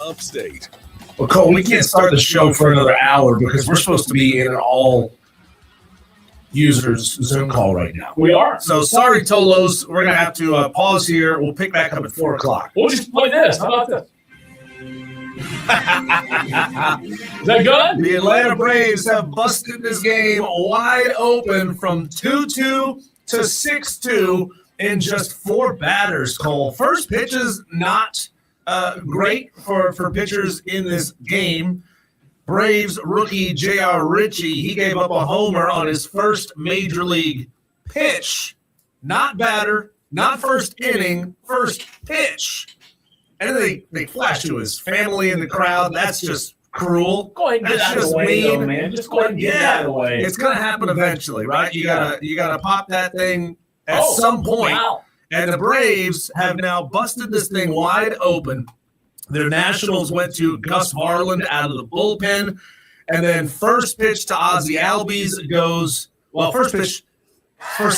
upstate. Well, Cole, we can't start the show for another hour because we're supposed to be in an all users Zoom call right now. We are. So sorry, Tolos. We're going to have to pause here. We'll pick back up at 4 o'clock. We'll just play this. How about this? Is that good? The Atlanta Braves have busted this game wide open from 2-2 to 6-2 in just 4 batters, Cole. First pitch is not great for pitchers in this game. Braves rookie J.R. Ritchie, he gave up a homer on his first major league pitch. Not batter, not first inning, first pitch. And then they flash to his family in the crowd. That's just cruel. Go ahead and get That's out of just the way, mean. though, man. Just go ahead and get it out of the way. It's going to happen eventually, right? You gotta pop that thing at some point. Wow. And the Braves have now busted this thing wide open. Their Nationals went to Gus Harlan out of the bullpen. And then first pitch to Ozzie Albies goes, first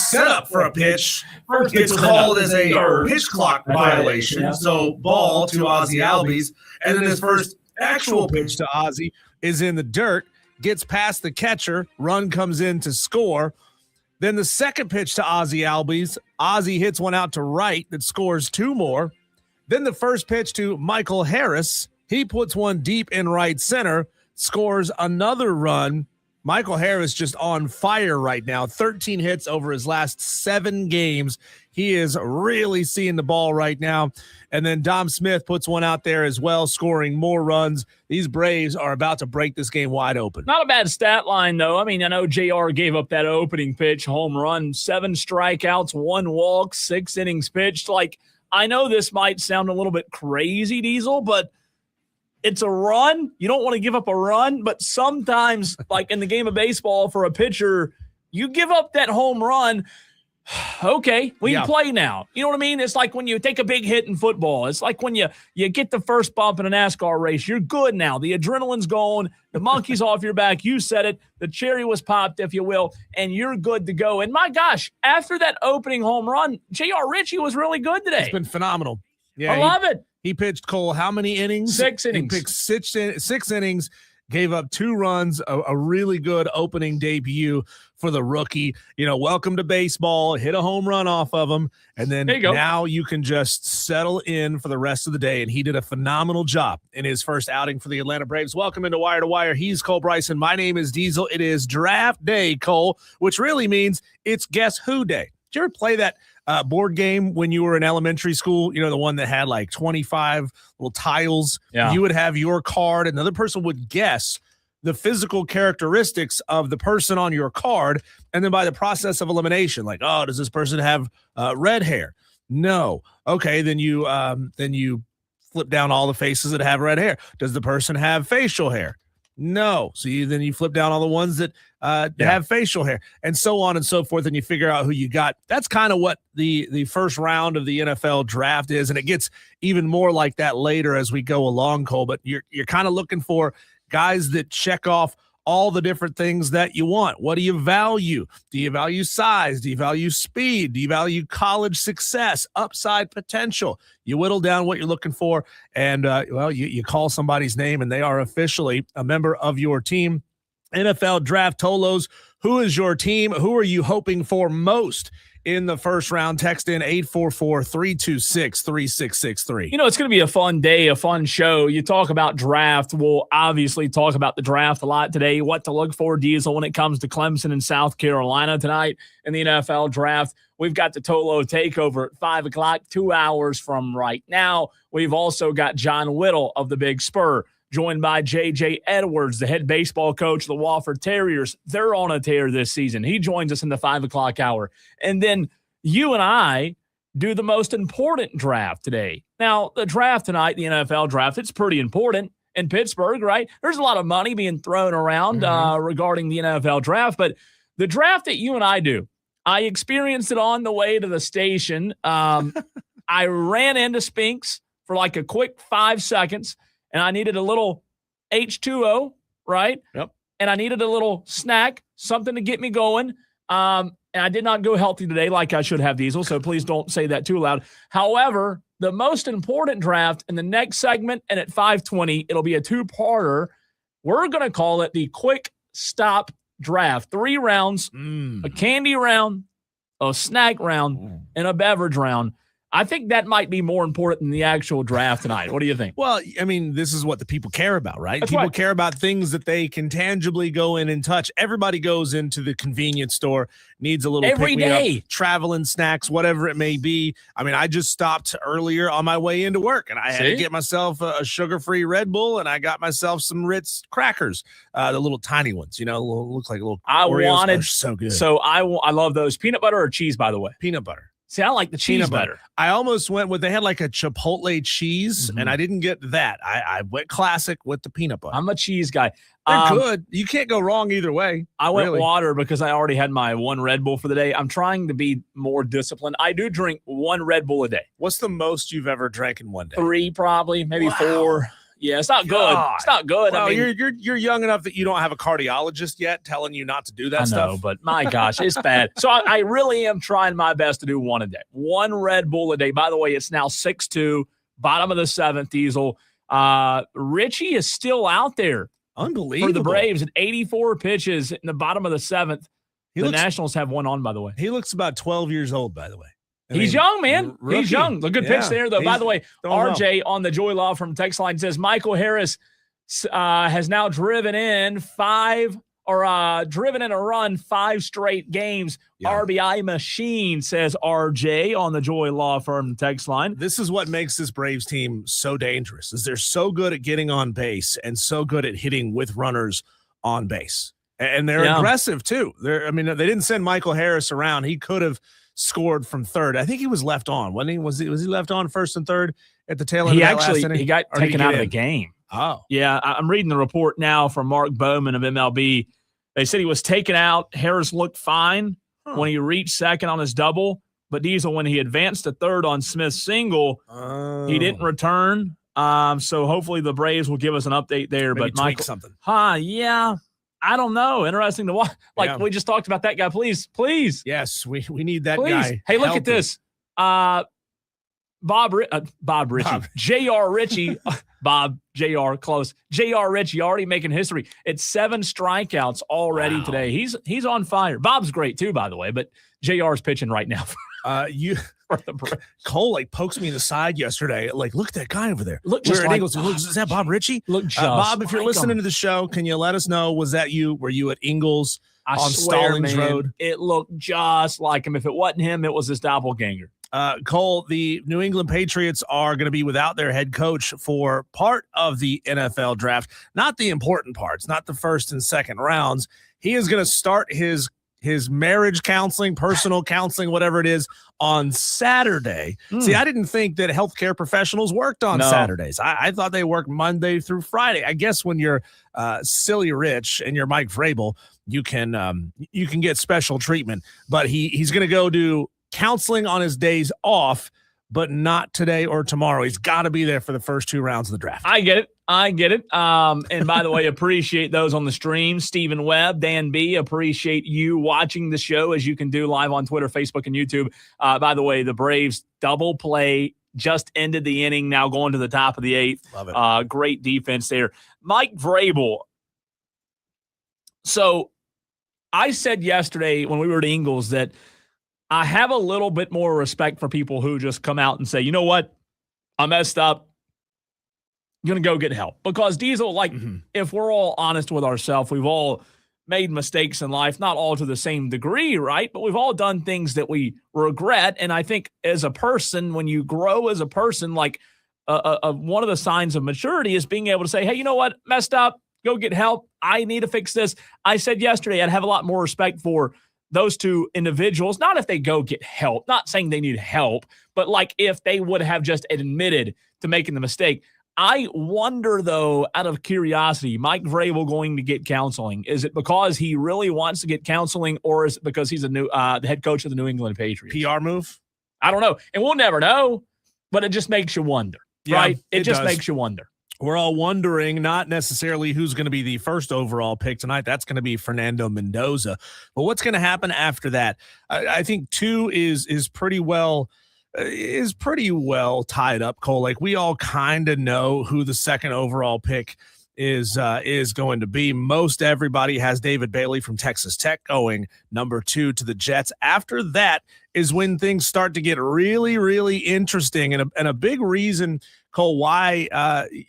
setup for a pitch gets called as a pitch clock violation. Yeah. So ball to Ozzie Albies. And then his first actual pitch to Ozzie is in the dirt, gets past the catcher, run comes in to score. Then the second pitch to Ozzie Albies, Ozzie hits one out to right that scores 2 more. Then the first pitch to Michael Harris, he puts one deep in right center, scores another run. Michael Harris just on fire right now. 13 hits over his last 7 games. He is really seeing the ball right now. And then Dom Smith puts one out there as well, scoring more runs. These Braves are about to break this game wide open. Not a bad stat line, though. I mean, I know JR gave up that opening pitch, home run, 7 strikeouts, 1 walk, 6 innings pitched. Like, I know this might sound a little bit crazy, Diesel, but it's a run. You don't want to give up a run, but sometimes, like in the game of baseball, for a pitcher, you give up that home run. Okay, we can play now. You know what I mean? It's like when you take a big hit in football. It's like when you get the first bump in a NASCAR race. You're good now. The adrenaline's gone. The monkey's off your back. You said it. The cherry was popped, if you will, and you're good to go. And my gosh, after that opening home run, J.R. Ritchie was really good today. It's been phenomenal. Yeah, I love it. He pitched, Cole, how many innings? 6 innings. He pitched 6 innings, gave up 2 runs, a really good opening debut for the rookie. You know, welcome to baseball, hit a home run off of him, and then now you can just settle in for the rest of the day, and he did a phenomenal job in his first outing for the Atlanta Braves. Welcome into Wire to Wire. He's Cole Bryson. My name is Diesel. It is draft day, Cole, which really means it's Guess Who Day. Did you ever play that board game when you were in elementary school? You know, the one that had like 25 little tiles. Yeah. You would have your card, and the other person would guess the physical characteristics of the person on your card, and then by the process of elimination, like, oh, does this person have red hair? No. Okay, then you flip down all the faces that have red hair. Does the person have facial hair? No. So then you flip down all the ones that have facial hair, and so on and so forth, and you figure out who you got. That's kind of what the first round of the NFL draft is, and it gets even more like that later as we go along, Cole. But you're kind of looking for guys that check off all the different things that you want. What do you value? Do you value size? Do you value speed? Do you value college success, upside potential? You whittle down what you're looking for, and you call somebody's name, and they are officially a member of your team. NFL Draft Tolos, who is your team? Who are you hoping for most in the first round? Text in 844-326-3663. You know, it's going to be a fun day, a fun show. You talk about draft. We'll obviously talk about the draft a lot today, what to look for, Diesel, when it comes to Clemson and South Carolina tonight in the NFL draft. We've got the Tolo Takeover at 5 o'clock, 2 hours from right now. We've also got John Whittle of the Big Spur, joined by J.J. Edwards, the head baseball coach of the Wofford Terriers. They're on a tear this season. He joins us in the 5 o'clock hour. And then you and I do the most important draft today. Now, the draft tonight, the NFL draft, it's pretty important in Pittsburgh, right? There's a lot of money being thrown around regarding the NFL draft. But the draft that you and I do, I experienced it on the way to the station. I ran into Spinks for like a quick 5 seconds, and I needed a little H2O, right? Yep. And I needed a little snack, something to get me going. and I did not go healthy today like I should have, Diesel, so please don't say that too loud. However, the most important draft in the next segment and at 5:20, it'll be a two-parter. We're going to call it the quick stop draft. 3 rounds, a candy round, a snack round, and a beverage round. I think that might be more important than the actual draft tonight. What do you think? Well, I mean, this is what the people care about, right? That's People right. care about things that they can tangibly go in and touch. Everybody goes into the convenience store, needs a little Every day. pick-me-up, traveling snacks, whatever it may be. I mean, I just stopped earlier on my way into work, and I had to get myself a sugar-free Red Bull, and I got myself some Ritz crackers, the little tiny ones, look like little Oreos. They're so good. So I love those. Peanut butter or cheese, by the way? Peanut butter. See, I like the cheese better. I almost went with, they had like a Chipotle cheese, and I didn't get that. I went classic with the peanut butter. I'm a cheese guy. They're good. You can't go wrong either way. I went water because I already had my 1 Red Bull for the day. I'm trying to be more disciplined. I do drink 1 Red Bull a day. What's the most you've ever drank in one day? 3 probably, maybe 4. Yeah, it's not good. It's not good. Well, I mean, you're young enough that you don't have a cardiologist yet telling you not to do that stuff. I know, but my gosh, it's bad. So I really am trying my best to do 1 a day. 1 Red Bull a day. By the way, it's now 6-2, bottom of the 7th, Diesel. Richie is still out there. Unbelievable. For the Braves at 84 pitches in the bottom of the 7th. Nationals have 1 on, by the way. He looks about 12 years old, by the way. He's young, man. Rookie. He's young. A good pitch there, though. By the way, RJ on the Joy Law from text line says Michael Harris has now driven in a run 5 straight games. Yeah. RBI machine, says RJ on the Joy Law Firm text line. This is what makes this Braves team so dangerous, is they're so good at getting on base and so good at hitting with runners on base. And they're aggressive, too. They didn't send Michael Harris around. He could have scored from third. I think he was left on, wasn't he? Was he left on first and third at the tail end of that last inning? He got taken out of the game. Oh. Yeah, I'm reading the report now from Mark Bowman of MLB. They said he was taken out. Harris looked fine when he reached second on his double, but Diesel, when he advanced to third on Smith's single, he didn't return. So hopefully the Braves will give us an update there. Maybe but Michael, something. yeah. I don't know. Interesting to watch. We just talked about that guy. Please. Yes, we need that guy. Hey, look at this. Bob Ritchie. J.R. Ritchie. Bob, J.R. close. J.R. Ritchie already making history. It's 7 strikeouts already today. He's on fire. Bob's great too, by the way, but J.R.'s pitching right now. Cole pokes me in the side yesterday. Look at that guy over there. Look, just like, is that Bob Ritchie? Look, Bob, if you're listening to the show, can you let us know? Was that you? Were you at Ingles on Stallings Road? It looked just like him. If it wasn't him, it was his doppelganger. Cole, the New England Patriots are going to be without their head coach for part of the NFL draft. Not the important parts, not the first and second rounds. He is going to start his marriage counseling, personal counseling, whatever it is, on Saturday. See, I didn't think that healthcare professionals worked on Saturdays. I thought they worked Monday through Friday. I guess when you're silly rich and you're Mike Vrabel, you can get special treatment. But he's going to go do counseling on his days off, but not today or tomorrow. He's got to be there for the first 2 rounds of the draft. I get it. And by the way, appreciate those on the stream. Stephen Webb, Dan B, appreciate you watching the show, as you can do live on Twitter, Facebook, and YouTube. By the way, the Braves double play just ended the inning, now going to the top of the 8th. Love it. Great defense there. Mike Vrabel. So I said yesterday when we were at Ingles that I have a little bit more respect for people who just come out and say, you know what, I messed up. I'm going to go get help. Because Diesel, if we're all honest with ourselves, we've all made mistakes in life, not all to the same degree, right? But we've all done things that we regret. And I think as a person, when you grow as a person, one of the signs of maturity is being able to say, hey, you know what, messed up, go get help. I need to fix this. I said yesterday I'd have a lot more respect for those 2 individuals, not if they go get help, not saying they need help, but if they would have just admitted to making the mistake. I wonder, though, out of curiosity, Mike Vrabel going to get counseling. Is it because he really wants to get counseling, or is it because he's the head coach of the New England Patriots? PR move? I don't know. And we'll never know, but it just makes you wonder, right? It just does. makes you wonder. we're all wondering not necessarily who's going to be the first overall pick tonight. That's going to be Fernando Mendoza. But what's going to happen after that? I think 2 is pretty well tied up, Cole. Like, we all kind of know who the second overall pick is going to be. Most everybody has David Bailey from Texas Tech going number 2 to the Jets. After that is when things start to get really, really interesting. And a big reason, Cole, why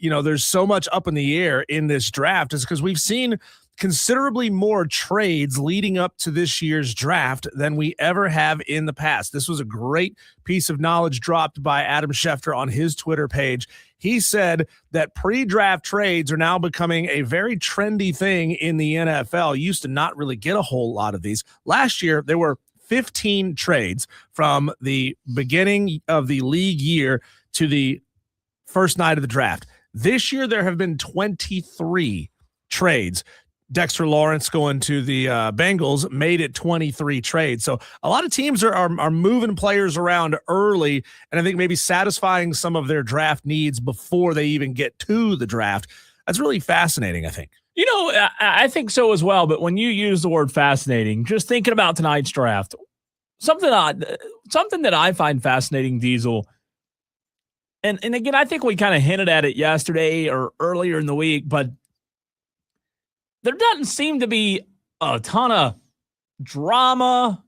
there's so much up in the air in this draft is because we've seen considerably more trades leading up to this year's draft than we ever have in the past. This was a great piece of knowledge dropped by Adam Schefter on his Twitter page. He said that pre-draft trades are now becoming a very trendy thing in the NFL. You used to not really get a whole lot of these. Last year, there were 15 trades from the beginning of the league year to the first night of the draft. This year, there have been 23 trades. Dexter Lawrence going to the Bengals made it 23 trades. So a lot of teams are moving players around early, and I think maybe satisfying some of their draft needs before they even get to the draft. That's really fascinating, I think. I think so as well. But when you use the word fascinating, just thinking about tonight's draft, something that I find fascinating, Diesel, and again, I think we kind of hinted at it yesterday or earlier in the week, but there doesn't seem to be a ton of drama.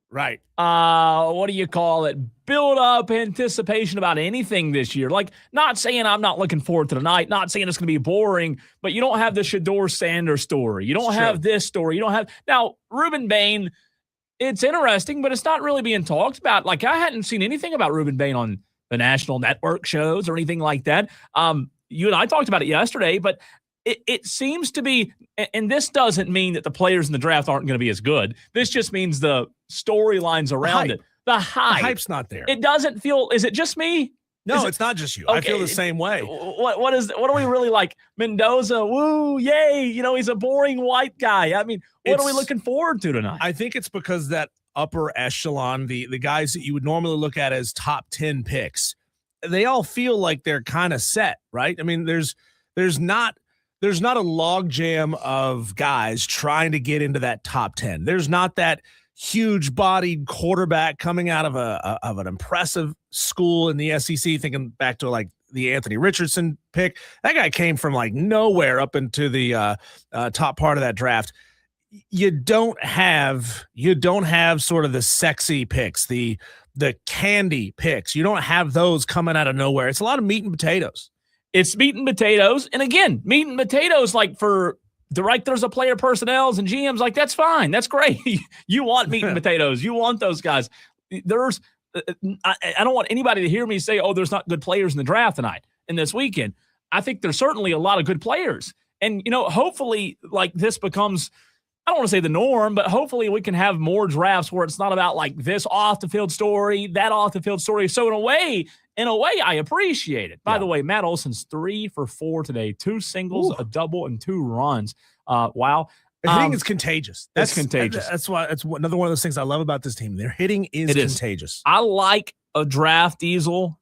Right. What do you call it? Build up anticipation about anything this year. Like, not saying I'm not looking forward to tonight, not saying it's going to be boring, but you don't have the Shedeur Sanders story. You don't have this story. You don't have now Ruben Bain. It's interesting, but it's not really being talked about. Like, I hadn't seen anything about Ruben Bain on the national network shows or anything like that. You and I talked about it yesterday, but it seems to be, and this doesn't mean that the players in the draft aren't going to be as good. This just means the storylines around it. The hype's not there. It doesn't feel, is it just me? No, it's not just you. Okay. I feel the same way. What are we really like? Mendoza, woo, yay. He's a boring white guy. I mean, what are we looking forward to tonight? I think it's because that upper echelon, the guys that you would normally look at as top 10 picks, they all feel like they're kind of set, right? I mean, there's not a logjam of guys trying to get into that top 10. There's not that huge bodied quarterback coming out of an impressive school in the SEC, thinking back to like the Anthony Richardson pick. That guy came from like nowhere up into the top part of that draft. You don't have sort of the sexy picks, the candy picks. You don't have those coming out of nowhere. It's a lot of meat and potatoes. It's meat and potatoes. And again, meat and potatoes, like for directors of player personnels and GMs, like that's fine. That's great. You want meat and potatoes. You want those guys. I don't want anybody to hear me say, oh, there's not good players in the draft tonight and this weekend. I think there's certainly a lot of good players. And, hopefully like this becomes, I don't want to say the norm, but hopefully we can have more drafts where it's not about like this off the field story, that off the field story. So in a way, I appreciate it. By the way, Matt Olson's 3 for 4 today, 2 singles, a double, and 2 runs. Wow. Hitting is contagious. That's contagious. That's why it's another one of those things I love about this team. Their hitting is contagious. I like a draft, Diesel,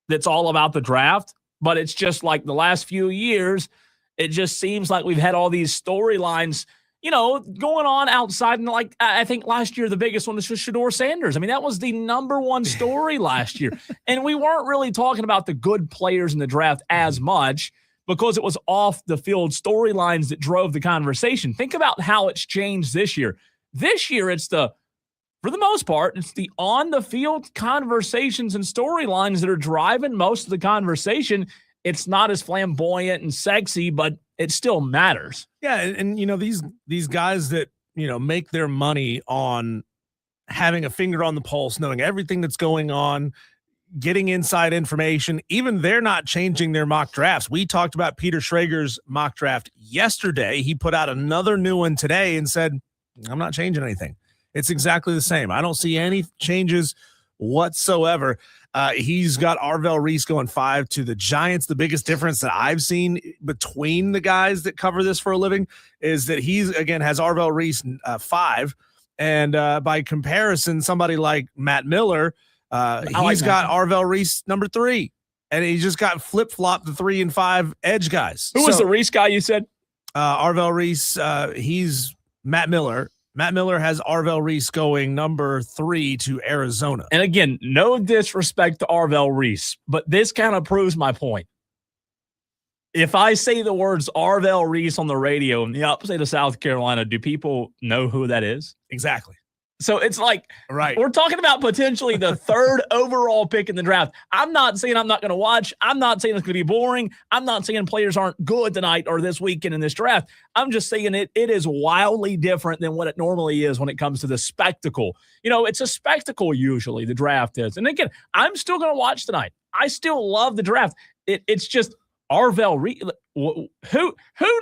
that's all about the draft, but it's just like the last few years, it just seems like we've had all these storylines going on outside. And like, I think last year, the biggest one was just Shedeur Sanders. I mean, that was the number one story last year. And we weren't really talking about the good players in the draft as much because it was off the field storylines that drove the conversation. Think about how it's changed this year. This year, for the most part, it's the on the field conversations and storylines that are driving most of the conversation. It's not as flamboyant and sexy, but it still matters. Yeah, and these guys that make their money on having a finger on the pulse, knowing everything that's going on, getting inside information, even they're not changing their mock drafts. We talked about Peter Schrager's mock draft yesterday. He put out another new one today and said, I'm not changing anything. It's exactly the same. I don't see any changes whatsoever. He's got Arvell Reese going 5 to the Giants. The biggest difference that I've seen between the guys that cover this for a living is that he's, again, has Arvell Reese 5. And by comparison, somebody like Matt Miller, he's got Arvell Reese number 3. and he just got flip-flopped the 3 and 5 edge guys. Who was the Reese guy you said? Arvell Reese, he's Matt Miller. Matt Miller has Arvell Reese going number 3 to Arizona. And again, no disrespect to Arvell Reese, but this kind of proves my point. If I say the words Arvell Reese on the radio in the upstate of South Carolina, do people know who that is? Exactly. So it's like, right. We're talking about potentially the 3rd overall pick in the draft. I'm not saying I'm not going to watch. I'm not saying it's going to be boring. I'm not saying players aren't good tonight or this weekend in this draft. I'm just saying it is wildly different than what it normally is when it comes to the spectacle. It's a spectacle usually, the draft is. And again, I'm still going to watch tonight. I still love the draft. It's just Arvell Reese. Who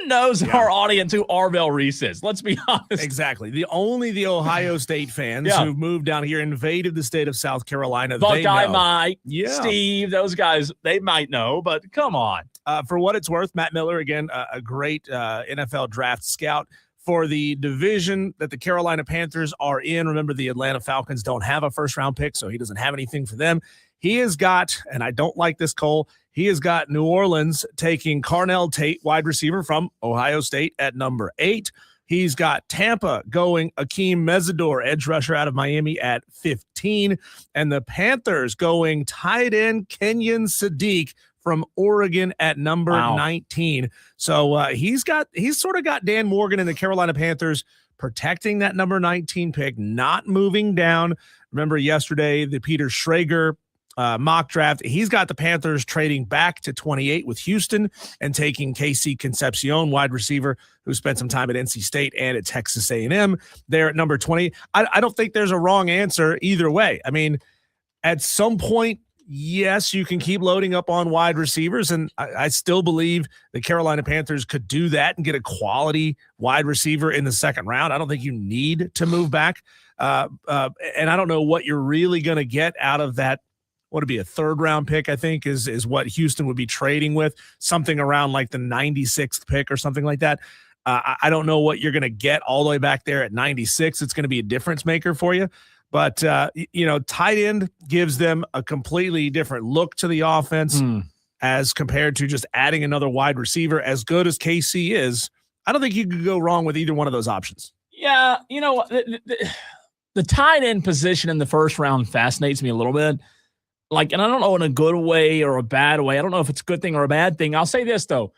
knows our audience who Arvell Reese is? Let's be honest. Exactly. The Ohio State fans who've moved down here, invaded the state of South Carolina. Buckeye Mike, Steve, those guys, they might know, but come on. For what it's worth, Matt Miller, again, a great NFL draft scout for the division that the Carolina Panthers are in. Remember, the Atlanta Falcons don't have a first-round pick, so he doesn't have anything for them. He has got, and I don't like this, Cole, he has got New Orleans taking Carnell Tate, wide receiver from Ohio State, at number 8. He's got Tampa going Akeem Mesidor, edge rusher out of Miami, at 15. And the Panthers going tight end Kenyon Sadiq from Oregon at number 19. So he's sort of got Dan Morgan and the Carolina Panthers protecting that number 19 pick, not moving down. Remember yesterday, the Peter Schrager mock draft, he's got the Panthers trading back to 28 with Houston and taking KC Concepcion, wide receiver, who spent some time at NC State and at Texas A&M. They're at number 20. I don't think there's a wrong answer either way. I mean, at some point, yes, you can keep loading up on wide receivers, and I still believe the Carolina Panthers could do that and get a quality wide receiver in the second round. I don't think you need to move back, and I don't know what you're really going to get out of that. Would it be a 3rd round pick? I think is what Houston would be trading with, something around like the 96th pick or something like that. I don't know what you're going to get all the way back there at 96. It's going to be a difference maker for you. But, tight end gives them a completely different look to the offense as compared to just adding another wide receiver. As good as KC is, I don't think you could go wrong with either one of those options. Yeah, the tight end position in the first round fascinates me a little bit. And I don't know in a good way or a bad way. I don't know if it's a good thing or a bad thing. I'll say this, though.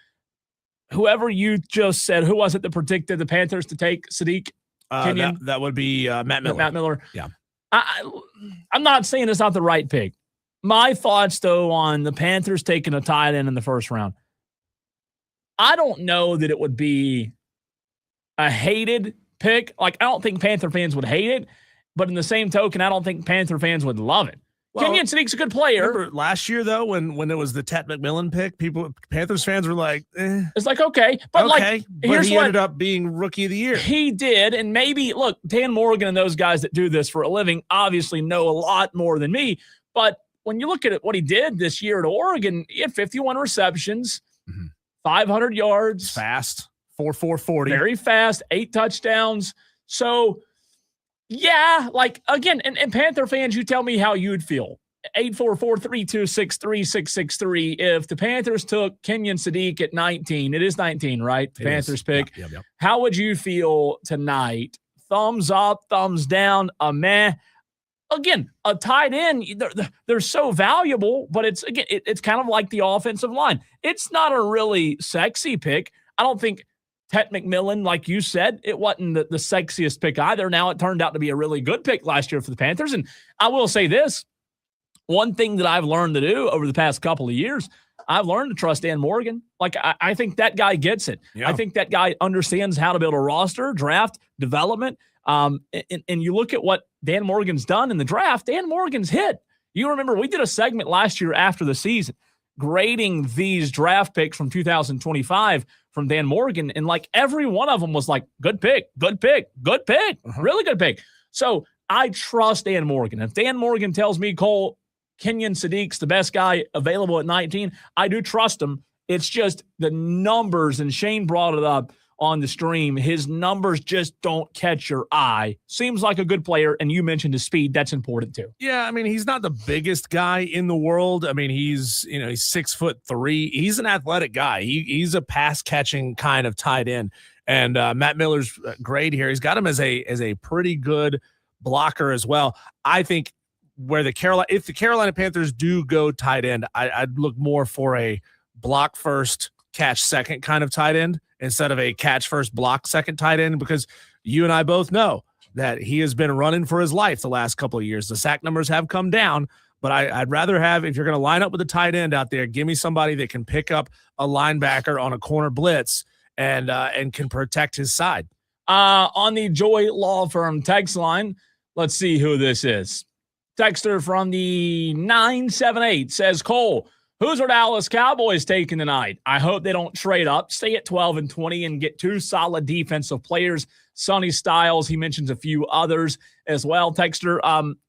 Whoever you just said, who was it that predicted the Panthers to take Sadiq? That would be Matt Miller. Matt Miller. Yeah. I'm not saying it's not the right pick. My thoughts, though, on the Panthers taking a tight end in the first round. I don't know that it would be a hated pick. I don't think Panther fans would hate it. But in the same token, I don't think Panther fans would love it. Well, Kenyon Sadiq's a good player. Remember last year, though, when it was the Ted McMillan pick, Panthers fans were like, eh. It's like, okay. But here's he ended up being rookie of the year. He did. And maybe, look, Dan Morgan and those guys that do this for a living obviously know a lot more than me. But when you look at what he did this year at Oregon, he had 51 receptions, 500 yards. Fast. 4.40. Very fast. 8 touchdowns. So, yeah, again, and Panther fans, you tell me how you'd feel. 844-326-3663. If the Panthers took Kenyon Sadiq at 19, it is 19, right? The Panthers pick. Yep. How would you feel tonight? Thumbs up, thumbs down, a meh. Again, a tight end, they're so valuable, but it's kind of like the offensive line. It's not a really sexy pick. I don't think Ted McMillan, like you said, it wasn't the sexiest pick either. Now it turned out to be a really good pick last year for the Panthers. And I will say this, one thing that I've learned to do over the past couple of years, I've learned to trust Dan Morgan. I think that guy gets it. Yeah. I think that guy understands how to build a roster, draft, development. And you look at what Dan Morgan's done in the draft, Dan Morgan's hit. You remember we did a segment last year after the season grading these draft picks from 2025 from Dan Morgan, and every one of them was good pick, really good pick. So I trust Dan Morgan. If Dan Morgan tells me, Cole, Kenyon Sadiq's the best guy available at 19, I do trust him. It's just the numbers, and Shane brought it up on the stream. His numbers just don't catch your eye. Seems like a good player, and you mentioned his speed. That's important too. Yeah, I mean, he's not the biggest guy in the world. I mean, he's 6'3". He's an athletic guy. He's a pass catching kind of tight end. And Matt Miller's grade here, he's got him as a pretty good blocker as well. I think if the Carolina Panthers do go tight end, I'd look more for a block first, catch second kind of tight end instead of a catch first, block second tight end, because you and I both know that he has been running for his life the last couple of years. The sack numbers have come down, but I'd rather have, if you're going to line up with a tight end out there, give me somebody that can pick up a linebacker on a corner blitz and can protect his side. On the Joy Law Firm text line, let's see who this is. Texter from the 978 says, Cole, who's our Dallas Cowboys taking tonight? I hope they don't trade up, stay at 12-20, and get two solid defensive players. Sonny Styles, he mentions a few others as well. Texter,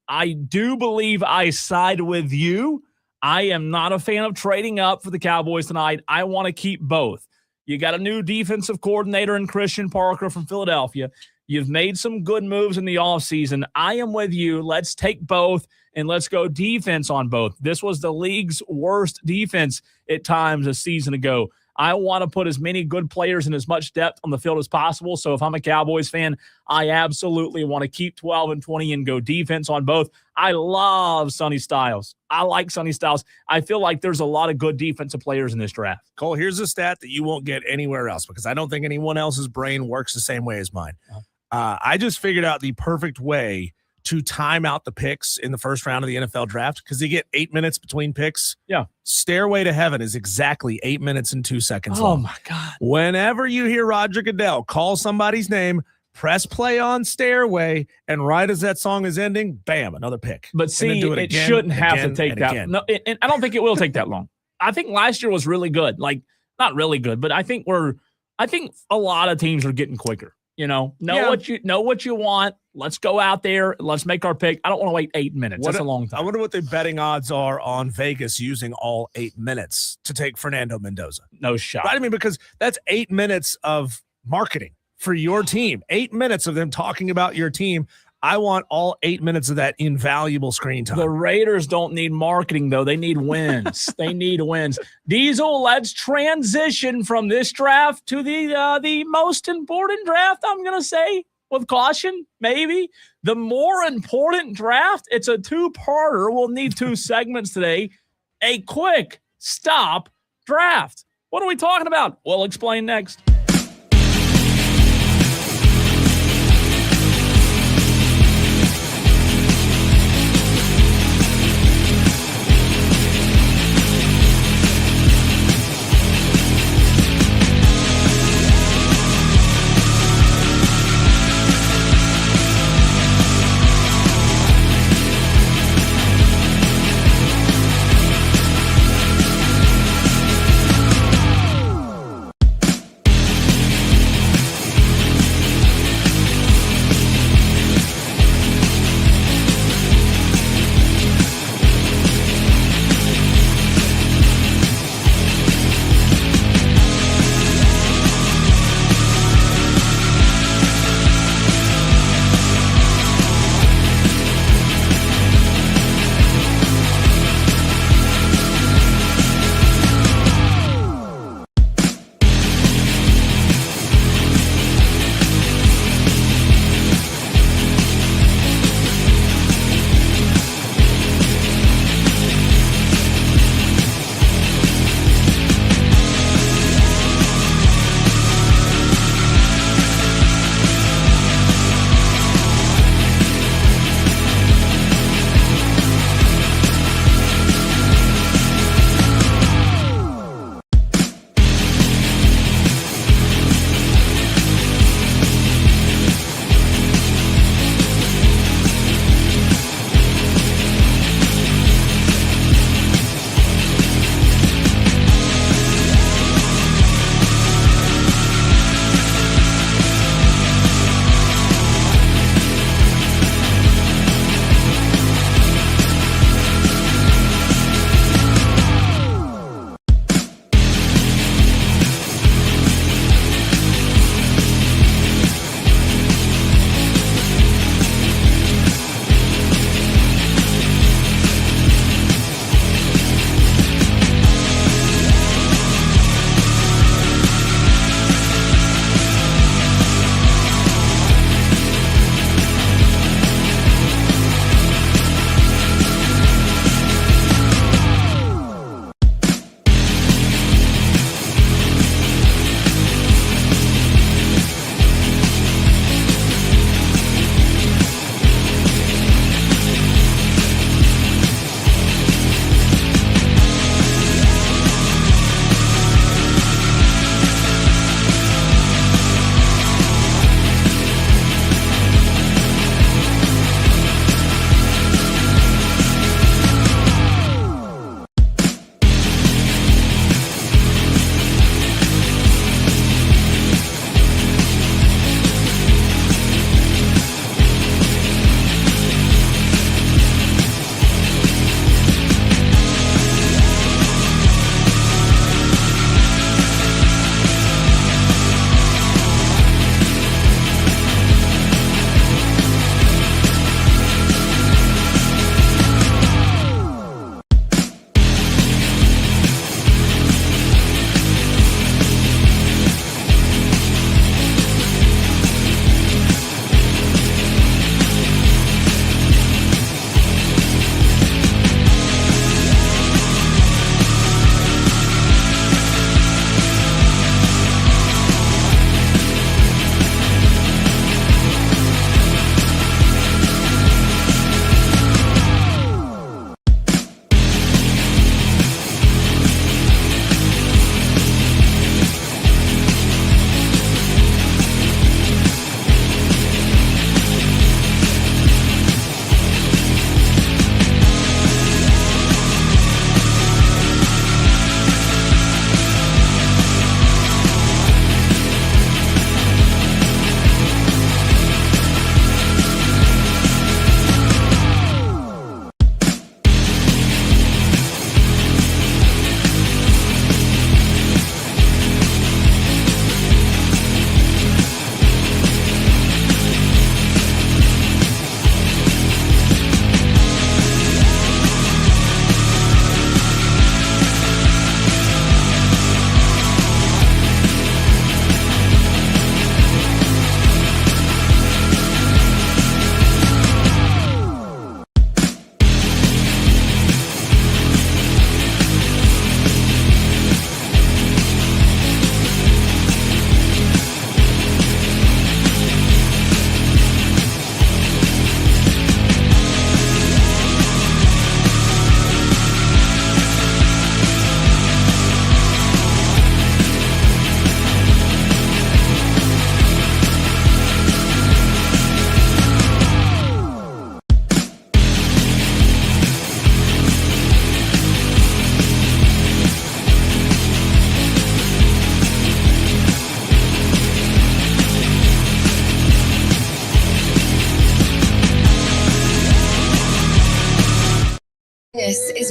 I do believe I side with you. I am not a fan of trading up for the Cowboys tonight. I want to keep both. You got a new defensive coordinator in Christian Parker from Philadelphia. You've made some good moves in the offseason. I am with you. Let's take both, and let's go defense on both. This was the league's worst defense at times a season ago. I want to put as many good players and as much depth on the field as possible. So if I'm a Cowboys fan, I absolutely want to keep 12-20 and go defense on both. I love Sonny Styles. I like Sonny Styles. I feel like there's a lot of good defensive players in this draft. Cole, here's a stat that you won't get anywhere else because I don't think anyone else's brain works the same way as mine. I just figured out the perfect way to time out the picks in the first round of the NFL draft because you get 8 minutes between picks. Yeah. Stairway to Heaven is exactly 8 minutes and 2 seconds long. Oh, my God. Whenever you hear Roger Goodell call somebody's name, press play on Stairway, and right as that song is ending, bam, another pick. But see, it shouldn't have to take that. No, and I don't think it will take that long. I think last year was really good. Like, not really good, but I think a lot of teams are getting quicker. What you want. Let's go out there. Let's make our pick. I don't want to wait 8 minutes. That's a long time. I wonder what the betting odds are on Vegas using all 8 minutes to take Fernando Mendoza. No shot. Right? I mean, because that's 8 minutes of marketing for your team. 8 minutes of them talking about your team. I want all 8 minutes of that invaluable screen time. The Raiders don't need marketing, though. They need wins. They need wins. Diesel, let's transition from this draft to the most important draft, I'm going to say, with caution, maybe. The more important draft, it's a two-parter. We'll need 2 segments today. A quick stop draft. What are we talking about? We'll explain next.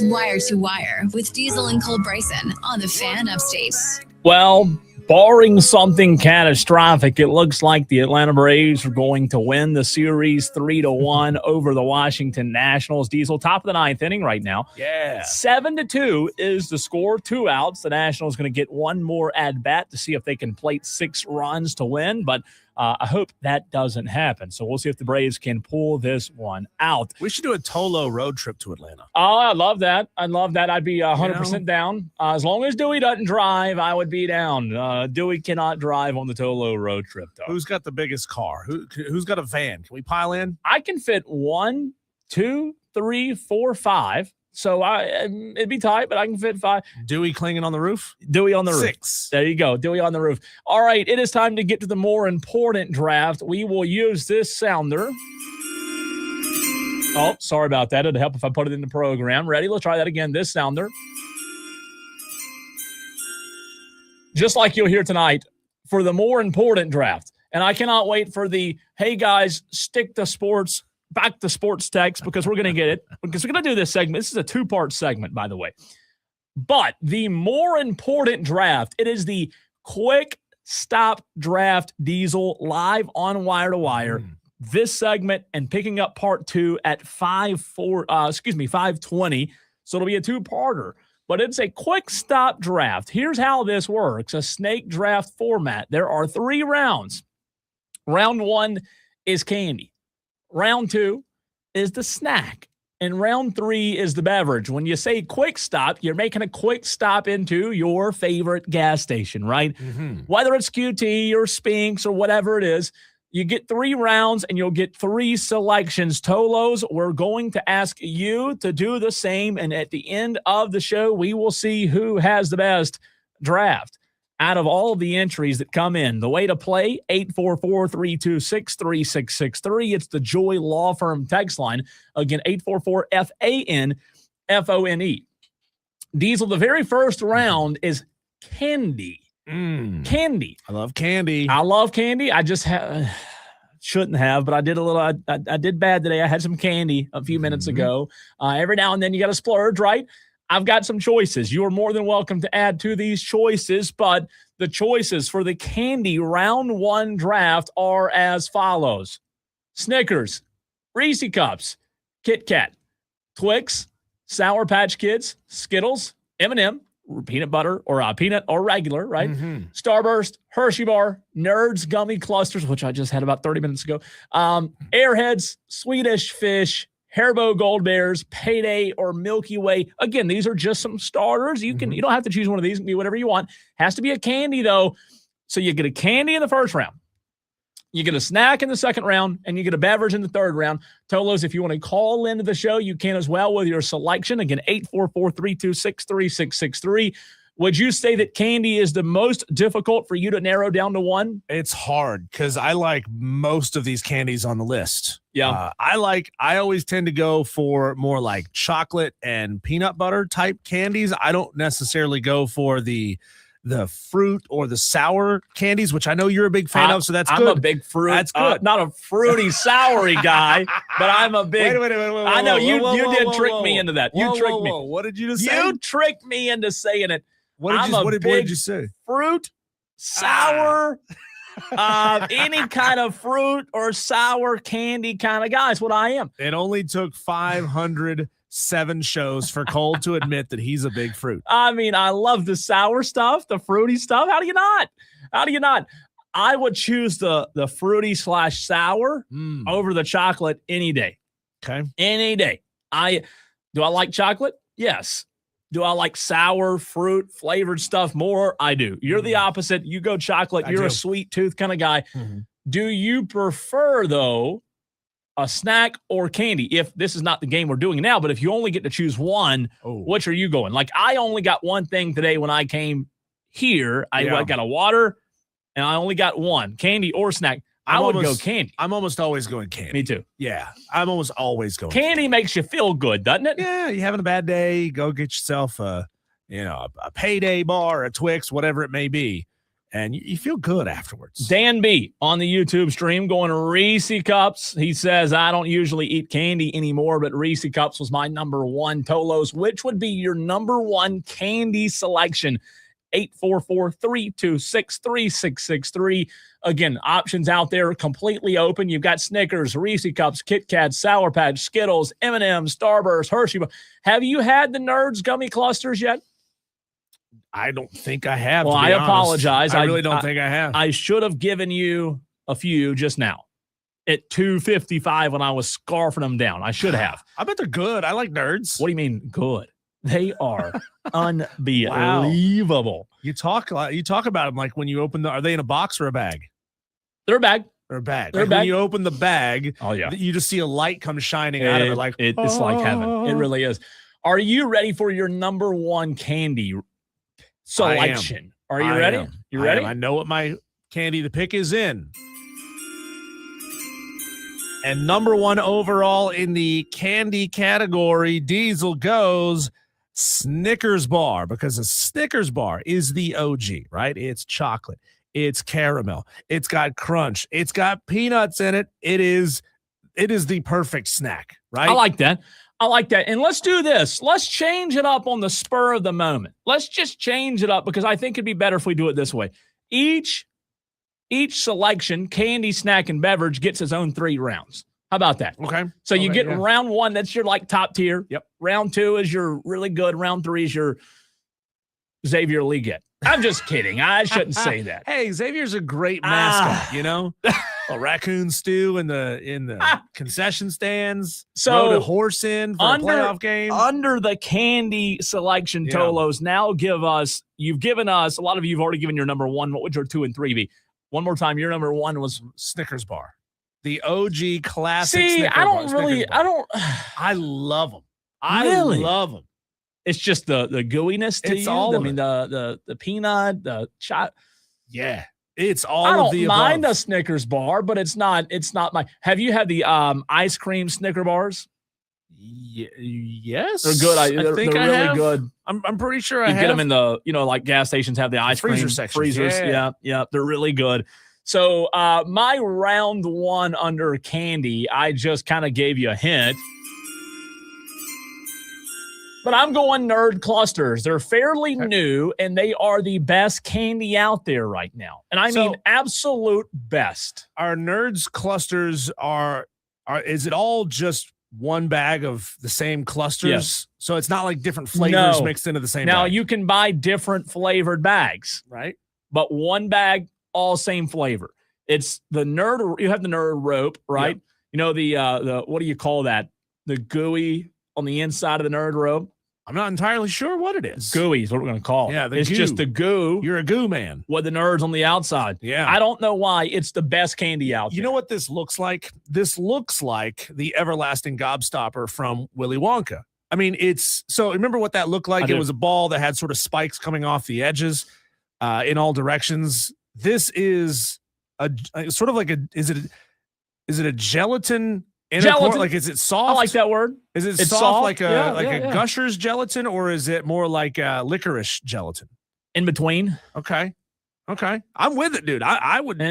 Wire to Wire with Diesel and Cole Bryson on the Fan Upstate. Well, barring something catastrophic, it looks like the Atlanta Braves are going to win the series 3-1 over the Washington Nationals. Diesel, top of the ninth inning right now. Yeah. 7-2 is the score, 2 outs. The Nationals going to get one more at-bat to see if they can plate 6 runs to win, but I hope that doesn't happen. So we'll see if the Braves can pull this one out. We should do a Tolo road trip to Atlanta. Oh, I love that. I'd be 100% down. As long as Dewey doesn't drive, I would be down. Dewey cannot drive on the Tolo road trip, though. Who's got the biggest car? Who's got a van? Can we pile in? I can fit 1, 2, 3, 4, 5. So it'd be tight, but I can fit 5. Dewey clinging on the roof? Dewey on the roof. 6. There you go. Dewey on the roof. All right, it is time to get to the more important draft. We will use this sounder. Oh, sorry about that. It'd help if I put it in the program. Ready? Let's try that again. This sounder. Just like you'll hear tonight for the more important draft. And I cannot wait for the, hey, guys, stick to sports. Back to sports text because we're going to get it. Because we're going to do this segment. This is a 2-part segment, by the way. But the more important draft, it is the quick stop draft, Diesel, live on Wire to Wire. This segment and picking up part 2 at 5:20. So it'll be a 2-parter. But it's a quick stop draft. Here's how this works. A snake draft format. There are 3 rounds. Round 1 is candy. Round 2 is the snack. And round 3 is the beverage. When you say quick stop, you're making a quick stop into your favorite gas station, right? Whether it's QT or Spinks or whatever it is, you get 3 rounds and you'll get 3 selections. Tolos, we're going to ask you to do the same. And at the end of the show, we will see who has the best draft out of all of the entries that come in. The way to play, 844-326-3663. It's the Joy Law Firm text line. Again, 844-FANFONE. Diesel, the very first round is candy. Candy. I love candy. I love candy. I just shouldn't have, but I did a little. I did bad today. I had some candy a few minutes ago. Every now and then you got to splurge, right? I've got some choices. You are more than welcome to add to these choices, but the choices for the candy round 1 draft are as follows: Snickers, Reese Cups, Kit Kat, Twix, Sour Patch Kids, Skittles, M&M, peanut butter or peanut or regular, right? Starburst, Hershey Bar, Nerds Gummy Clusters, which I just had about 30 minutes ago, Airheads, Swedish Fish, Haribo Gold Bears, Payday, or Milky Way. Again, these are just some starters. You can you don't have to choose one of these. It can be whatever you want. Has to be a candy, though. So you get a candy in the first round. You get a snack in the second round, and you get a beverage in the third round. Tolos, if you want to call into the show, you can as well with your selection. Again, 844-326-3663. Would you say that candy is the most difficult for you to narrow down to one? It's hard because I like most of these candies on the list. Yeah. I always tend to go for more like chocolate and peanut butter type candies. I don't necessarily go for the fruit or the sour candies, which I know you're a big fan of, so that's good. I'm a big fruit. That's good. Not a fruity, soury guy, but I'm a big. Wait, I know you did trick me into that. You tricked me. What did you just say? You tricked me into saying it. What did you say? Fruit, sour, any kind of fruit or sour candy kind of guy is what I am. It only took 507 shows for Cole to admit that he's a big fruit. I mean, I love the sour stuff, the fruity stuff. How do you not? I would choose the fruity / sour over the chocolate any day. Okay. Any day. Do I like chocolate? Yes. Do I like sour fruit flavored stuff more? I do. You're the opposite. You go chocolate. You're a sweet tooth kind of guy. Do you prefer, though, a snack or candy? If this is not the game we're doing now, but if you only get to choose one, which are you going? Like, I only got one thing today when I came here. I got a water, and I only got one, candy or snack. I would go candy. I'm almost always going candy. Me too. Yeah, I'm almost always going candy. Makes you feel good, doesn't it? Yeah, you having a bad day, go get yourself a payday bar, a Twix, whatever it may be. and you feel good afterwards. Dan B on the YouTube stream going Reese Cups. He says, I don't usually eat candy anymore, but Reese Cups was my number one. Tolos, which would be your number one candy selection? 844-326-3663. Again, options out there completely open. You've got Snickers, Reese Cups, Kit Kats, Sour Patch, Skittles, M&M's, Starburst, Hershey. Have you had the Nerds gummy clusters yet? I don't think I have. Well, I apologize. I really don't think I have. I should have given you a few just now at 2:55 when I was scarfing them down. I should have. I bet they're good. I like Nerds. What do you mean good? They are unbelievable. You talk about them like when you open are they in a box or a bag? They're a bag. They're a bag. They're a like bag. When you open the bag, oh yeah, you just see a light come shining out of it. Like it's like heaven. It really is. Are you ready for your number one candy selection? Are you ready? You ready? I know what my candy to pick is in. And number one overall in the candy category, Diesel goes Snickers bar, because a Snickers bar is the OG, right? It's chocolate, it's caramel, it's got crunch, it's got peanuts in it. It is the perfect snack, right? I like that. And let's do this. Let's change it up on the spur of the moment. Let's just change it up because I think it'd be better if we do it this way. Each selection, candy, snack, and beverage gets its own 3 rounds. How about that? Okay. So you get round 1, that's your like top tier. Yep. Round 2 is your really good. Round 3 is your Xavier Leggett. I'm just kidding. I shouldn't say that. Hey, Xavier's a great mascot, you know? A raccoon stew in the concession stands. So rode a horse in for a playoff game. Under the candy selection, Tolos, now you've given us, a lot of you have already given your number 1. What would your 2 and 3 be? One more time, your number 1 was Snickers bar. The OG classic. See, Snickers I love them. Really? I love them. It's just the gooiness to it's you. All I mean, the peanut, the shot. Yeah, it's all I of the above. don't mind a Snickers bar, but it's not my. Have you had the ice cream Snicker bars? Yes, they're good. They're really good. I'm pretty sure I you have. get them in the like gas stations have the ice freezer cream section. Freezers. Yeah, they're really good. So my round 1 under candy, I just kind of gave you a hint. But I'm going Nerd Clusters. They're fairly new, and they are the best candy out there right now. And I mean absolute best. Our Nerds Clusters are is it all just one bag of the same clusters? Yes. So it's not like different flavors mixed into the same bag. Now, you can buy different flavored bags. Right. But one bag, all same flavor. It's the Nerd. You have the Nerd rope, right? Yep. You know, the what do you call that? The gooey on the inside of the Nerd rope. I'm not entirely sure what it is. Gooey is what we're going to call it. Yeah, it's just the goo. You're a goo man. With the nerds on the outside. Yeah. I don't know why. It's the best candy out there. You know what this looks like? This looks like the everlasting gobstopper from Willy Wonka. I mean, so remember what that looked like? It was a ball that had sort of spikes coming off the edges in all directions. This is a sort of like is it a gelatin? Gelatin. Like, is it soft? I like that word. Is it it's soft like a yeah. Gushers gelatin, or is it more like licorice gelatin? In between. Okay. I'm with it, dude. I would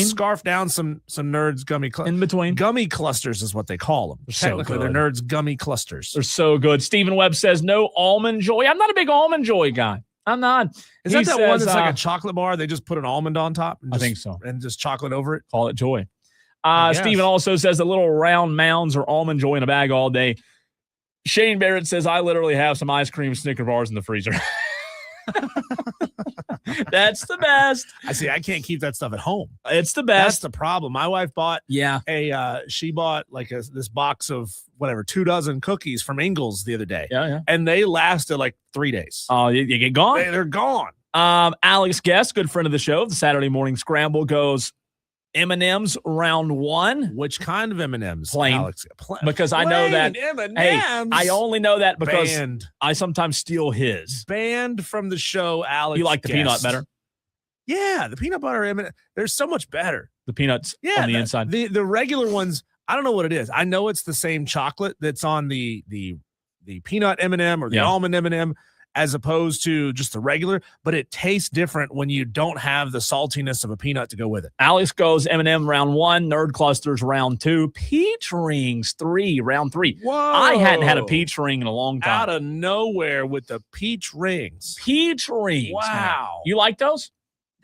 scarf down some Nerds gummy in between. Gummy clusters is what they call them. Technically, they're Nerds gummy clusters. They're so good. Stephen Webb says no Almond Joy. I'm not a big Almond Joy guy. I'm not. Is that one that's like a chocolate bar? They just put an almond on top? I think so. And just chocolate over it? Call it Joy. Stephen also says the little round mounds are Almond Joy in a bag all day. Shane Barrett says, I literally have some ice cream Snicker bars in the freezer. That's the best. I can't keep that stuff at home. It's the best. That's the problem. My wife bought she bought like this box of 24 cookies from Ingles the other day. Yeah. And they lasted like 3 days. Oh, you get gone? They're gone. Alex Guest, good friend of the show, the Saturday Morning Scramble, goes M&M's round 1. Which kind of M&M's? Plain. Alex? Because I know that. M&M's. Hey, I only know that because Banned. I sometimes steal his. Banned from the show, Alex. You like the Guest. peanut better? Yeah, the peanut butter M&M. They're so much better. The peanuts on the inside. The regular ones, I don't know what it is. I know it's the same chocolate that's on the peanut M&M or the almond M&M. as opposed to just the regular, but it tastes different when you don't have the saltiness of a peanut to go with it. Alex goes M&M round 1, Nerd Clusters round 2, Peach Rings 3, round 3. Whoa. I hadn't had a peach ring in a long time. Out of nowhere with the peach rings. Peach rings. Wow. You like those?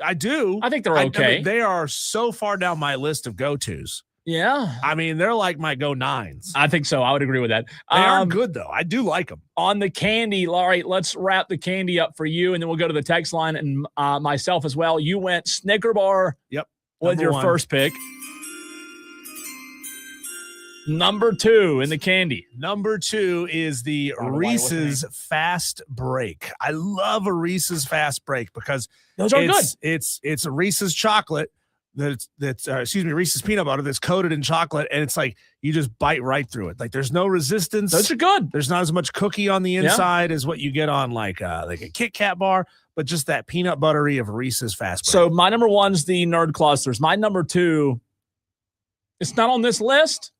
I do. I think they're okay. I mean, they are so far down my list of go-tos. Yeah. I mean, they're like my go-9s. I think so. I would agree with that. They are good, though. I do like them. On the candy, all right, let's wrap the candy up for you, and then we'll go to the text line and myself as well. You went Snicker bar with your first pick. Number 2 in the candy. Number 2 is the Reese's Fast Break. I love a Reese's Fast Break because those are good. It's a Reese's chocolate Reese's peanut butter that's coated in chocolate, and it's like you just bite right through it. Like there's no resistance. Those are good. There's not as much cookie on the inside as what you get on like a Kit Kat bar, but just that peanut buttery of Reese's Fast Break. So my number 1's the Nerd Clusters. My number 2, it's not on this list,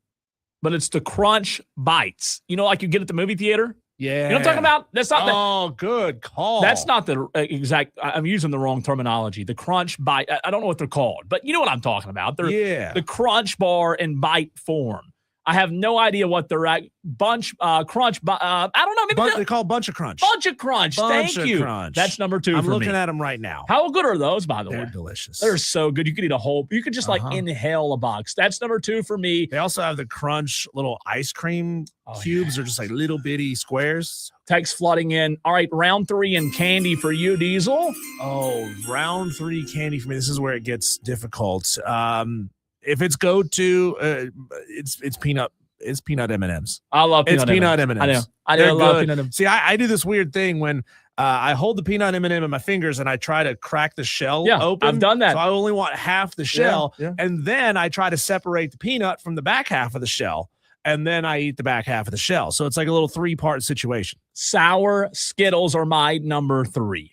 but it's the Crunch Bites. You know, like you get at the movie theater? Yeah. You know what I'm talking about? That's not good call. That's not the exact. I'm using the wrong terminology. The Crunch Bite. I don't know what they're called, but you know what I'm talking about. They're the Crunch Bar in bite form. I have no idea what they're at. Crunch. I don't know. Maybe they call Bunch of Crunch. Bunch of Crunch. Thank you. Crunch. That's number 2. I'm looking at them right now. How good are those, by the way? They're delicious. They're so good. You could eat a whole. You could just like inhale a box. That's number 2 for me. They also have the Crunch little ice cream cubes. Or just like little bitty squares. Text flooding in. All right, round 3 in candy for you, Diesel. Oh, round 3 candy for me. This is where it gets difficult. If it's go-to, it's peanut. It's peanut M&Ms. I love peanut M&Ms. I do. I love peanut M&Ms. See, I do this weird thing when I hold the peanut M&M in my fingers and I try to crack the shell open. I've done that. So I only want half the shell, and then I try to separate the peanut from the back half of the shell, and then I eat the back half of the shell. So it's like a little 3-part situation. Sour Skittles are my number 3.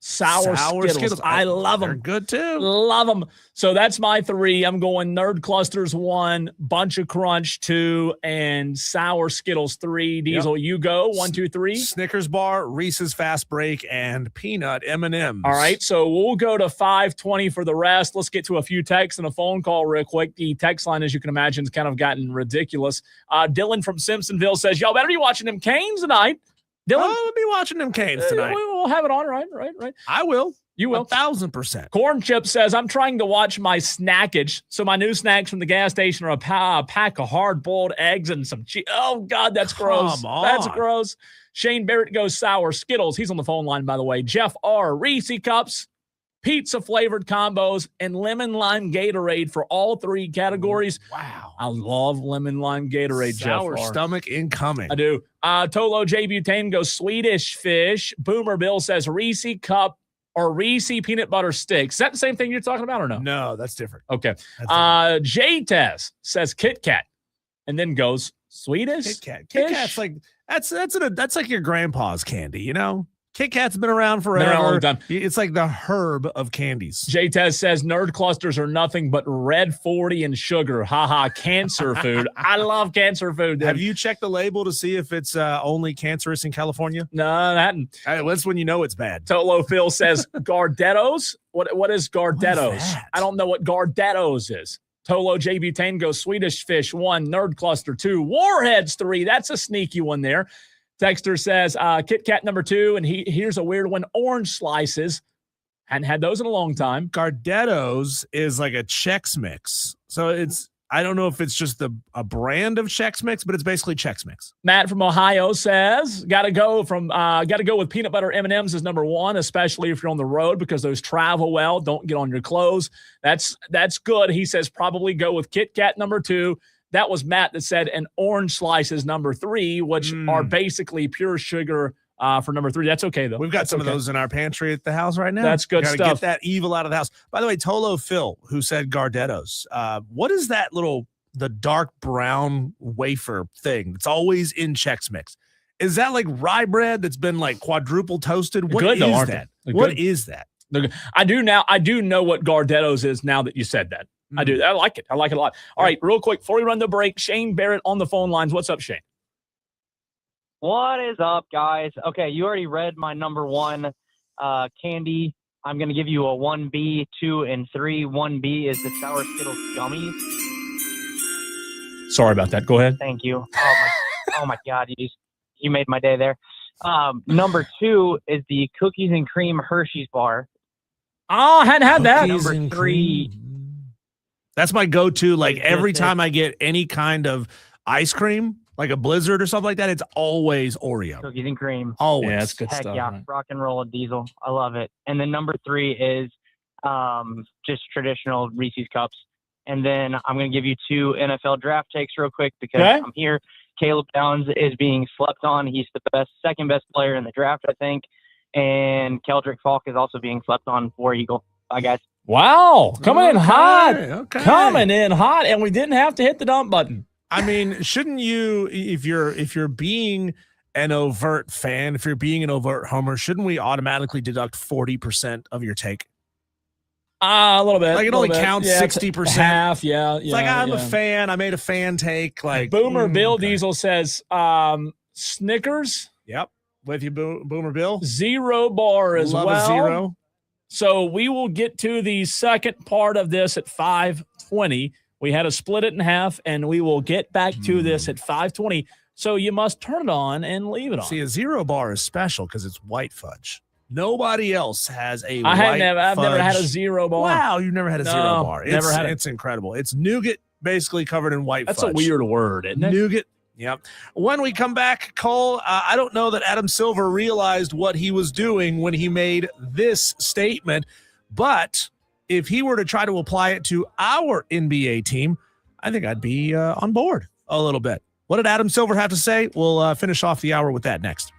Sour Skittles. I love them. They're good too. Love them. So that's my 3. I'm going Nerd Clusters 1, Bunch of Crunch 2, and Sour Skittles 3. Diesel, you go 1, 2, 3. Snickers bar, Reese's Fast Break, and peanut M&Ms. All right, so we'll go to 520 for the rest. Let's get to a few texts and a phone call real quick. The text line, as you can imagine, has kind of gotten ridiculous. Dylan from Simpsonville says, y'all better be watching them Canes tonight. Dylan, I'll be watching them Canes tonight. We'll have it on, right. I will. You will. 1,000%. Corn Chip says, I'm trying to watch my snackage. So my new snacks from the gas station are a pack of hard-boiled eggs and some cheese. Oh, God, that's gross. Come on. That's gross. Shane Barrett goes Sour Skittles. He's on the phone line, by the way. Jeff R. Reese Cups, pizza-flavored combos, and lemon-lime Gatorade for all 3 categories. Wow. I love lemon-lime Gatorade, Sour Jeff R. stomach incoming. I do. Tolo J. Butane goes Swedish Fish. Boomer Bill says Reese Cup or Reese Peanut Butter Sticks. Is that the same thing you're talking about or no? No, that's different. Okay. J. Tess says Kit Kat and then goes Swedish Kit Kat. Kit Kat's like, that's like your grandpa's candy, you know? Kit Kat's been around forever. Been around a long time. It's like the herb of candies. J-Tez says Nerd Clusters are nothing but red 40 and sugar. Haha, cancer food. I love cancer food. Dude. Have you checked the label to see if it's only cancerous in California? No, that. That's when you know it's bad. Tolo Phil says Gardettos. What is Gardettos? What is that? I don't know what Gardettos is. Tolo J. Butane goes Swedish Fish 1, Nerd Cluster 2, Warheads 3. That's a sneaky one there. Texter says Kit Kat number 2, and here's a weird one, orange slices. Hadn't had those in a long time. Gardettos is like a Chex Mix. So I don't know if it's just a brand of Chex Mix, but it's basically Chex Mix. Matt from Ohio says, gotta go with peanut butter M&Ms as number 1, especially if you're on the road because those travel well. Don't get on your clothes. That's good. He says probably go with Kit Kat number 2. That was Matt that said an orange slices number 3, which are basically pure sugar for number 3. That's okay, though. We've got some of those in our pantry at the house right now. That's good stuff. Get that evil out of the house. By the way, Tolo Phil, who said Gardettos, what is that the dark brown wafer thing that's always in Chex Mix? Is that like rye bread that's been like quadruple toasted? What is that? What is that? I do know what Gardettos is now that you said that. I do. I like it. I like it a lot. All right, real quick, before we run the break, Shane Barrett on the phone lines. What's up, Shane? What is up, guys? Okay, you already read my number one, candy. I'm going to give you a 1B, 2, and 3. 1B is the Sour Skittles gummies. Sorry about that. Go ahead. Thank you. Oh my God, you made my day there. Number 2 is the cookies and cream Hershey's bar. Oh, I hadn't had that. Cookies Number and 3. cream. That's my go-to. Like every time I get any kind of ice cream, like a Blizzard or something like that, it's always Oreo. Cookies and cream. Always. Yeah, that's good Heck stuff. yeah, Right? rock and roll Diesel. I love it. And then number 3 is just traditional Reese's Cups. And then I'm going to give you 2 NFL draft takes real quick because I'm here. Caleb Downs is being slept on. He's the second best player in the draft, I think. And Keldrick Falk is also being slept on for Eagle. Bye, guys. Wow. Coming in hot. Okay. Coming in hot. And we didn't have to hit the dump button. I mean, shouldn't you, if you're being an overt fan, if you're being an overt homer, shouldn't we automatically deduct 40% of your take? A little bit. Like it only counts 60%. Half, yeah. It's like I'm a fan. I made a fan take. Like Boomer Bill okay. Diesel says Snickers. Yep. With you, Boomer Bill. 0 bar as Love well. A 0. So we will get to the second part of this at 5:20. We had to split it in half, and we will get back to this at 5:20. So you must turn it on and leave it on. See, a 0 bar is special because it's white fudge. Nobody else has a I've white never fudge. had a 0 bar. Wow, you've never had a 0 bar. Never had it. It's incredible. It's nougat basically covered in white That's fudge. a weird word, isn't it? Nougat. Yep. When we come back, Cole, I don't know that Adam Silver realized what he was doing when he made this statement, but if he were to try to apply it to our NBA team, I think I'd be on board a little bit. What did Adam Silver have to say? We'll finish off the hour with that next.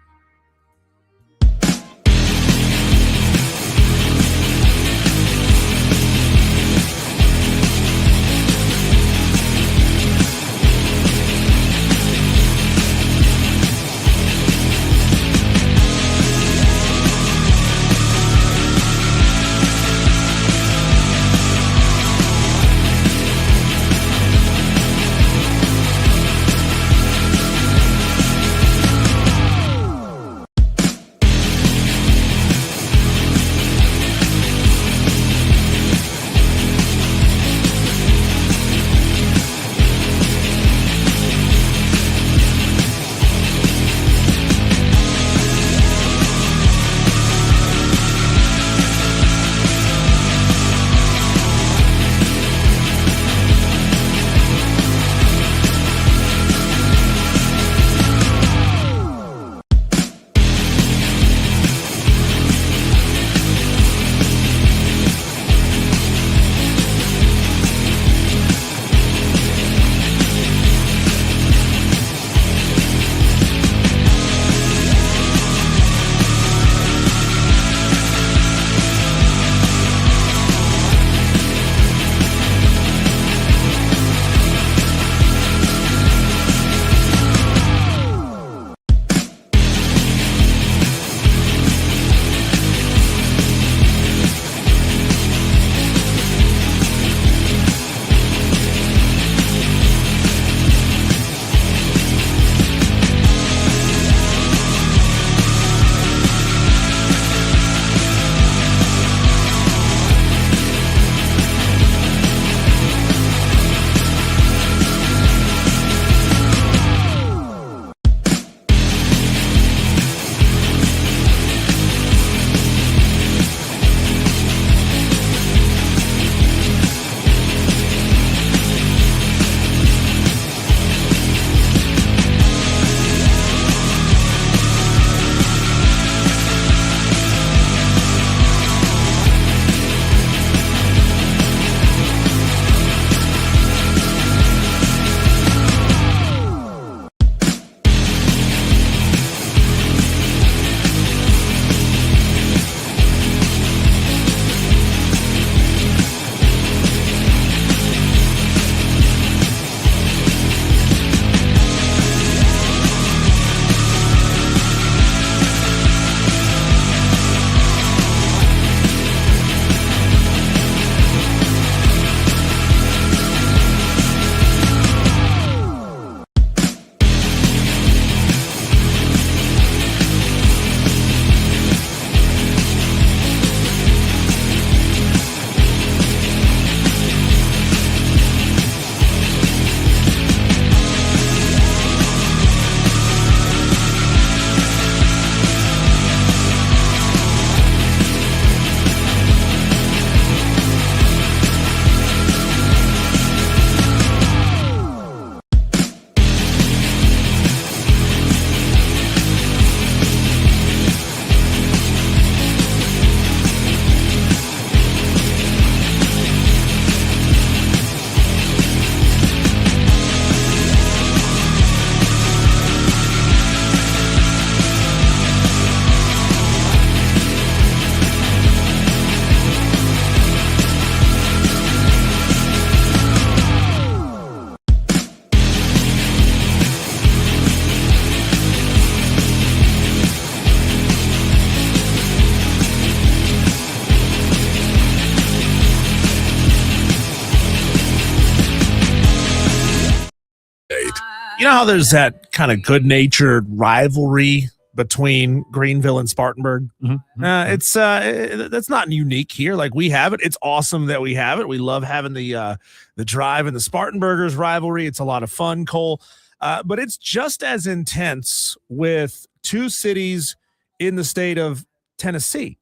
You know how there's that kind of good-natured rivalry between Greenville and Spartanburg? Mm-hmm. That's not unique here. Like, we have it. It's awesome that we have it. We love having the Drive and the Spartanburgers rivalry. It's a lot of fun, Cole. But it's just as intense with two cities in the state of Tennessee,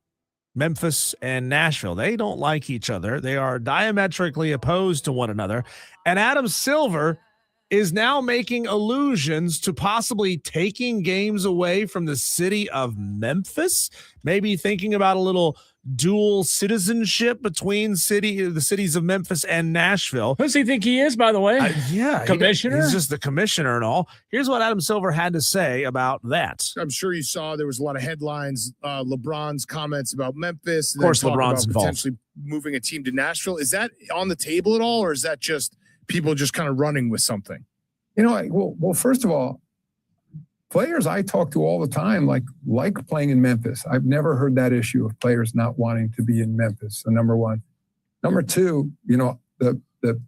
Memphis and Nashville. They don't like each other. They are diametrically opposed to one another. And Adam Silver is now making allusions to possibly taking games away from the city of Memphis, maybe thinking about a little dual citizenship between the cities of Memphis and Nashville. Who does he think he is, by the way? Commissioner? He's just the commissioner and all. Here's what Adam Silver had to say about that. I'm sure you saw there was a lot of headlines, LeBron's comments about Memphis. Of course, LeBron's involved. Potentially moving a team to Nashville. Is that on the table at all, or is that just people just kind of running with something? Well, first of all, players I talk to all the time like playing in Memphis. I've never heard that issue of players not wanting to be in Memphis. So number one. Number two, the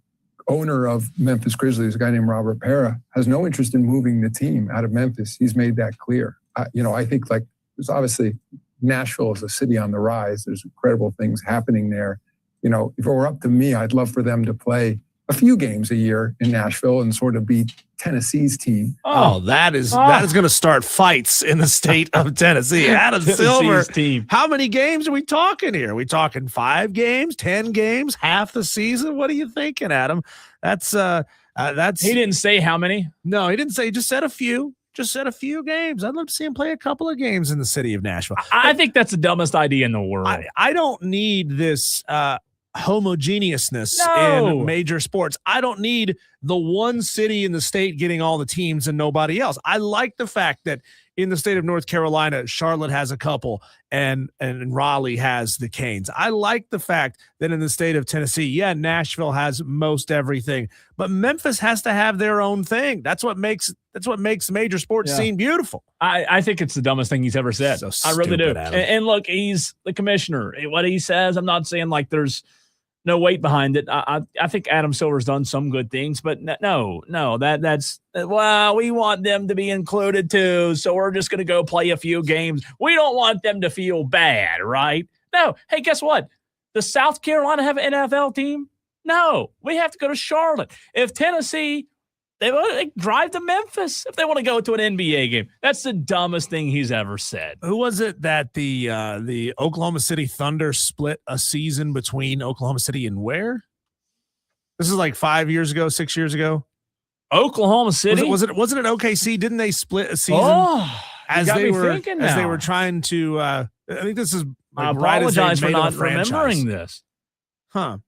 owner of Memphis Grizzlies, a guy named Robert Pera, has no interest in moving the team out of Memphis. He's made that clear. I think there's obviously Nashville is a city on the rise. There's incredible things happening there. If it were up to me, I'd love for them to play a few games a year in Nashville and sort of beat Tennessee's team. That is going to start fights in the state of Tennessee. Adam Silver, team. How many games are we talking here? Are we talking 5 games, 10 games, half the season? What are you thinking, Adam? That's He didn't say how many. No, he didn't say. He just said a few. Just said a few games. I'd love to see him play a couple of games in the city of Nashville. I think that's the dumbest idea in the world. I don't need this homogeneousness in major sports. I don't need the one city in the state getting all the teams and nobody else. I like the fact that in the state of North Carolina, Charlotte has a couple and Raleigh has the Canes. I like the fact that in the state of Tennessee, Nashville has most everything, but Memphis has to have their own thing. That's what makes major sports scene beautiful. I think it's the dumbest thing he's ever said. So I really do. Adam. And look, he's the commissioner. What he says, I'm not saying like there's no weight behind it. I think Adam Silver's done some good things, but no, that's we want them to be included too. So we're just going to go play a few games. We don't want them to feel bad, right? No. Hey, guess what? Does South Carolina have an NFL team? No, we have to go to Charlotte. If Tennessee, they want to drive to Memphis if they want to go to an NBA game. That's the dumbest thing he's ever said. Who was it that the Oklahoma City Thunder split a season between Oklahoma City and where? This is like 5 years ago, 6 years ago. Oklahoma City? Wasn't it OKC? Didn't they split a season as they were trying to? I think this is. I apologize for not remembering this. Huh.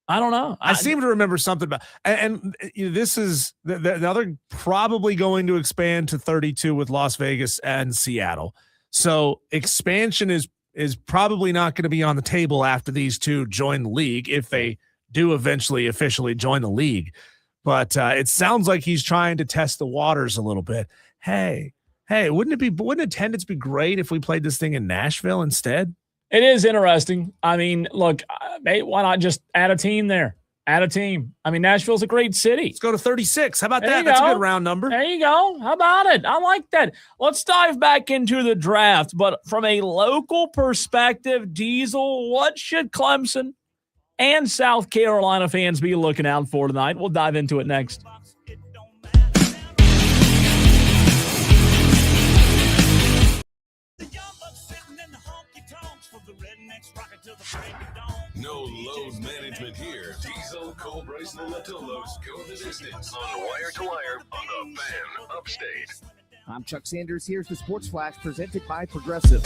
I don't know. I seem to remember something about, and this is the other probably going to expand to 32 with Las Vegas and Seattle. So expansion is probably not going to be on the table after these two join the league, if they do eventually officially join the league. But it sounds like he's trying to test the waters a little bit. Hey, wouldn't attendance be great if we played this thing in Nashville instead? It is interesting. I mean, look, why not just add a team there? Add a team. I mean, Nashville's a great city. Let's go to 36. How about that? That's a good round number. There you go. How about it? I like that. Let's dive back into the draft. But from a local perspective, Diesel, what should Clemson and South Carolina fans be looking out for tonight? We'll dive into it next. No load management here. Diesel, Cole Bryson, and Latolos go the distance on Wire to Wire on the Fan Upstate. I'm Chuck Sanders. Here's the Sports Flash presented by Progressive.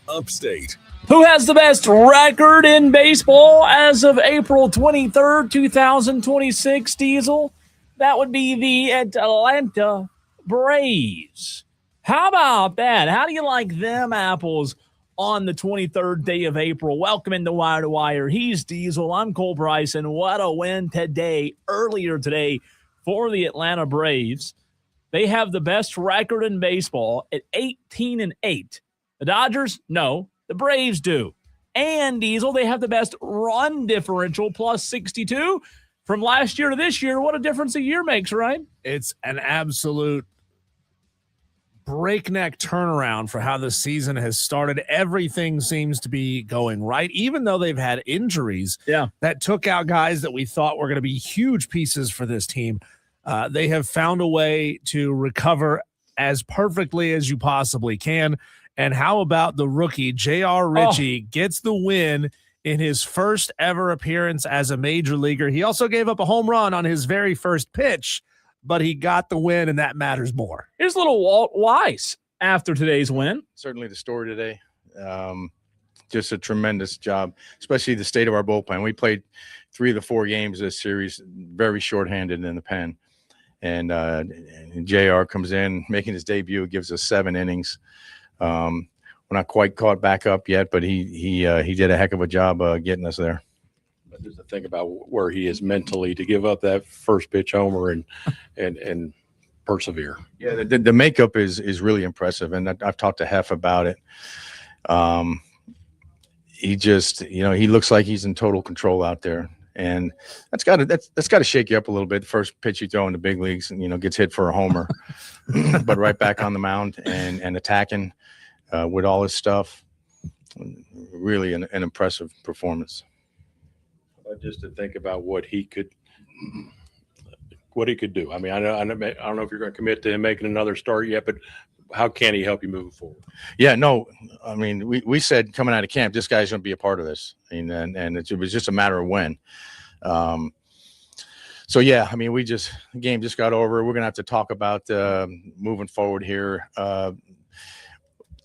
Upstate. Who has the best record in baseball as of April 23rd, 2026, Diesel? That would be the Atlanta Braves. How about that? How do you like them apples on the 23rd day of April? Welcome into Wire to Wire. He's Diesel. I'm Cole Bryson. What a win earlier today for the Atlanta Braves. They have the best record in baseball at 18-8. The Dodgers, no. The Braves do. And, Diesel, they have the best run differential, plus 62. From last year to this year, what a difference a year makes, right? It's an absolute breakneck turnaround for how the season has started. Everything seems to be going right, even though they've had injuries that took out guys that we thought were going to be huge pieces for this team. They have found a way to recover as perfectly as you possibly can. And how about the rookie, J.R. Ritchie, gets the win in his first ever appearance as a major leaguer. He also gave up a home run on his very first pitch, but he got the win, and that matters more. Here's little Walt Weiss after today's win. Certainly the story today. Just a tremendous job, especially the state of our bullpen. We played 3 of the 4 games this series, very shorthanded in the pen. And JR comes in, making his debut, gives us 7 innings. We're not quite caught back up yet, but he did a heck of a job getting us there. But just to think about where he is mentally to give up that first pitch homer and persevere. Yeah, the makeup is really impressive, and I've talked to Hef about it. He just, he looks like he's in total control out there, and that's got to shake you up a little bit. The first pitch you throw in the big leagues, gets hit for a homer, but right back on the mound and attacking with all his stuff. Really an impressive performance. Just to think about what he could do. I mean, I don't know if you're going to commit to him making another start yet, but how can he help you moving forward? Yeah, no, I mean, we said coming out of camp, this guy's going to be a part of this, and it was just a matter of when. So yeah, I mean, the game just got over. We're going to have to talk about moving forward here.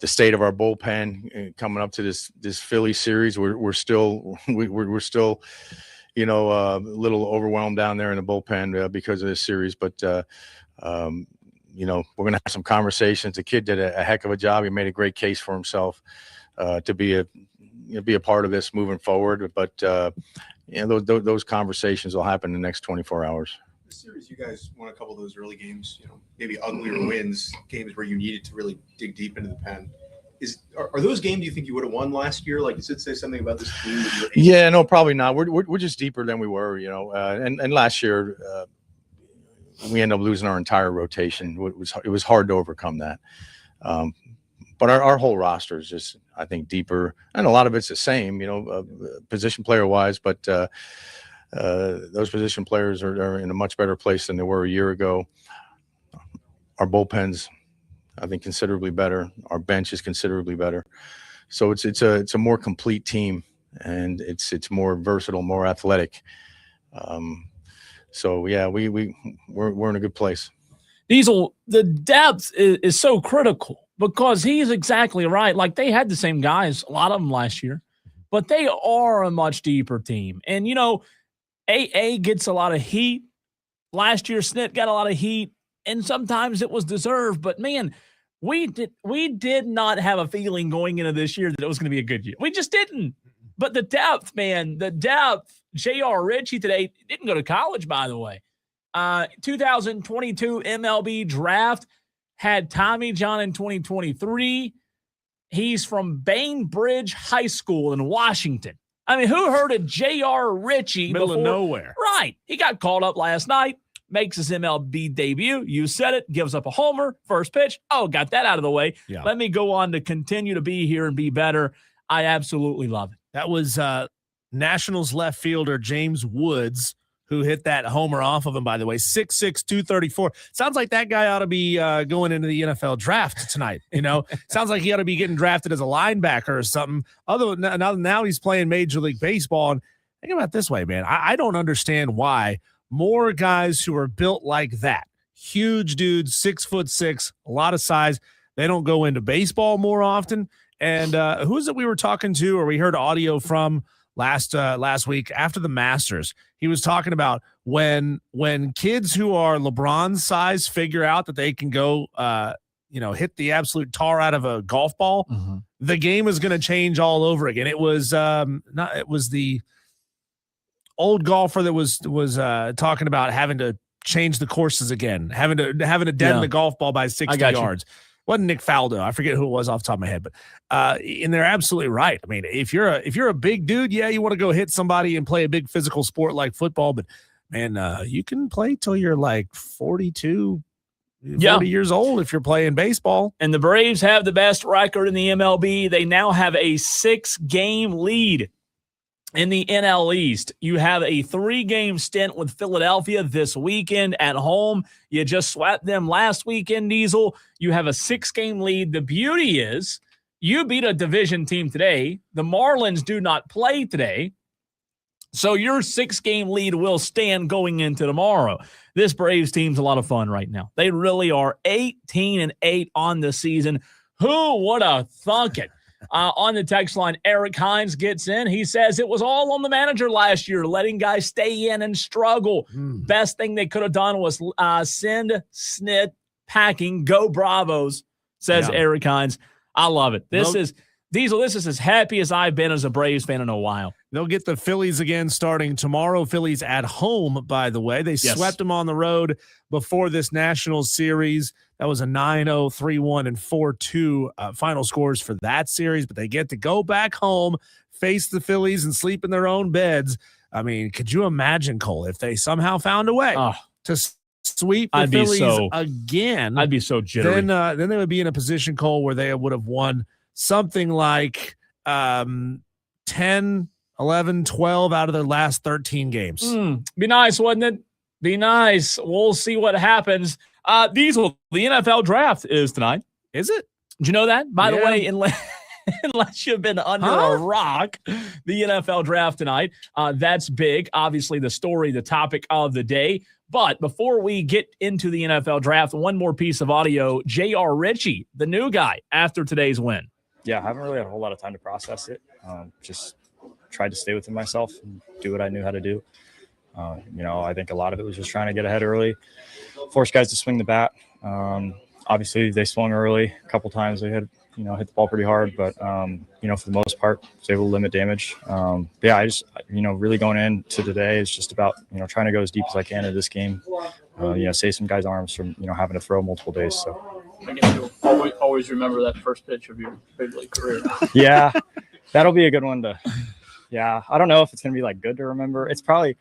The state of our bullpen coming up to this Philly series, we're still a little overwhelmed down there in the bullpen because of this series. But we're gonna have some conversations. The kid did a heck of a job. He made a great case for himself to be a part of this moving forward. But those conversations will happen in the next 24 hours. The series, you guys won a couple of those early games, maybe uglier wins, games where you needed to really dig deep into the pen. Are those games you think you would have won last year? Like, does it say something about this team? Yeah, no, probably not. We're just deeper than we were, and last year we ended up losing our entire rotation. It was hard to overcome that. But our whole roster is just, I think, deeper, and a lot of it's the same, position player wise, but those position players are in a much better place than they were a year ago. Our bullpen's, I think, considerably better. Our bench is considerably better. So it's a more complete team, and it's more versatile, more athletic. So yeah, we're in a good place. Diesel, the depth is so critical because he's exactly right. Like, they had the same guys, a lot of them last year, but they are a much deeper team. And AA gets a lot of heat. Last year, Snit got a lot of heat, and sometimes it was deserved. But, man, we did not have a feeling going into this year that it was going to be a good year. We just didn't. But the depth, man, J.R. Ritchie today didn't go to college, by the way. 2022 MLB draft had Tommy John in 2023. He's from Bainbridge High School in Washington. I mean, who heard of J.R. Ritchie? Middle of nowhere. Right. He got called up last night, makes his MLB debut. You said it, gives up a homer, first pitch. Oh, got that out of the way. Yeah. Let me go on to continue to be here and be better. I absolutely love it. That was Nationals left fielder James Woods, who hit that homer off of him, by the way. 6'6", 234. Sounds like that guy ought to be going into the NFL draft tonight. Sounds like he ought to be getting drafted as a linebacker or something. Now he's playing Major League Baseball. And think about it this way, man. I don't understand why more guys who are built like that, huge dudes, 6'6", a lot of size, they don't go into baseball more often. And who's it we were talking to, or we heard audio from last week after the Masters? He was talking about when kids who are LeBron's size figure out that they can go, hit the absolute tar out of a golf ball, the game is going to change all over again. It was the old golfer that was talking about having to change the courses again, having to deaden the golf ball by 60 yards. Wasn't Nick Faldo? I forget who it was off the top of my head, but and they're absolutely right. I mean, if you're a big dude, yeah, you want to go hit somebody and play a big physical sport like football, but man, you can play till you're like 42, 40 years old if you're playing baseball. And the Braves have the best record in the MLB. They now have a 6-game lead in the NL East. You have a 3-game stint with Philadelphia this weekend at home. You just swept them last weekend, Diesel. You have a 6-game lead. The beauty is you beat a division team today. The Marlins do not play today. So your 6-game lead will stand going into tomorrow. This Braves team's a lot of fun right now. They really are 18-8 on the season. Who would have thunk it? On the text line, Eric Hines gets in. He says it was all on the manager last year, letting guys stay in and struggle. Best thing they could have done was send Snit packing. Go Bravos, says Eric Hines. I love it. This is Diesel. This is as happy as I've been as a Braves fan in a while. They'll get the Phillies again starting tomorrow. Phillies at home, by the way. They swept them on the road before this National Series. That was a 9-0, 3-1, and 4-2 final scores for that series. But they get to go back home, face the Phillies, and sleep in their own beds. I mean, could you imagine, Cole, if they somehow found a way to sweep the Phillies again? I'd be so jittery. Then they would be in a position, Cole, where they would have won something like 10, 11, 12 out of their last 13 games. Be nice, wouldn't it? Be nice. We'll see what happens. Diesel, the NFL draft is tonight. Is it? Did you know that? By the way, unless you've been under a rock, the NFL draft tonight, that's big. Obviously, the story, the topic of the day. But before we get into the NFL draft, one more piece of audio. J.R. Ritchie, the new guy, after today's win. Yeah, I haven't really had a whole lot of time to process it. Just tried to stay within myself and do what I knew how to do. I think a lot of it was just trying to get ahead early, force guys to swing the bat. Obviously, they swung early a couple times. They had, hit the ball pretty hard, but, for the most part, was able to limit damage. I just, really going into today is just about, trying to go as deep as I can in this game, save some guys' arms from, having to throw multiple days. So I guess you'll always remember that first pitch of your big league career. Yeah, that'll be a good one to, I don't know if it's going to be good to remember. It's probably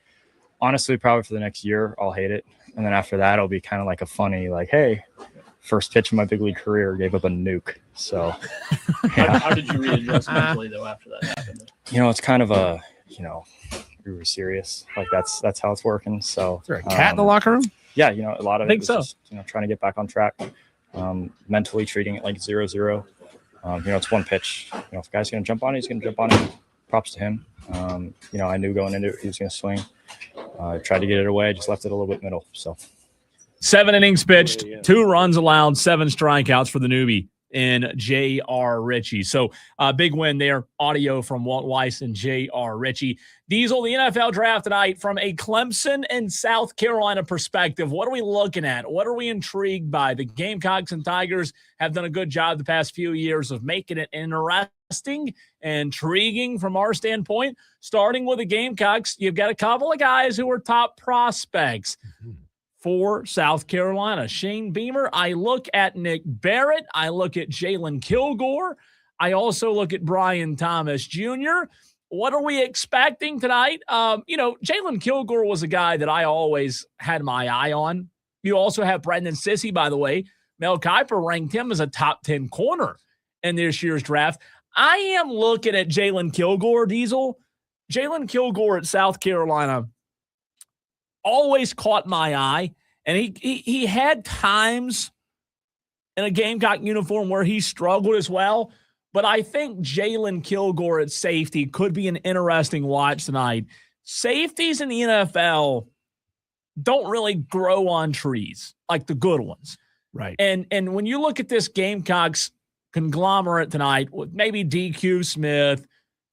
for the next year, I'll hate it. And then after that, it'll be kind of like a funny, hey, first pitch of my big league career, gave up a nuke. So how did you readjust mentally though after that happened? It's kind of a, we were serious. That's how it's working. So is there a cat in the locker room? Yeah, a lot of it was just, trying to get back on track, mentally treating it like 0-0. It's one pitch. If a guy's going to jump on it, he's going to jump on it. Props to him. I knew going into it he was going to swing. Tried to get it away, just left it a little bit middle. So 7 innings pitched, 2 runs allowed, 7 strikeouts for the newbie in J.R. Ritchie. So big win there. Audio from Walt Weiss and J.R. Ritchie. Diesel, the NFL draft tonight from a Clemson and South Carolina perspective. What are we looking at? What are we intrigued by? The Gamecocks and Tigers have done a good job the past few years of making it interesting, intriguing from our standpoint. Starting with the Gamecocks, you've got a couple of guys who are top prospects for South Carolina. Shane Beamer. I look at Nick Barrett. I look at Jalen Kilgore. I also look at Brian Thomas Jr. What are we expecting tonight? Jalen Kilgore was a guy that I always had my eye on. You also have Brendan Sissy, by the way. Mel Kiper ranked him as a top 10 corner in this year's draft. I am looking at Jalen Kilgore, Diesel. Jalen Kilgore at South Carolina always caught my eye, and he had times in a Gamecock uniform where he struggled as well, but I think Jalen Kilgore at safety could be an interesting watch tonight. Safeties in the NFL don't really grow on trees like the good ones. Right. And when you look at this Gamecocks conglomerate tonight with maybe DQ Smith,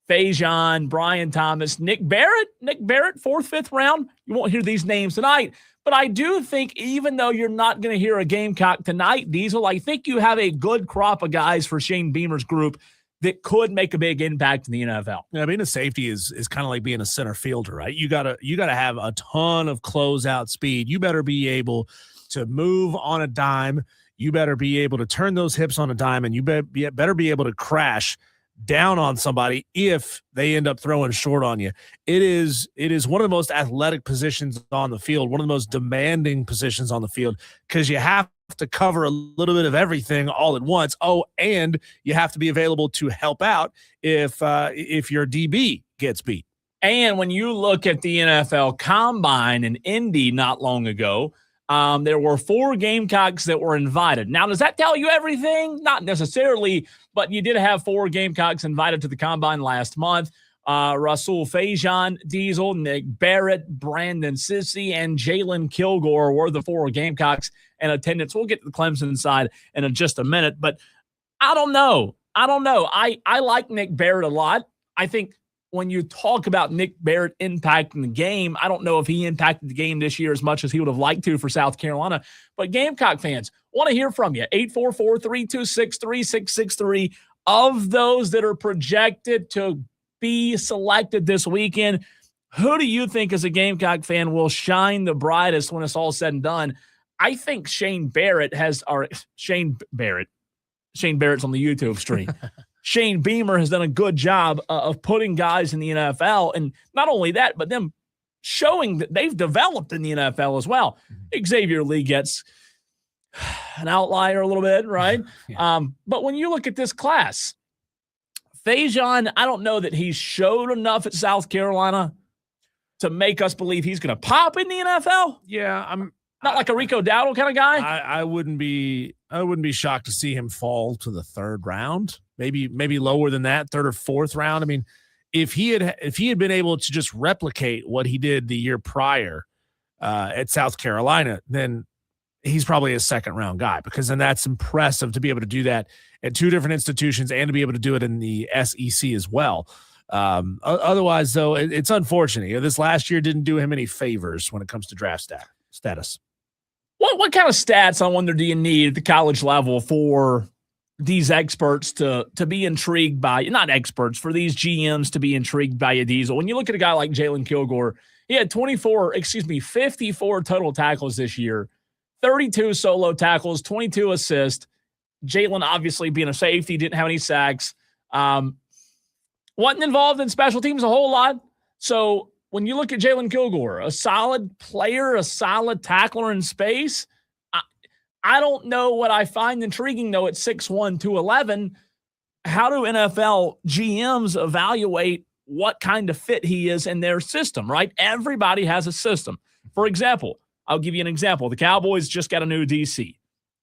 Fajon, Brian Thomas, Nick Barrett, 4th, 5th round. You won't hear these names tonight. But I do think even though you're not going to hear a Gamecock tonight, Diesel, I think you have a good crop of guys for Shane Beamer's group that could make a big impact in the NFL. Yeah, being a safety is kind of like being a center fielder, right? You gotta have a ton of closeout speed. You better be able to move on a dime. You better be able to turn those hips on a dime, and you better be able to crash down on somebody if they end up throwing short on you. It is one of the most athletic positions on the field, one of the most demanding positions on the field, because you have to cover a little bit of everything all at once. Oh, and you have to be available to help out if your DB gets beat. And when you look at the NFL Combine in Indy not long ago, there were 4 Gamecocks that were invited. Now, does that tell you everything? Not necessarily, but you did have 4 Gamecocks invited to the Combine last month. Rasul Fajon, Diesel, Nick Barrett, Brandon Sissy, and Jalen Kilgore were the 4 Gamecocks in attendance. We'll get to the Clemson side in just a minute, but I don't know. I like Nick Barrett a lot. I think when you talk about Nick Barrett impacting the game, I don't know if he impacted the game this year as much as he would have liked to for South Carolina. But Gamecock fans, want to hear from you. 844-326-3663. Of those that are projected to be selected this weekend, who do you think as a Gamecock fan will shine the brightest when it's all said and done? I think Shane Barrett's on the YouTube stream. Shane Beamer has done a good job of putting guys in the NFL. And not only that, but them showing that they've developed in the NFL as well. Xavier Lee gets an outlier a little bit, right? Yeah. But when you look at this class, Fajon, I don't know that he showed enough at South Carolina to make us believe he's going to pop in the NFL. Yeah, I'm not like a Rico Dowdle kind of guy. I wouldn't be shocked to see him fall to the 3rd round. Maybe lower than that, 3rd or 4th round. I mean, if he had been able to just replicate what he did the year prior at South Carolina, then he's probably a 2nd round guy, because then that's impressive to be able to do that at 2 different institutions and to be able to do it in the SEC as well. Otherwise, though, it's unfortunate. This last year didn't do him any favors when it comes to draft status. What kind of stats, I wonder, do you need at the college level for these experts to be intrigued by, not experts, for these GMs to be intrigued by a Diesel? When you look at a guy like Jalen Kilgore, he had 54 total tackles this year, 32 solo tackles, 22 assists. Jalen, obviously being a safety, didn't have any sacks. Wasn't involved in special teams a whole lot. So when you look at Jalen Kilgore, a solid player, a solid tackler in space, I don't know what I find intriguing, though, at 6'1", 211. How do NFL GMs evaluate what kind of fit he is in their system, right? Everybody has a system. For example, I'll give you an example. The Cowboys just got a new DC.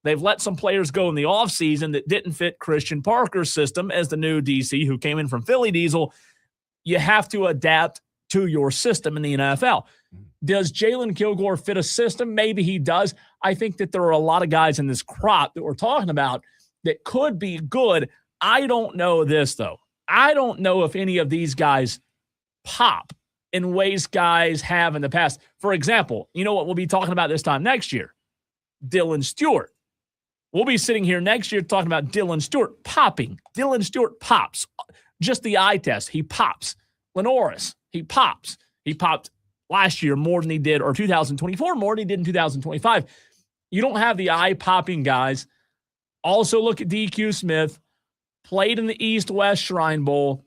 They've let some players go in the offseason that didn't fit Christian Parker's system as the new DC who came in from Philly. Diesel. You have to adapt to your system in the NFL. Does Jalen Kilgore fit a system? Maybe he does. I think that there are a lot of guys in this crop that we're talking about that could be good. I don't know this, though. I don't know if any of these guys pop in ways guys have in the past. For example, you know what we'll be talking about this time next year? Dylan Stewart. We'll be sitting here next year talking about Dylan Stewart popping. Dylan Stewart pops. Just the eye test, he pops. Lenoris, he pops. He popped last year more than he did, or 2024 more than he did in 2025. You don't have the eye-popping guys. Also look at DQ Smith, played in the East-West Shrine Bowl.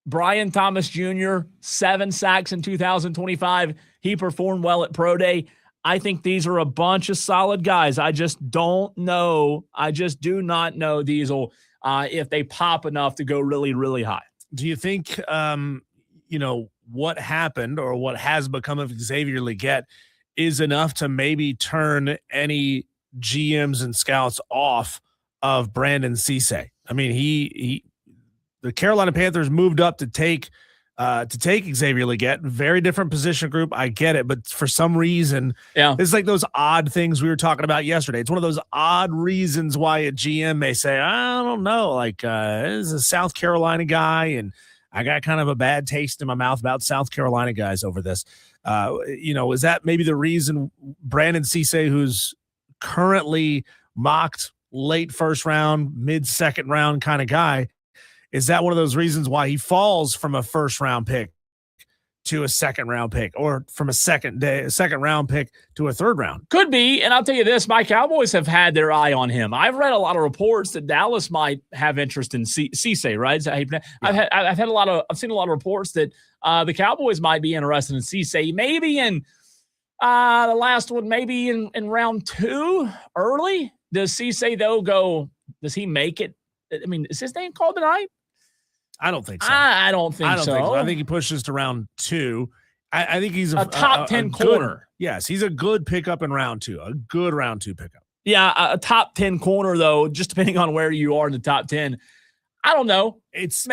Brian Thomas Jr., 7 sacks in 2025. He performed well at Pro Day. I think these are a bunch of solid guys. I just don't know. I just do not know, Diesel, if they pop enough to go really, really high. Do you think, what happened or what has become of Xavier Legette is enough to maybe turn any GMs and scouts off of Brandon Cisse? I mean, the Carolina Panthers moved up to take to take Xavier Legette. Very different position group. I get it. But for some reason, it's like those odd things we were talking about yesterday. It's one of those odd reasons why a GM may say, I don't know, like this is a South Carolina guy, and I got kind of a bad taste in my mouth about South Carolina guys over this. Is that maybe the reason Brandon Cisse, who's currently mocked late first round, mid second round kind of guy, is that one of those reasons why he falls from a first round pick to a second round pick, or from a second round pick to a third round? Could be. And I'll tell you this, my Cowboys have had their eye on him. I've read a lot of reports that Dallas might have interest in Cisse, right? I've seen a lot of reports that the Cowboys might be interested in Cisse, maybe in the last one, maybe in round 2 early. Does Cisse though does he make it? I mean, is his name called tonight? I don't think so. I don't think so. I think he pushes to round 2. I think he's a top 10 corner. Yes, he's a good pickup in round 2. A good round 2 pickup. Yeah, a top 10 corner, though, just depending on where you are in the top 10. I don't know. It's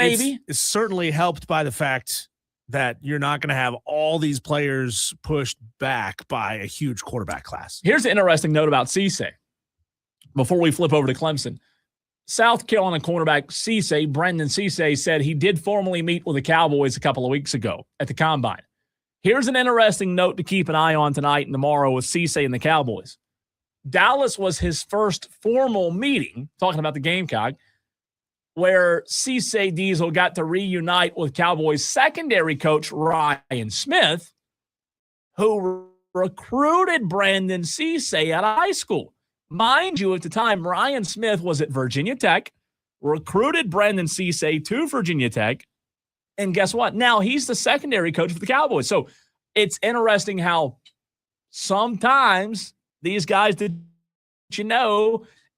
certainly helped by the fact that you're not going to have all these players pushed back by a huge quarterback class. Here's an interesting note about Cisse before we flip over to Clemson. South Carolina cornerback Brandon Cisse, said he did formally meet with the Cowboys a couple of weeks ago at the Combine. Here's an interesting note to keep an eye on tonight and tomorrow with Cisse and the Cowboys. Dallas was his first formal meeting, talking about the Gamecock, where Cisse Diesel got to reunite with Cowboys secondary coach Ryan Smith, who recruited Brandon Cisse out of high school. Mind you, at the time, Ryan Smith was at Virginia Tech, recruited Brandon Cisse to Virginia Tech, and guess what? Now he's the secondary coach for the Cowboys. So it's interesting how sometimes these guys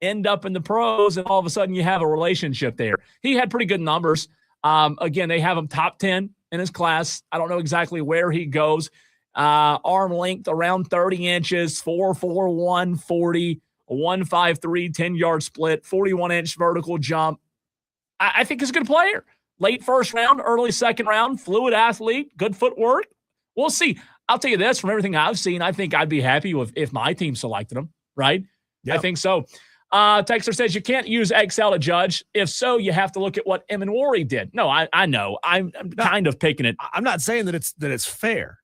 end up in the pros, and all of a sudden you have a relationship there. He had pretty good numbers. Again, they have him top 10 in his class. I don't know exactly where he goes. Arm length around 30 inches, 4'4", 140. 153, 10-yard split, 41-inch vertical jump. I think he's a good player. Late first round, early second round, fluid athlete, good footwork. We'll see. I'll tell you this, from everything I've seen, I think I'd be happy if my team selected him, right? Yep. I think so. Texter says you can't use Excel to judge. If so, you have to look at what Emanwari did. No, I know. I'm kind of picking it. I'm not saying that it's fair.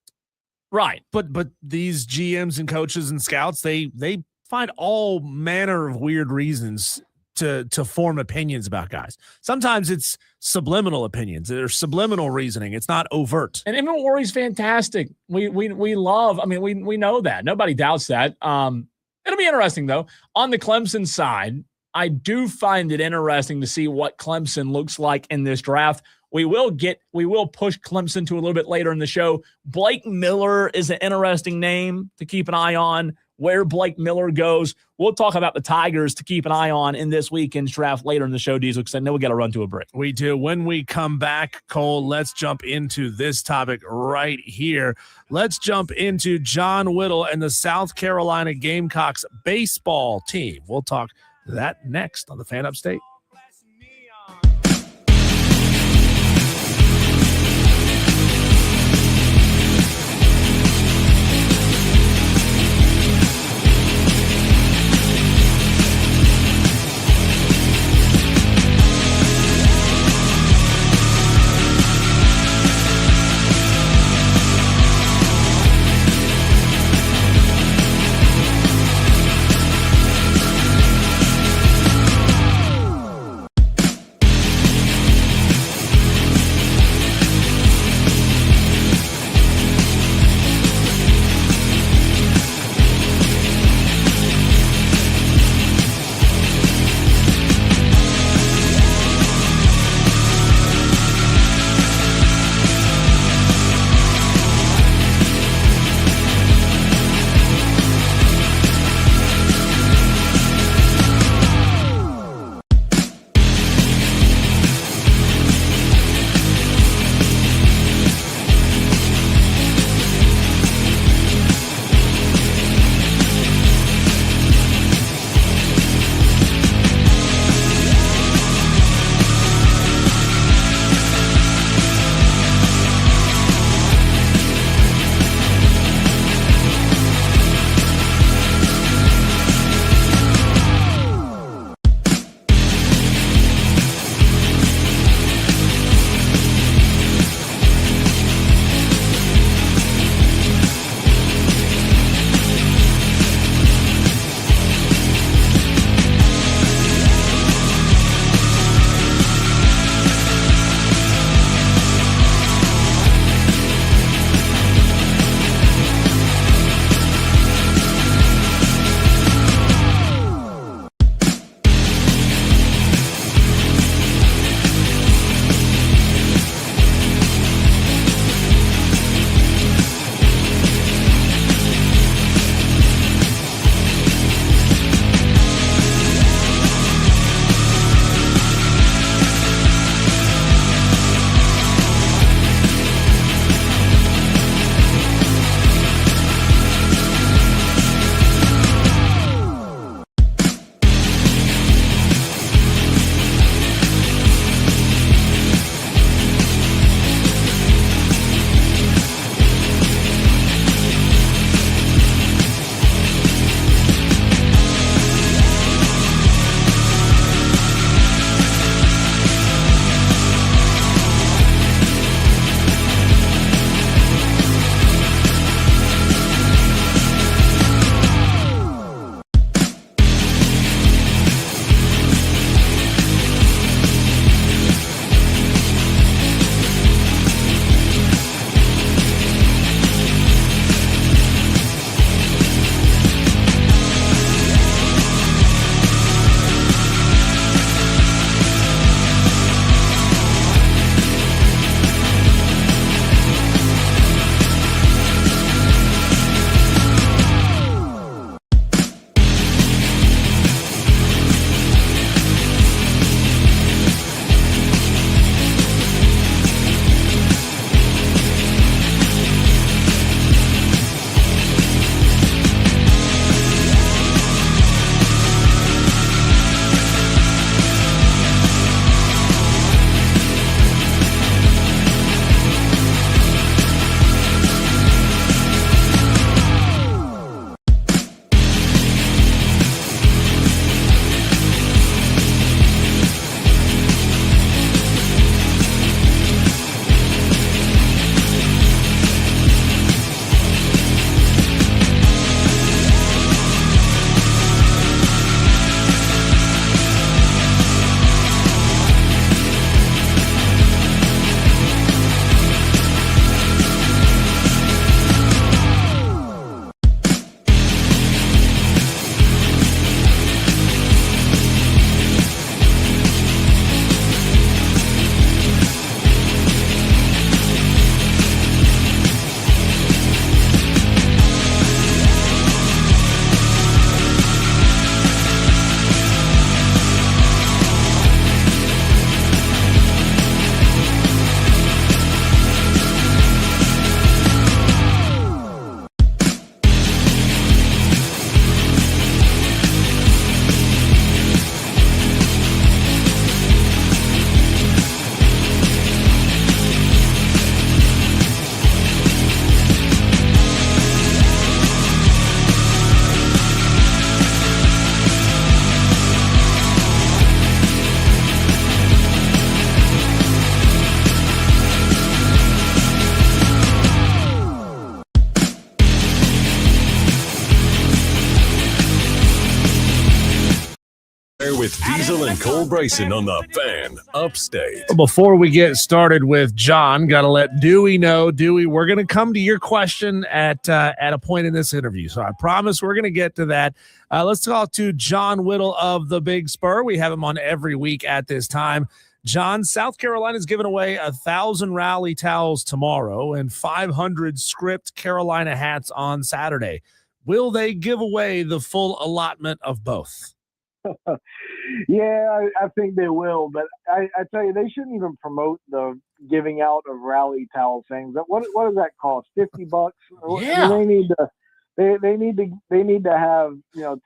Right. But these GMs and coaches and scouts, they find all manner of weird reasons to form opinions about guys. Sometimes it's subliminal opinions. There's subliminal reasoning. It's not overt. And Emanwari's fantastic. We love. I mean, we know that. Nobody doubts that. It'll be interesting though. On the Clemson side, I do find it interesting to see what Clemson looks like in this draft. We will push Clemson to a little bit later in the show. Blake Miller is an interesting name to keep an eye on. Where Blake Miller goes. We'll talk about the Tigers to keep an eye on in this weekend's draft later in the show, Diesel, because I know we got to run to a break. We do. When we come back, Cole, let's jump into this topic right here. Let's jump into John Whittle and the South Carolina Gamecocks baseball team. We'll talk that next on the Fan Upstate. with Diesel and Cole Bryson on the Fan Upstate. Before we get started with John, got to let Dewey know. Dewey, we're going to come to your question at a point in this interview. So I promise we're going to get to that. Let's talk to John Whittle of the Big Spur. We have him on every week at this time. John, South Carolina's giving away 1,000 rally towels tomorrow and 500 script Carolina hats on Saturday. Will they give away the full allotment of both? Yeah, I think they will. But I tell you, they shouldn't even promote the giving out of rally towel things. What does that cost? $50? Yeah. They need to have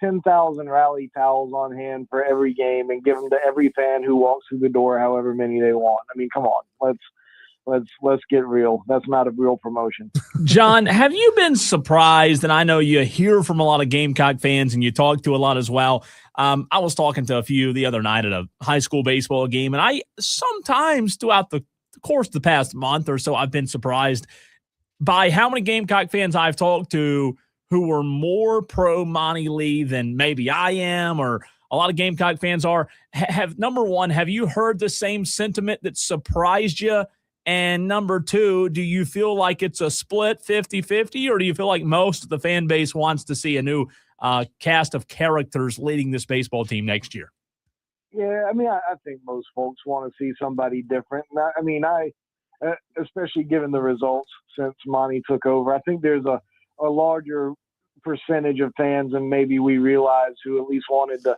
10,000 rally towels on hand for every game and give them to every fan who walks through the door, however many they want. I mean, come on, let's get real. That's not a real promotion. John, have you been surprised? And I know you hear from a lot of Gamecock fans and you talk to a lot as well. I was talking to a few the other night at a high school baseball game, and I sometimes throughout the course of the past month or so, I've been surprised by how many Gamecock fans I've talked to who were more pro Monty Lee than maybe I am, or a lot of Gamecock fans are. Number one, have you heard the same sentiment that surprised you? And number two, do you feel like it's a split 50-50, or do you feel like most of the fan base wants to see a new cast of characters leading this baseball team next year? Yeah, I mean, I think most folks want to see somebody different. I especially given the results since Monty took over, I think there's a larger percentage of fans than maybe we realize who at least wanted to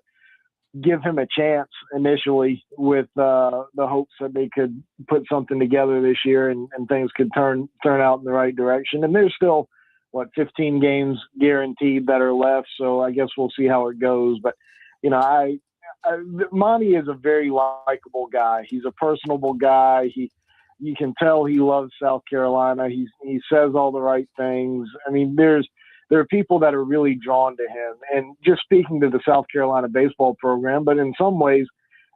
give him a chance initially with the hopes that they could put something together this year and things could turn out in the right direction. And there's still 15 games guaranteed that are left. So I guess we'll see how it goes. But, Monty is a very likable guy. He's a personable guy. You can tell he loves South Carolina. He says all the right things. I mean, there are people that are really drawn to him. And just speaking to the South Carolina baseball program, but in some ways,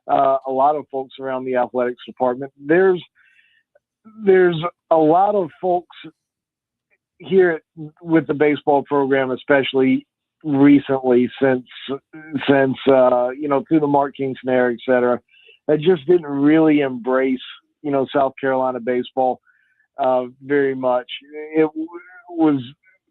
a lot of folks around the athletics department, there's a lot of folks here with the baseball program, especially recently since through the Mark Kingston era, et cetera, that just didn't really embrace South Carolina baseball very much. It was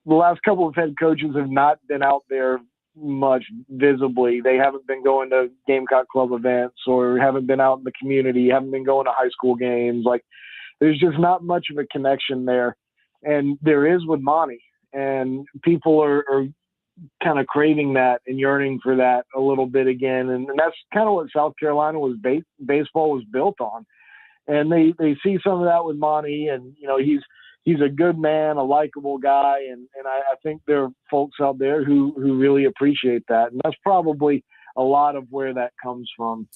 the last couple of head coaches have not been out there much visibly. They haven't been going to Gamecock Club events or haven't been out in the community, haven't been going to high school games. Like, there's just not much of a connection there. And there is with Monty. And people are kind of craving that and yearning for that a little bit again. And that's kind of what South Carolina baseball was built on. And they see some of that with Monty, and he's a good man, a likable guy, and I think there are folks out there who really appreciate that, and that's probably a lot of where that comes from.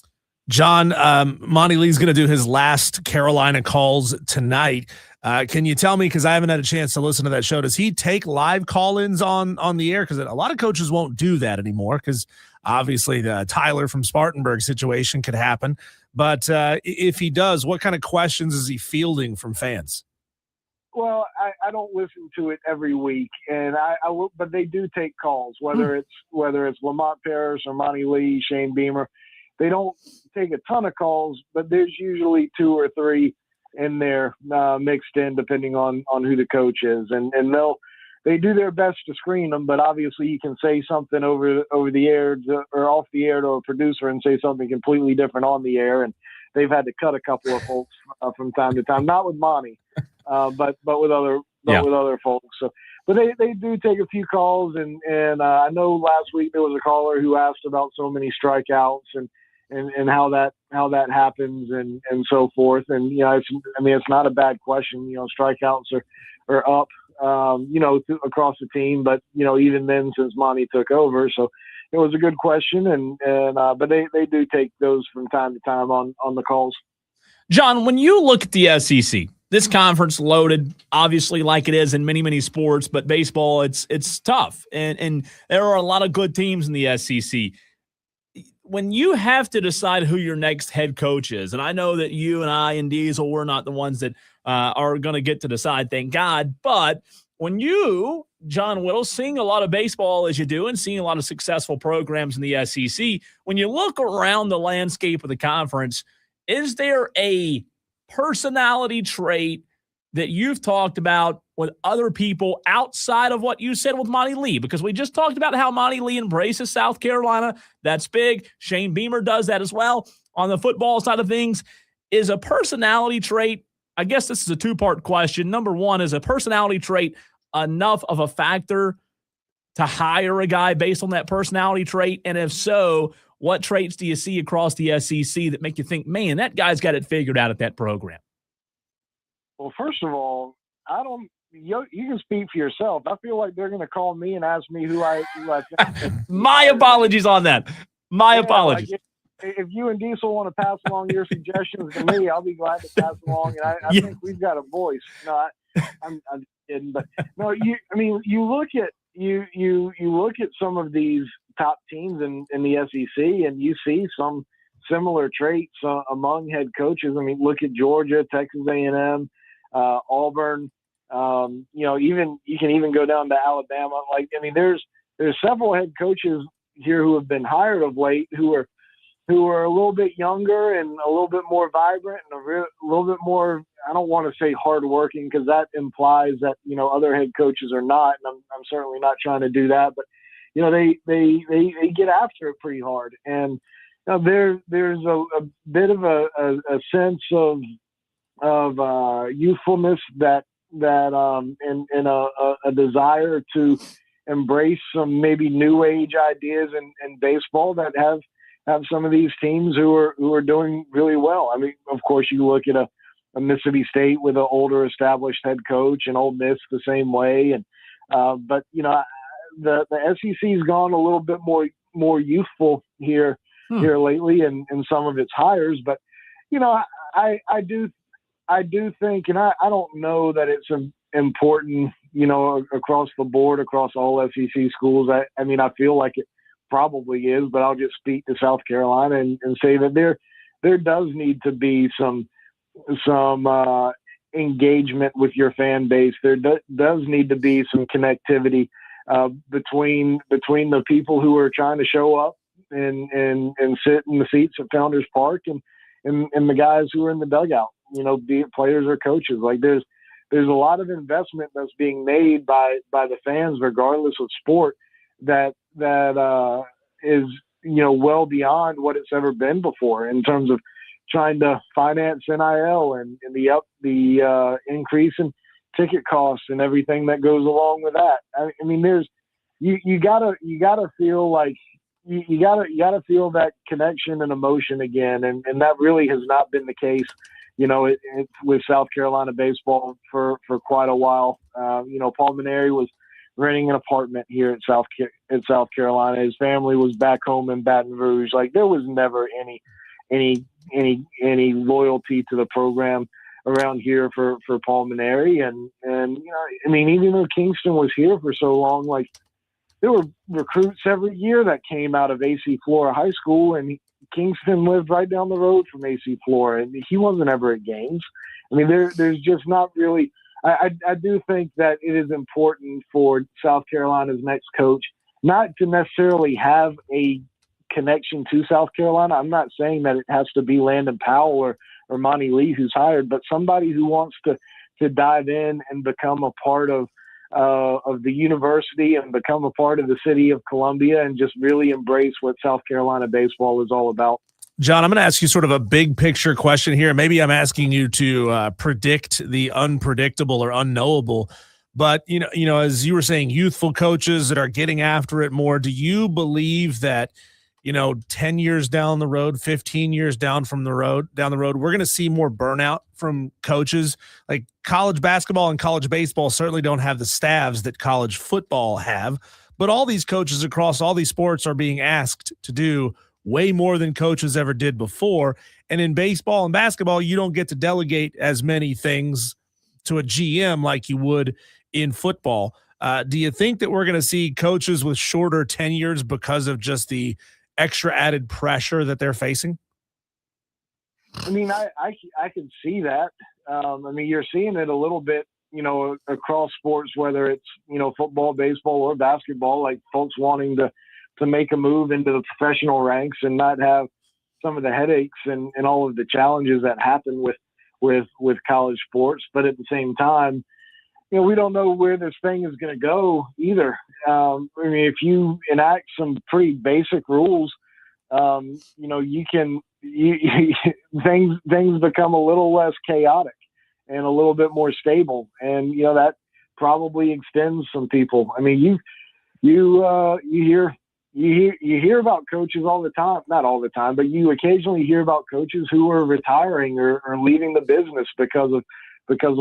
John, Monty Lee's going to do his last Carolina calls tonight. Can you tell me, because I haven't had a chance to listen to that show, does he take live call-ins on the air? Because a lot of coaches won't do that anymore, because obviously the Tyler from Spartanburg situation could happen. But if he does, what kind of questions is he fielding from fans? Well, I don't listen to it every week, and I will, but they do take calls, whether it's Lamont Paris or Monty Lee, Shane Beamer. They don't take a ton of calls, but there's usually 2 or 3 in there mixed in, depending on who the coach is, and they do their best to screen them. But obviously, you can say something over the air or off the air to a producer and say something completely different on the air, and they've had to cut a couple of folks from time to time. Not with Monty, but with other folks. So, but they do take a few calls, and I know last week there was a caller who asked about so many strikeouts and how that happens and so forth. And it's not a bad question. Strikeouts are up across the team, but even then since Monty took over, so it was a good question. But they do take those from time to time on the calls. John, when you look at the SEC, this conference loaded, obviously, like it is in many, many sports, but baseball, it's tough. And there are a lot of good teams in the SEC. When you have to decide who your next head coach is, and I know that you and I and Diesel, we're not the ones that are going to get to decide, thank God, but when you, John Whittle, seeing a lot of baseball as you do and seeing a lot of successful programs in the SEC, when you look around the landscape of the conference, is there a personality trait that you've talked about with other people outside of what you said with Monty Lee? Because we just talked about how Monty Lee embraces South Carolina. That's big. Shane Beamer does that as well. On the football side of things, is a personality trait, I guess this is a two-part question. Number one, is a personality trait enough of a factor to hire a guy based on that personality trait? And if so, what traits do you see across the SEC that make you think, man, that guy's got it figured out at that program? Well, first of all, you can speak for yourself. I feel like they're going to call me and ask me who I think. My apologies on that. My apologies. Like if you and Diesel want to pass along your suggestions to me, I'll be glad to pass along. And I think we've got a voice. No, I'm kidding, but no, you look at some of these top teams in the SEC, and you see some similar traits among head coaches. I mean, look at Georgia, Texas A&M, Auburn. Even you can even go down to Alabama. There's several head coaches here who have been hired of late who are a little bit younger and a little bit more vibrant and a little bit more, I don't want to say hardworking, because that implies that, other head coaches are not, and I'm certainly not trying to do that, but, they get after it pretty hard. And there's a bit of a sense of youthfulness that and a desire to embrace some maybe new age ideas in baseball that have some of these teams who are doing really well. I mean, of course, you look at a Mississippi State with an older established head coach, and Ole Miss the same way. And but the SEC's gone a little bit more youthful here lately in some of its hires. But I do think, and I don't know that it's important, across the board, across all SEC schools. I mean, I feel like it probably is, but I'll just speak to South Carolina and say that there does need to be some engagement with your fan base. There does need to be some connectivity between the people who are trying to show up and sit in the seats at Founders Park and the guys who are in the dugout, be it players or coaches. Like there's a lot of investment that's being made by the fans, regardless of sport, that is, well beyond what it's ever been before in terms of trying to finance NIL and the increase in ticket costs and everything that goes along with that. I mean, you gotta feel like you gotta feel that connection and emotion again, and that really has not been the case, with South Carolina baseball for quite a while. Paul Maneri was renting an apartment here at South Carolina. His family was back home in Baton Rouge. Like there was never any loyalty to the program around here for Paul Maneri. And even though Kingston was here for so long, like there were recruits every year that came out of AC Flora High School, and Kingston lived right down the road from AC Flora, and he wasn't ever at games. I mean, there's just not really. I do think that it is important for South Carolina's next coach not to necessarily have a connection to South Carolina. I'm not saying that it has to be Landon Powell or Monty Lee who's hired, but somebody who wants to dive in and become a part of the university and become a part of the city of Columbia and just really embrace what South Carolina baseball is all about. John, I'm going to ask you sort of a big picture question here. Maybe I'm asking you to predict the unpredictable or unknowable, but as you were saying, youthful coaches that are getting after it more. Do you believe that 10 years down the road, 15 years down the road, we're going to see more burnout from coaches? Like college basketball and college baseball certainly don't have the staffs that college football have, but all these coaches across all these sports are being asked to do way more than coaches ever did before. And in baseball and basketball, you don't get to delegate as many things to a GM like you would in football. Do you think that we're going to see coaches with shorter tenures because of just the extra added pressure that they're facing? I mean, I can see that. You're seeing it a little bit across sports, whether it's, football, baseball, or basketball, like folks wanting to make a move into the professional ranks and not have some of the headaches and all of the challenges that happen with college sports. But at the same time, we don't know where this thing is going to go either. If you enact some pretty basic rules, things become a little less chaotic and a little bit more stable. And, that probably extends some people. I mean, you hear about coaches all the time, not all the time, but you occasionally hear about coaches who are retiring or leaving the business because of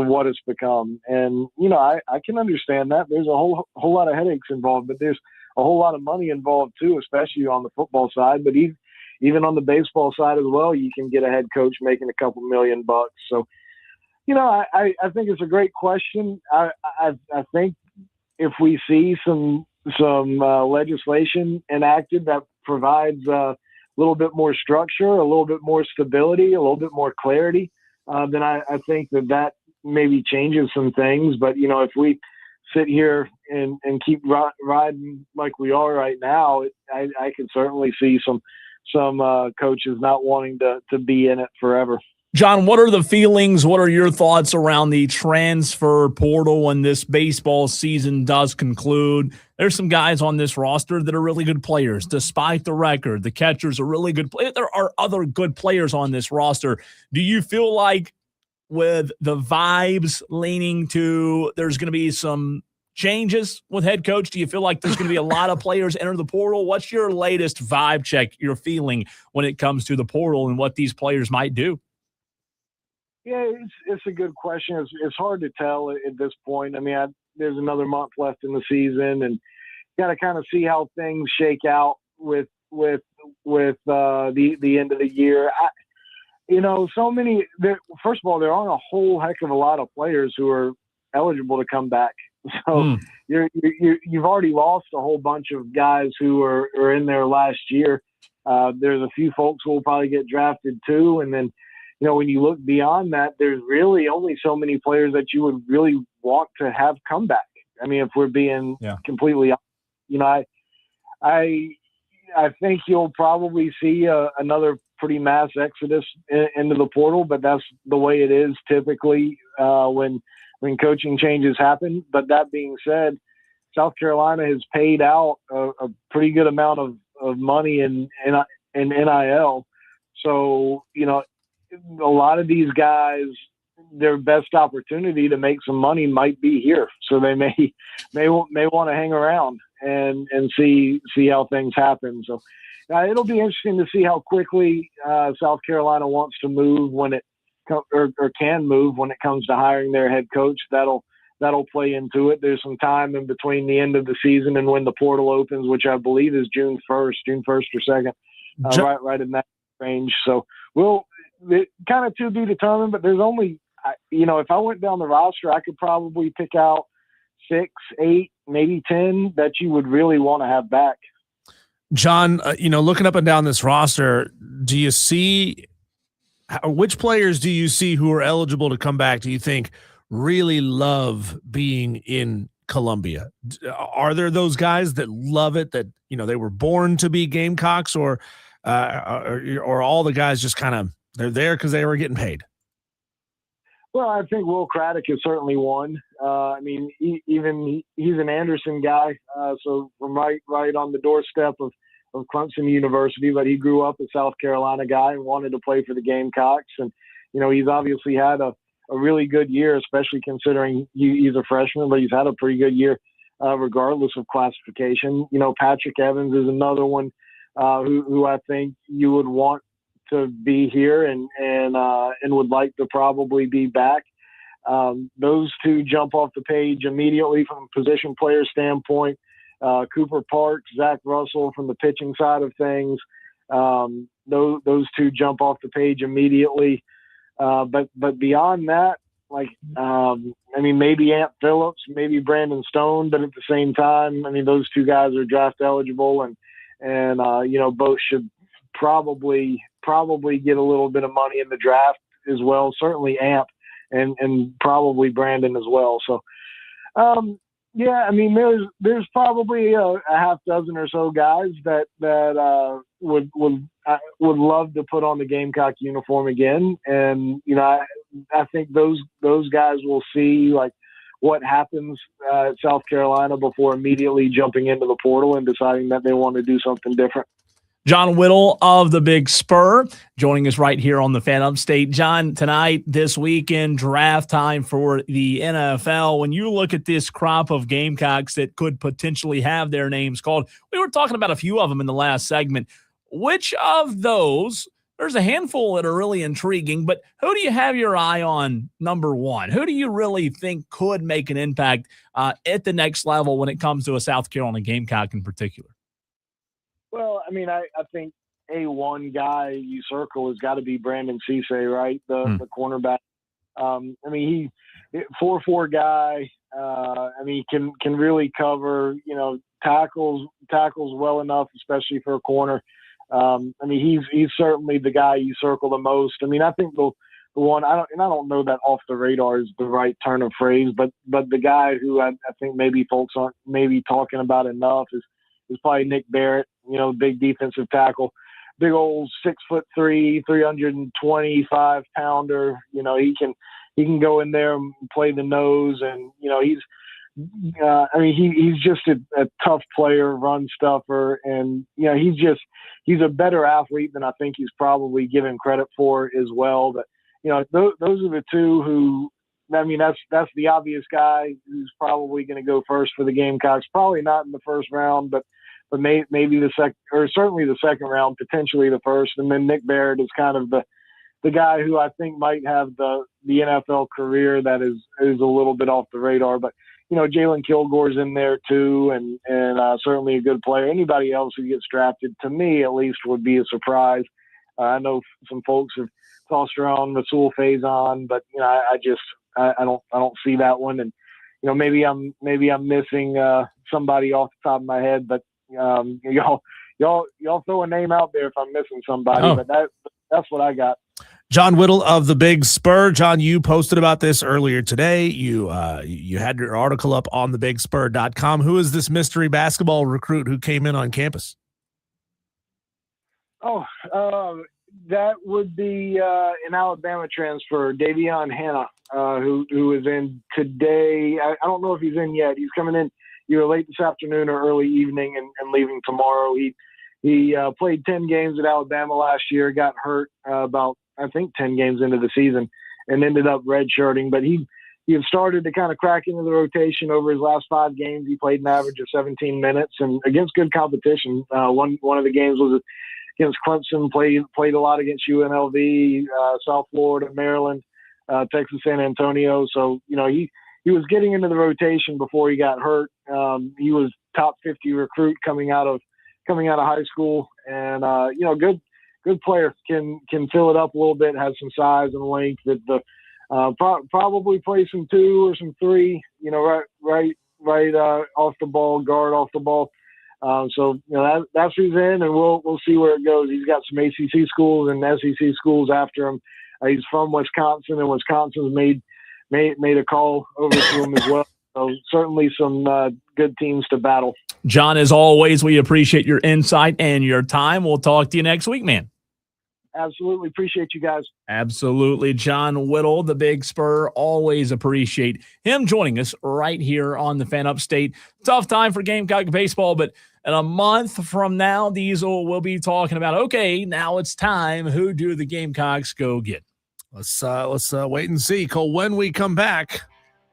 what it's become. And, I can understand that. There's a whole lot of headaches involved, but there's a whole lot of money involved too, especially on the football side. But even on the baseball side as well, you can get a head coach making a couple $1 million. So, I think it's a great question. I think if we see some legislation enacted that provides a little bit more structure, a little bit more stability, a little bit more clarity, then I think that maybe changes some things. But, if we sit here and keep riding like we are right now, I can certainly see some coaches not wanting to be in it forever. John, what are the feelings? What are your thoughts around the transfer portal when this baseball season does conclude? There's some guys on this roster that are really good players, despite the record. The catchers are really good players. There are other good players on this roster. Do you feel like with the vibes leaning to there's going to be some changes with head coach? Do you feel like there's going to be a lot of players enter the portal? What's your latest vibe check, your feeling when it comes to the portal and what these players might do? Yeah, it's a good question. It's hard to tell at this point. I mean, there's another month left in the season, and got to kind of see how things shake out with the end of the year. First of all, there aren't a whole heck of a lot of players who are eligible to come back. So you've already lost a whole bunch of guys who are in there last year. There's a few folks who will probably get drafted too, and then. When you look beyond that, there's really only so many players that you would really want to have come back. I mean, if we're being completely honest, I think you'll probably see another pretty mass exodus into the portal, but that's the way it is typically when coaching changes happen. But that being said, South Carolina has paid out a pretty good amount of money in NIL. So, a lot of these guys, their best opportunity to make some money might be here. So they may want to hang around and see how things happen. So it'll be interesting to see how quickly South Carolina wants to move when it or can move when it comes to hiring their head coach. That'll play into it. There's some time in between the end of the season and when the portal opens, which I believe is June 1st or 2nd, right in that range. So it's kind of to be determined, but there's only, if I went down the roster, I could probably pick out 6, 8, maybe 10 that you would really want to have back. John, looking up and down this roster, do you see which players do you see who are eligible to come back? Do you think really love being in Columbia? Are there those guys that love it, that, they were born to be Gamecocks, or all the guys just kind of, they're there because they were getting paid? Well, I think Will Craddock is certainly one. He's an Anderson guy, so from right on the doorstep of Clemson University, but he grew up a South Carolina guy and wanted to play for the Gamecocks. And, he's obviously had a really good year, especially considering he's a freshman, but he's had a pretty good year regardless of classification. Patrick Evans is another one who I think you would want to be here and would like to probably be back. Those two jump off the page immediately from a position player standpoint. Cooper Park, Zach Russell from the pitching side of things. Those two jump off the page immediately. But beyond that, maybe Ant Phillips, maybe Brandon Stone, but at the same time, those two guys are draft eligible and both should probably get a little bit of money in the draft as well. Certainly Amp and probably Brandon as well. So, yeah, I mean, there's probably a half dozen or so guys that would love to put on the Gamecock uniform again, and I think those guys will see like what happens at South Carolina before immediately jumping into the portal and deciding that they want to do something different. John Whittle of the Big Spur joining us right here on the Fan Upstate. John, tonight, this weekend, draft time for the NFL. When you look at this crop of Gamecocks that could potentially have their names called, we were talking about a few of them in the last segment. Which of those, there's a handful that are really intriguing, but who do you have your eye on number one? Who do you really think could make an impact at the next level when it comes to a South Carolina Gamecock in particular? Well, I mean, I think one guy you circle has got to be Brandon Cisse, right? The cornerback. I mean, he 4.4 guy. I mean, he can really cover, tackles well enough, especially for a corner. I mean, he's certainly the guy you circle the most. I mean, I think the one I don't know that off the radar is the right turn of phrase, but the guy who I think maybe folks aren't maybe talking about enough is probably Nick Barrett, big defensive tackle, big old 6'3", 325 pounder. He can go in there and play the nose, and he's just a tough player, run stuffer, and he's a better athlete than I think he's probably given credit for as well. But those are the two who. I mean, that's the obvious guy who's probably going to go first for the Gamecocks. Probably not in the first round, but maybe the second, or certainly the second round, potentially the first. And then Nick Barrett is kind of the guy who I think might have the NFL career that is a little bit off the radar. But Jalen Kilgore's in there too, and certainly a good player. Anybody else who gets drafted, to me at least, would be a surprise. I know some folks have tossed around Rasul Faison, but I don't see that one, and maybe I'm missing somebody off the top of my head, but y'all throw a name out there if I'm missing somebody. But that's what I got. John Whittle of the Big Spur. John, you posted about this earlier today. You had your article up on thebigspur.com. Who is this mystery basketball recruit who came in on campus? That would be an Alabama transfer, Davion Hanna, who is in today. I don't know if he's in yet. He's coming in either late this afternoon or early evening and leaving tomorrow. He played 10 games at Alabama last year, got hurt about, I think, 10 games into the season, and ended up redshirting. But he had started to kind of crack into the rotation over his last 5 games. He played an average of 17 minutes and against good competition. One of the games was against Clemson, played a lot against UNLV, South Florida, Maryland, Texas San Antonio. So, he was getting into the rotation before he got hurt. He was top 50 recruit coming out of high school, and good player, can fill it up a little bit, has some size and length that probably play some 2 or some 3, right off the ball, guard off the ball. So that's who's in, and we'll see where it goes. He's got some ACC schools and SEC schools after him. He's from Wisconsin, and Wisconsin's made a call over to him as well. So certainly some good teams to battle. John, as always, we appreciate your insight and your time. We'll talk to you next week, man. Absolutely. Appreciate you guys. Absolutely. John Whittle, the Big Spur. Always appreciate him joining us right here on the Fan Upstate. Tough time for Gamecock baseball, but in a month from now, Diesel will be talking about, okay, now it's time. Who do the Gamecocks go get? Let's wait and see, Cole. When we come back,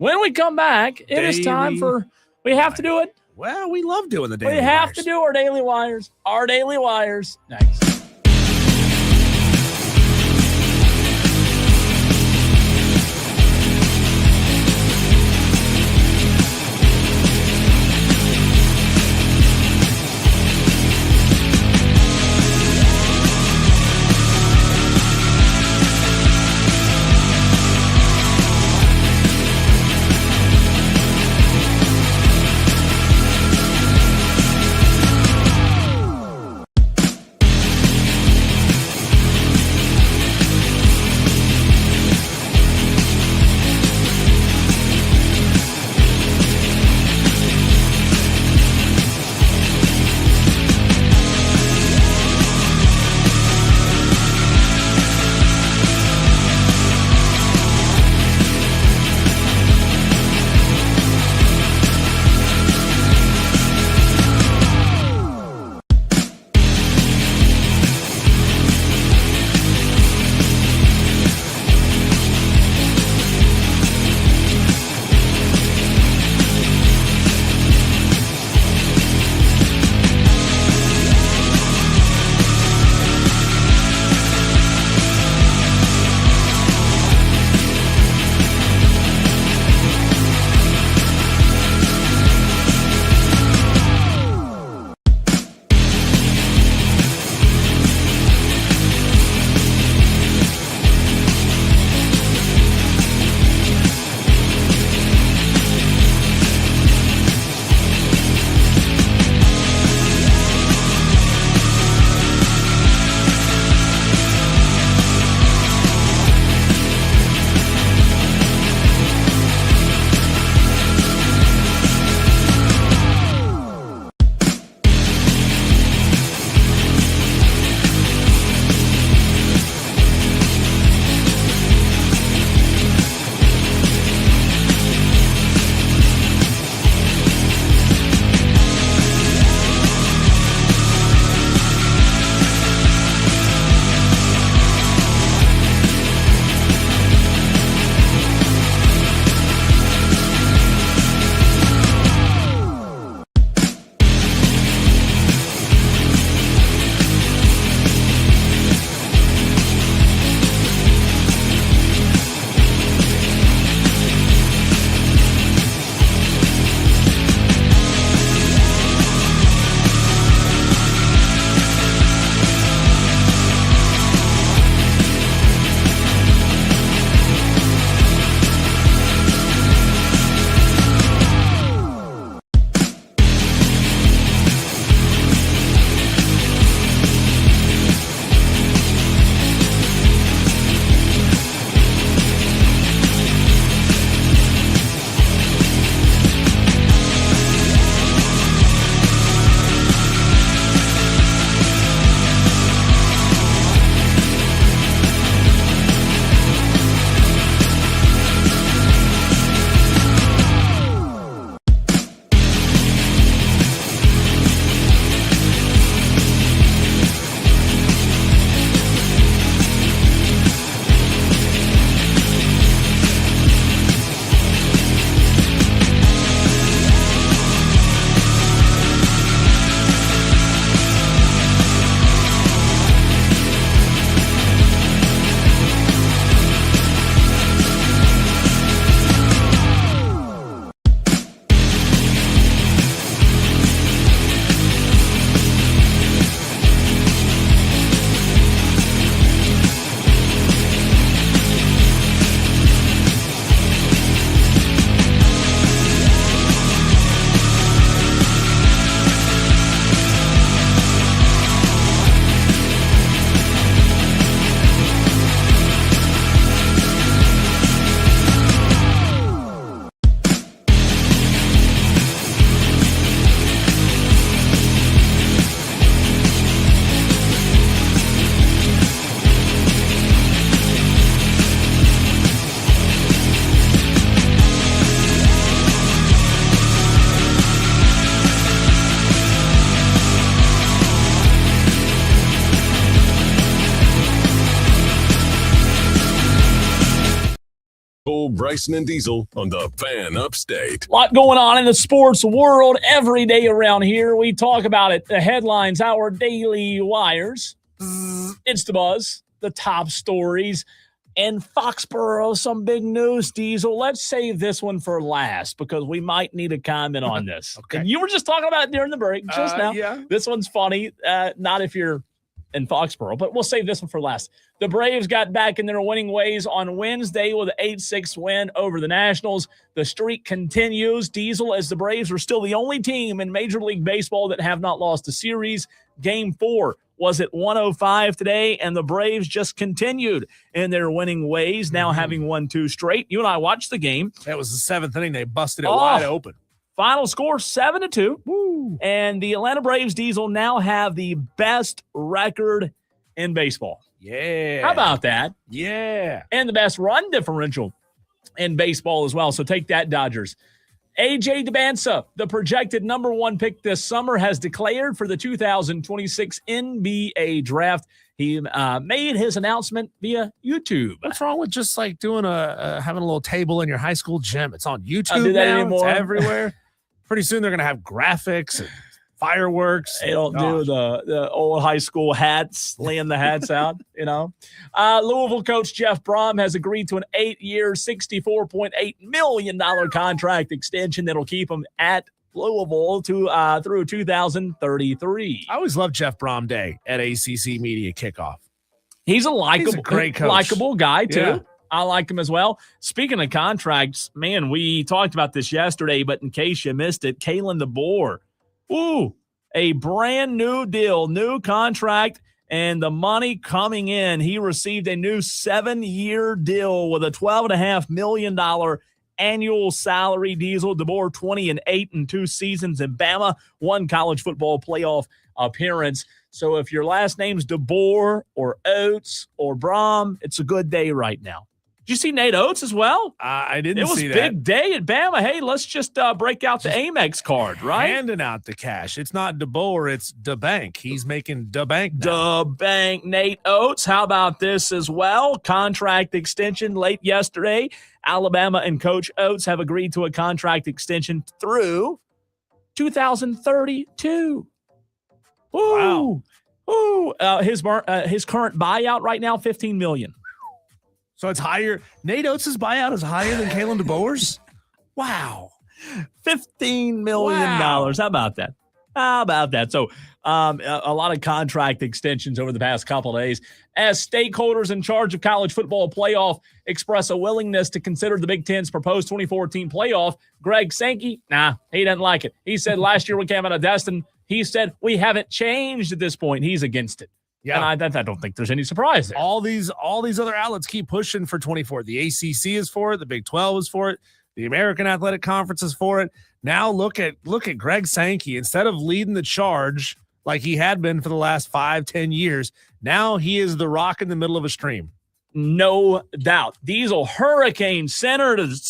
it is time for, we have to do it. Well, we love doing the Daily Wires. We have to do our Daily Wires. Next. Cole, Bryson, and Diesel on the Fan Upstate. A lot going on in the sports world every day around here. We talk about it. The headlines, our daily wires. It's the buzz, the top stories. And Foxborough, some big news, Diesel. Let's save this one for last because we might need a comment on this. Okay. And you were just talking about it during the break just now. Yeah. This one's funny. Not if you're in Foxborough, but we'll save this one for last. The Braves got back in their winning ways on Wednesday with an 8-6 win over the Nationals. The streak continues, Diesel, as the Braves are still the only team in Major League Baseball that have not lost a series. Game 4 was at 105 today, and the Braves just continued in their winning ways, now having won 2 straight. You and I watched the game. That was the 7th inning. They busted it wide open. Final score 7-2. Woo. And the Atlanta Braves, Diesel, now have the best record in baseball. Yeah. How about that? Yeah. And the best run differential in baseball as well. So take that, Dodgers. A.J. DeBansa, the projected number 1 pick this summer, has declared for the 2026 NBA draft. He made his announcement via YouTube. What's wrong with just like doing having a little table in your high school gym? It's on YouTube I'll do that now. anymore. It's everywhere. Pretty soon they're going to have graphics and fireworks. They don't do the old high school hats, laying the hats out, you know. Louisville coach Jeff Brom has agreed to an 8-year, $64.8 million contract extension that'll keep him at Louisville through 2033. I always loved Jeff Brom Day at ACC Media Kickoff. He's a great coach. likable guy, too. Yeah. I like him as well. Speaking of contracts, man, we talked about this yesterday, but in case you missed it, Kalen DeBoer. Ooh, a brand new deal, new contract, and the money coming in. He received a new 7-year deal with a $12.5 million annual salary. Diesel DeBoer 20-8 in 2 seasons in Bama, 1 college football playoff appearance. So if your last name's DeBoer or Oates or Brom, it's a good day right now. Did you see Nate Oates as well? I didn't see that. It was big day at Bama. Hey, let's just break out the Amex card, right? Handing out the cash. It's not DeBoer, it's DeBank. He's making DeBank now. DeBank. Nate Oates. How about this as well? Contract extension late yesterday. Alabama and Coach Oates have agreed to a contract extension through 2032. Ooh. Wow. Ooh. His current buyout right now, $15 million. So it's higher. Nate Oates' buyout is higher than Kalen DeBoer's? Wow. $15 million. Wow. How about that? How about that? So a lot of contract extensions over the past couple of days. As stakeholders in charge of college football playoff express a willingness to consider the Big Ten's proposed 2014 playoff, Greg Sankey, he doesn't like it. He said last year we came out of Destin, he said we haven't changed at this point. He's against it. Yeah, and I don't think there's any surprise there. All these other outlets keep pushing for 24. The ACC is for it. The Big 12 is for it. The American Athletic Conference is for it. Now look at Greg Sankey. Instead of leading the charge like he had been for the last 5-10 years, now he is the rock in the middle of a stream. No doubt. Diesel Hurricane Senators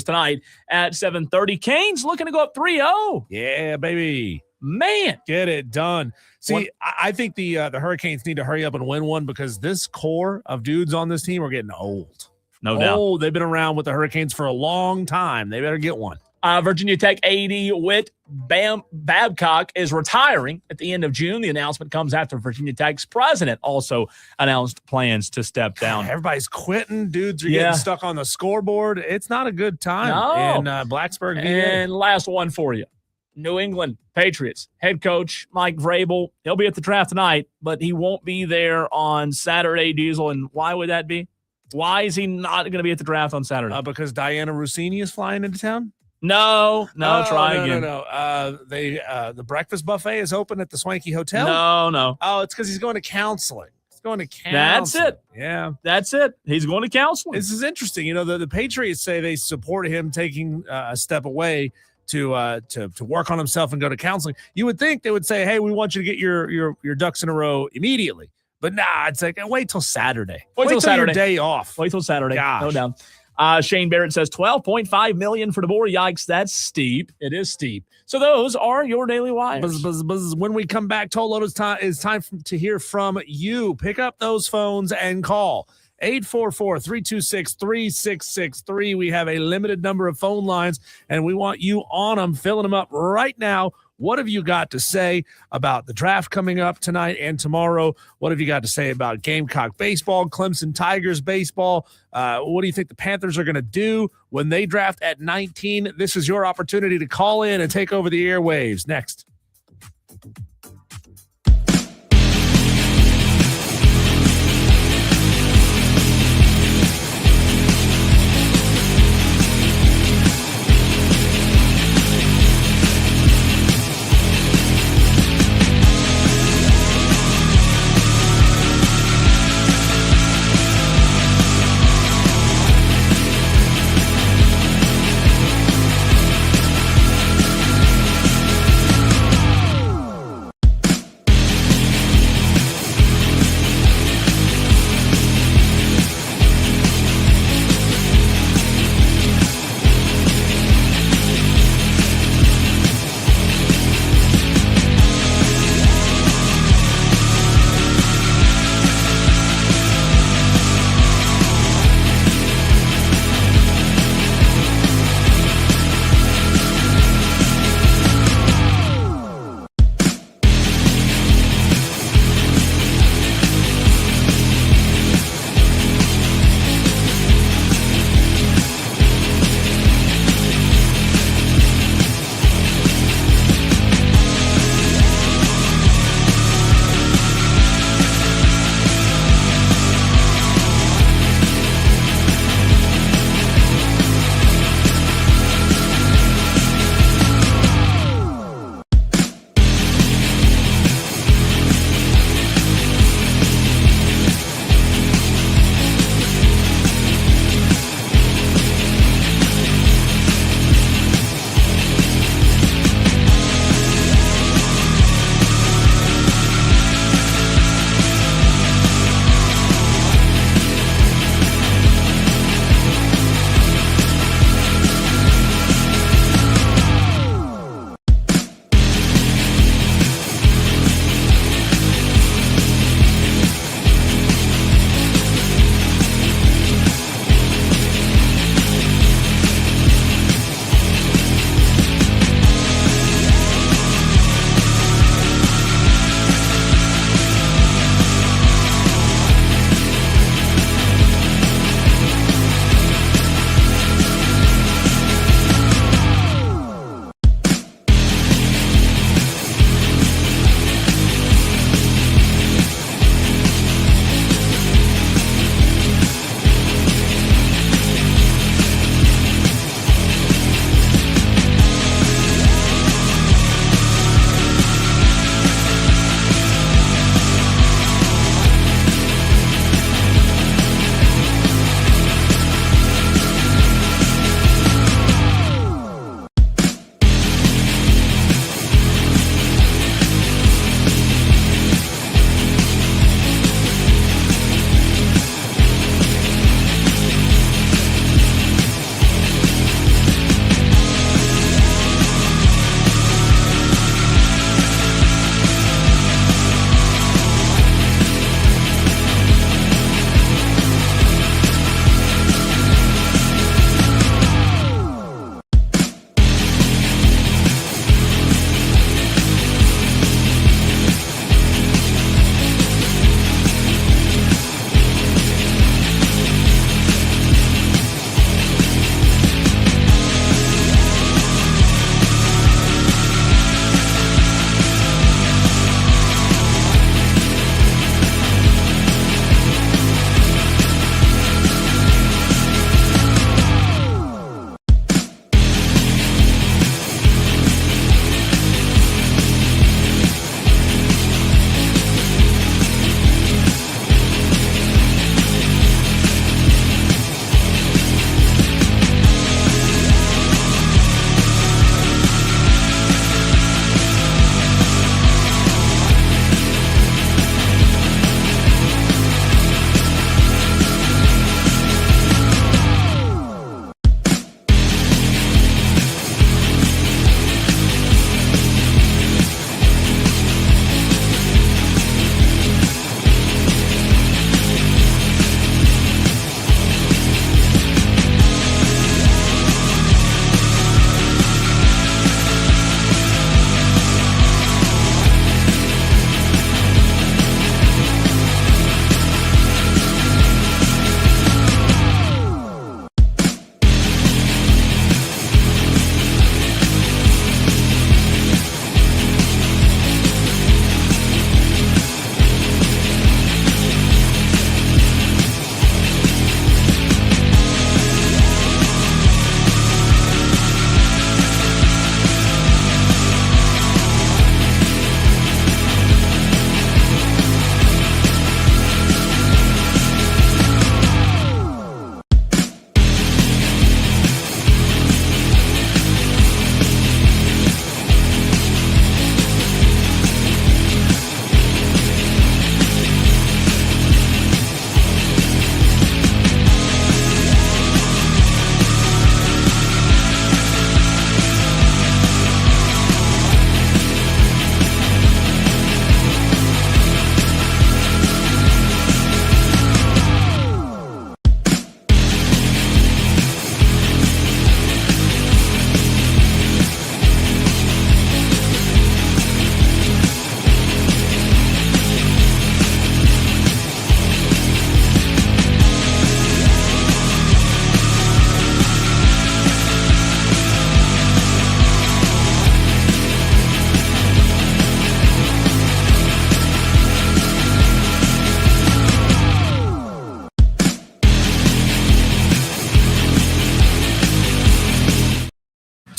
tonight at 7:30. Canes looking to go up 3-0. Yeah, baby. Man, get it done. See, I think the Hurricanes need to hurry up and win one because this core of dudes on this team are getting old. No doubt. They've been around with the Hurricanes for a long time. They better get one. Virginia Tech AD Whit Babcock is retiring at the end of June. The announcement comes after Virginia Tech's president also announced plans to step down. Everybody's quitting. Dudes are getting stuck on the scoreboard. It's not a good time in Blacksburg. And last one for you. New England Patriots head coach Mike Vrabel. He'll be at the draft tonight, but he won't be there on Saturday, Diesel. And why would that be? Why is he not going to be at the draft on Saturday? Because Diana Rossini is flying into town? No, try again. No. The breakfast buffet is open at the Swanky Hotel? No. Oh, it's because he's going to counseling. He's going to counseling. That's it. Yeah. That's it. He's going to counseling. This is interesting. You know, the Patriots say they support him taking a step away to work on himself and go to counseling. You would think they would say, hey, we want you to get your ducks in a row immediately. But nah, it's like, wait till Saturday. Wait till Saturday. Your day off. Wait till Saturday. Gosh. No doubt. Shane Barrett says $12.5 million for DeBoer. Yikes, that's steep. It is steep. So those are your daily wires. Buzz. When we come back, Tolo, it's time to hear from you. Pick up those phones and call. 844-326-3663. We have a limited number of phone lines, and we want you on them, filling them up right now. What have you got to say about the draft coming up tonight and tomorrow? What have you got to say about Gamecock baseball, Clemson Tigers baseball? What do you think the Panthers are going to do when they draft at 19? This is your opportunity to call in and take over the airwaves. Next.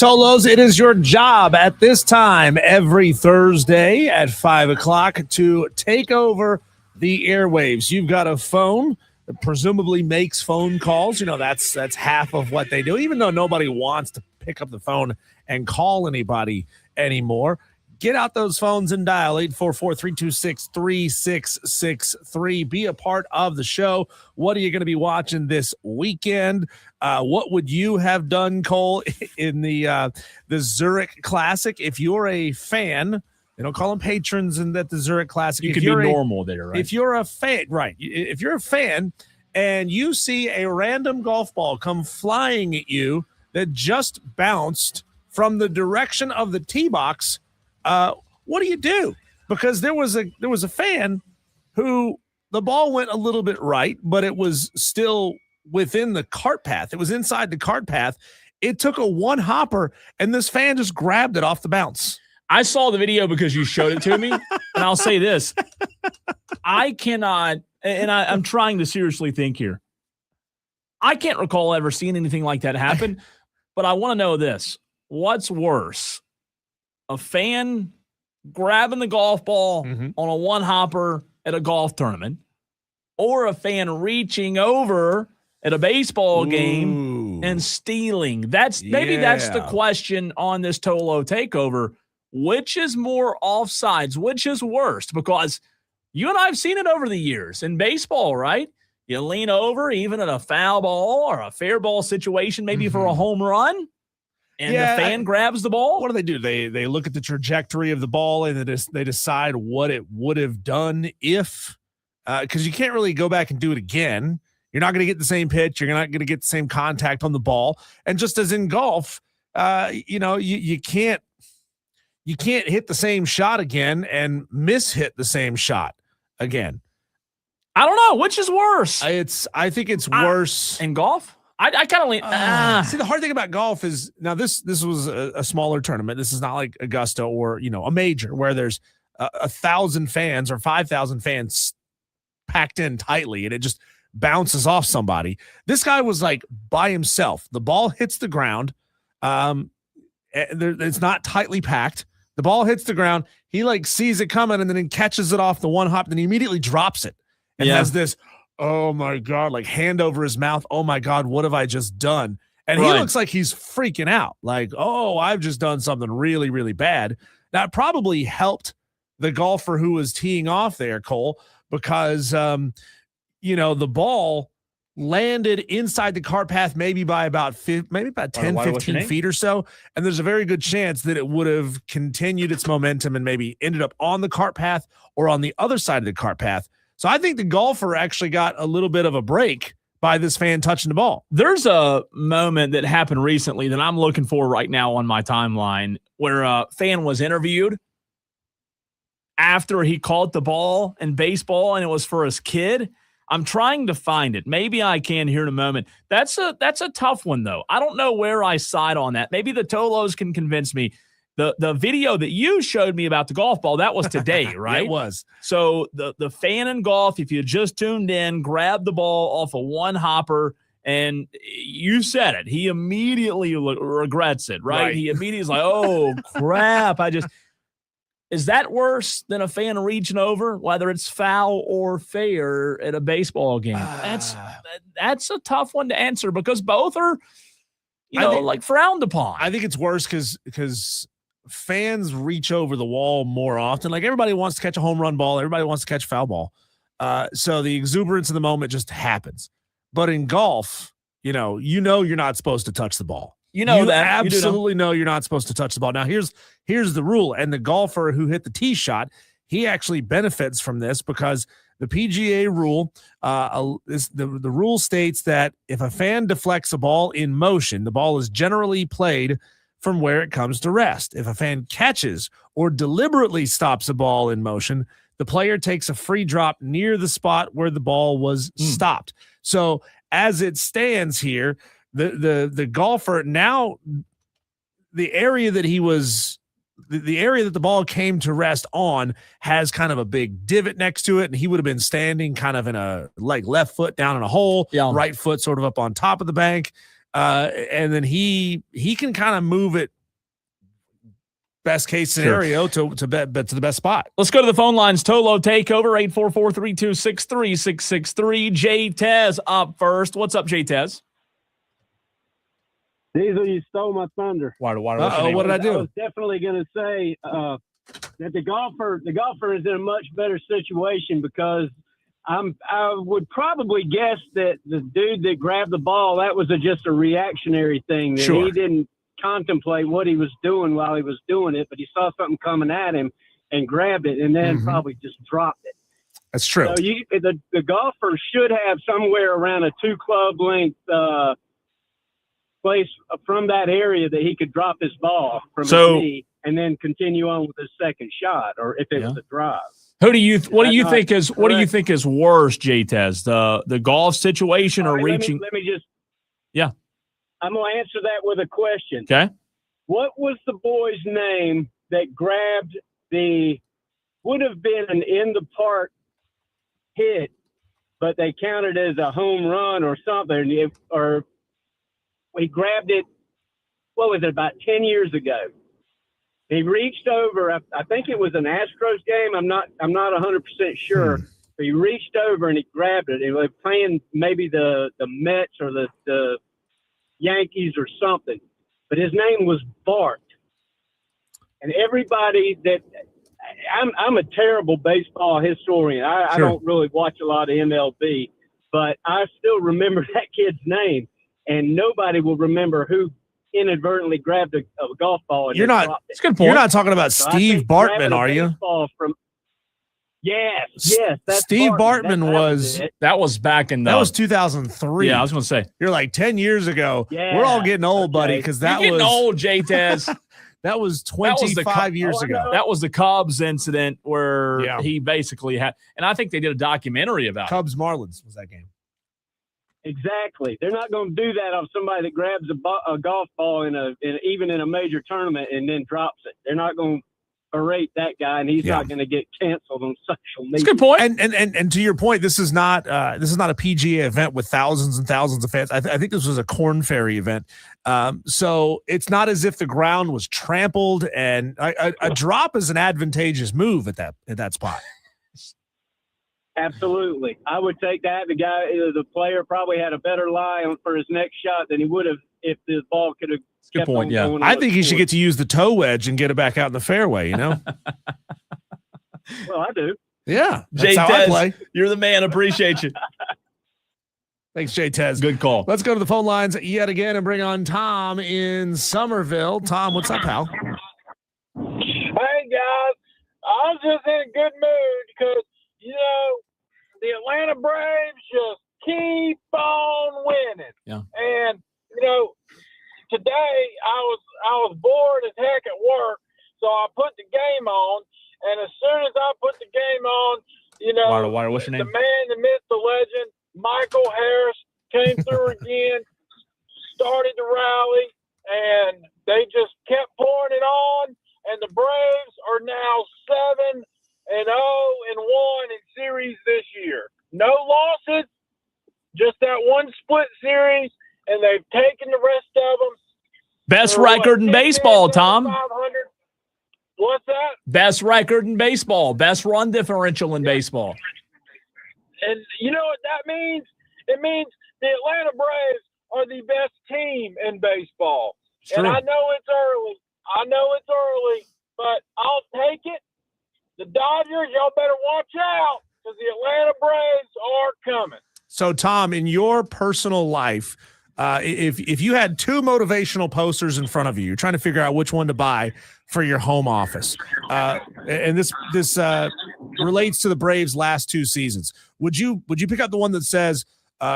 Tolos, it is your job at this time every Thursday at 5 o'clock to take over the airwaves. You've got a phone that presumably makes phone calls. You know, that's half of what they do, even though nobody wants to pick up the phone and call anybody anymore. Get out those phones and dial 844-326-3663. Be a part of the show. What are you going to be watching this weekend? What would you have done, Cole, in the Zurich Classic? If you're a fan, they don't call them patrons in that the Zurich Classic. You could be normal there, right? If you're a fan, right? If you're a fan and you see a random golf ball come flying at you that just bounced from the direction of the tee box, what do you do? Because there was a fan who the ball went a little bit right, but it was still within the cart path. It was inside the cart path. It took a one hopper, and this fan just grabbed it off the bounce. I saw the video because you showed it to me, and I'll say this. I cannot, and I'm trying to seriously think here. I can't recall ever seeing anything like that happen, but I want to know this. What's worse? A fan grabbing the golf ball on a one hopper at a golf tournament, or a fan reaching over at a baseball game and stealing? Maybe that's the question on this Tolo takeover. Which is more offsides? Which is worse? Because you and I have seen it over the years in baseball, right? You lean over even at a foul ball or a fair ball situation, maybe for a home run. And the fan grabs the ball. What do? They look at the trajectory of the ball and they decide what it would have done if, because you can't really go back and do it again. You're not going to get the same pitch. You're not going to get the same contact on the ball. And just as in golf, you can't hit the same shot again and hit the same shot again. I don't know which is worse. I think it's worse in golf. I kind of lean. See, the hard thing about golf is now this was a smaller tournament. This is not like Augusta or a major where there's 1,000 fans or 5,000 fans packed in tightly and it just bounces off somebody. This guy was like by himself. The ball hits the ground. It's not tightly packed. The ball hits the ground. He like sees it coming and then he catches it off the one hop. Then he immediately drops it and has this, oh my God, like hand over his mouth. Oh my God, what have I just done? And he looks like he's freaking out. Like, oh, I've just done something really, really bad. That probably helped the golfer who was teeing off there, Cole, because, the ball landed inside the cart path maybe by about 10, 15 feet or so. And there's a very good chance that it would have continued its momentum and maybe ended up on the cart path or on the other side of the cart path. So I think the golfer actually got a little bit of a break by this fan touching the ball. There's a moment that happened recently that I'm looking for right now on my timeline where a fan was interviewed after he caught the ball in baseball and it was for his kid. I'm trying to find it. Maybe I can here in a moment. That's a tough one, though. I don't know where I side on that. Maybe the Tolos can convince me. The video that you showed me about the golf ball, that was today, right? It was. So the fan in golf, if you just tuned in, grabbed the ball off a one hopper, and you said it. He immediately regrets it, right? He immediately is like, oh, crap. Is that worse than a fan reaching over, whether it's foul or fair at a baseball game? That's a tough one to answer because both are, frowned upon. I think it's worse because fans reach over the wall more often. Like everybody wants to catch a home run ball. Everybody wants to catch a foul ball. So the exuberance of the moment just happens. But in golf, you're not supposed to touch the ball. You absolutely know you're not supposed to touch the ball. Now, here's the rule. And the golfer who hit the tee shot, he actually benefits from this because the PGA rule, the rule states that if a fan deflects a ball in motion, the ball is generally played from where it comes to rest. If a fan catches or deliberately stops a ball in motion, the player takes a free drop near the spot where the ball was stopped. So as it stands here, the golfer now, the area that the ball came to rest on has kind of a big divot next to it, and he would have been standing kind of in a left foot down in a hole, right foot sort of up on top of the bank. and then he can kind of move it best case scenario to the best spot. Let's go to the phone lines. Tolo takeover 844-326-3663. Jay Tez up first. What's up, Jay Tez? Diesel, you stole my thunder. What did I do? I was definitely going to say that the golfer is in a much better situation because I would probably guess that the dude that grabbed the ball, that was just a reactionary thing. That Sure. He didn't contemplate what he was doing while he was doing it, but he saw something coming at him and grabbed it and then probably just dropped it. That's true. So the golfer should have somewhere around a 2 club length place from that area that he could drop his ball from his knee and then continue on with his second shot, or if it was a drive. What do you think is worse, Jay Tez? The golf situation or reaching? Let me just. Yeah. I'm going to answer that with a question. Okay. What was the boy's name that grabbed would have been an in the park hit, but they counted as a home run or something, or he grabbed it, what was it, about 10 years ago? He reached over, I think it was an Astros game. I'm not 100% sure. But he reached over and he grabbed it. He was playing maybe the Mets or the Yankees or something, but his name was Bart. And everybody I'm a terrible baseball historian. I don't really watch a lot of MLB, but I still remember that kid's name, and nobody will remember who inadvertently grabbed a golf ball. And That's a good point. You're not talking about Steve Bartman, are you? Yes, that's Steve Bartman that was back in that was 2003. Yeah, I was going to say you're like 10 years ago. Yeah, we're all getting old, buddy, because that You're was getting old, Jay Tez. that was 25 years ago. That was the Cubs incident where he basically had, and I think they did a documentary about Cubs Marlins was that game. Exactly. They're not going to do that on somebody that grabs a golf ball even in a major tournament and then drops it. They're not going to berate that guy, and he's not going to get canceled on social media. That's a good point. And to your point, this is not a PGA event with thousands and thousands of fans. I think this was a Corn Ferry event. So it's not as if the ground was trampled, and a drop is an advantageous move at that spot. Absolutely. I would take that. The player probably had a better lie for his next shot than he would have if the ball could have kept on going. I think he should get to use the toe wedge and get it back out in the fairway, you know? Well, I do. Yeah. Jay Tez, you're the man. Appreciate you. Thanks, Jay Tez. Good call. Let's go to the phone lines yet again and bring on Tom in Somerville. Tom, what's up, pal? Hey, guys. I was just in a good mood because, the Atlanta Braves just keep on winning. Yeah. And, today I was bored as heck at work, so I put the game on, and as soon as I put the game on, what's your name? The man, the myth, the legend, Michael Harris came through again, started to rally, and they just kept pouring it on, and the Braves are now 7-0-1 in series this year. No losses, just that one split series, and they've taken the rest of them. Best record in baseball, Tom. 500. What's that? Best record in baseball. Best run differential in baseball. And you know what that means? It means the Atlanta Braves are the best team in baseball. Sure. And I know it's early, but I'll take it. The Dodgers, y'all better watch out because the Atlanta Braves are coming. So, Tom, in your personal life, if you had two motivational posters in front of you, you're trying to figure out which one to buy for your home office, and this relates to the Braves' last two seasons, would you pick up the one that says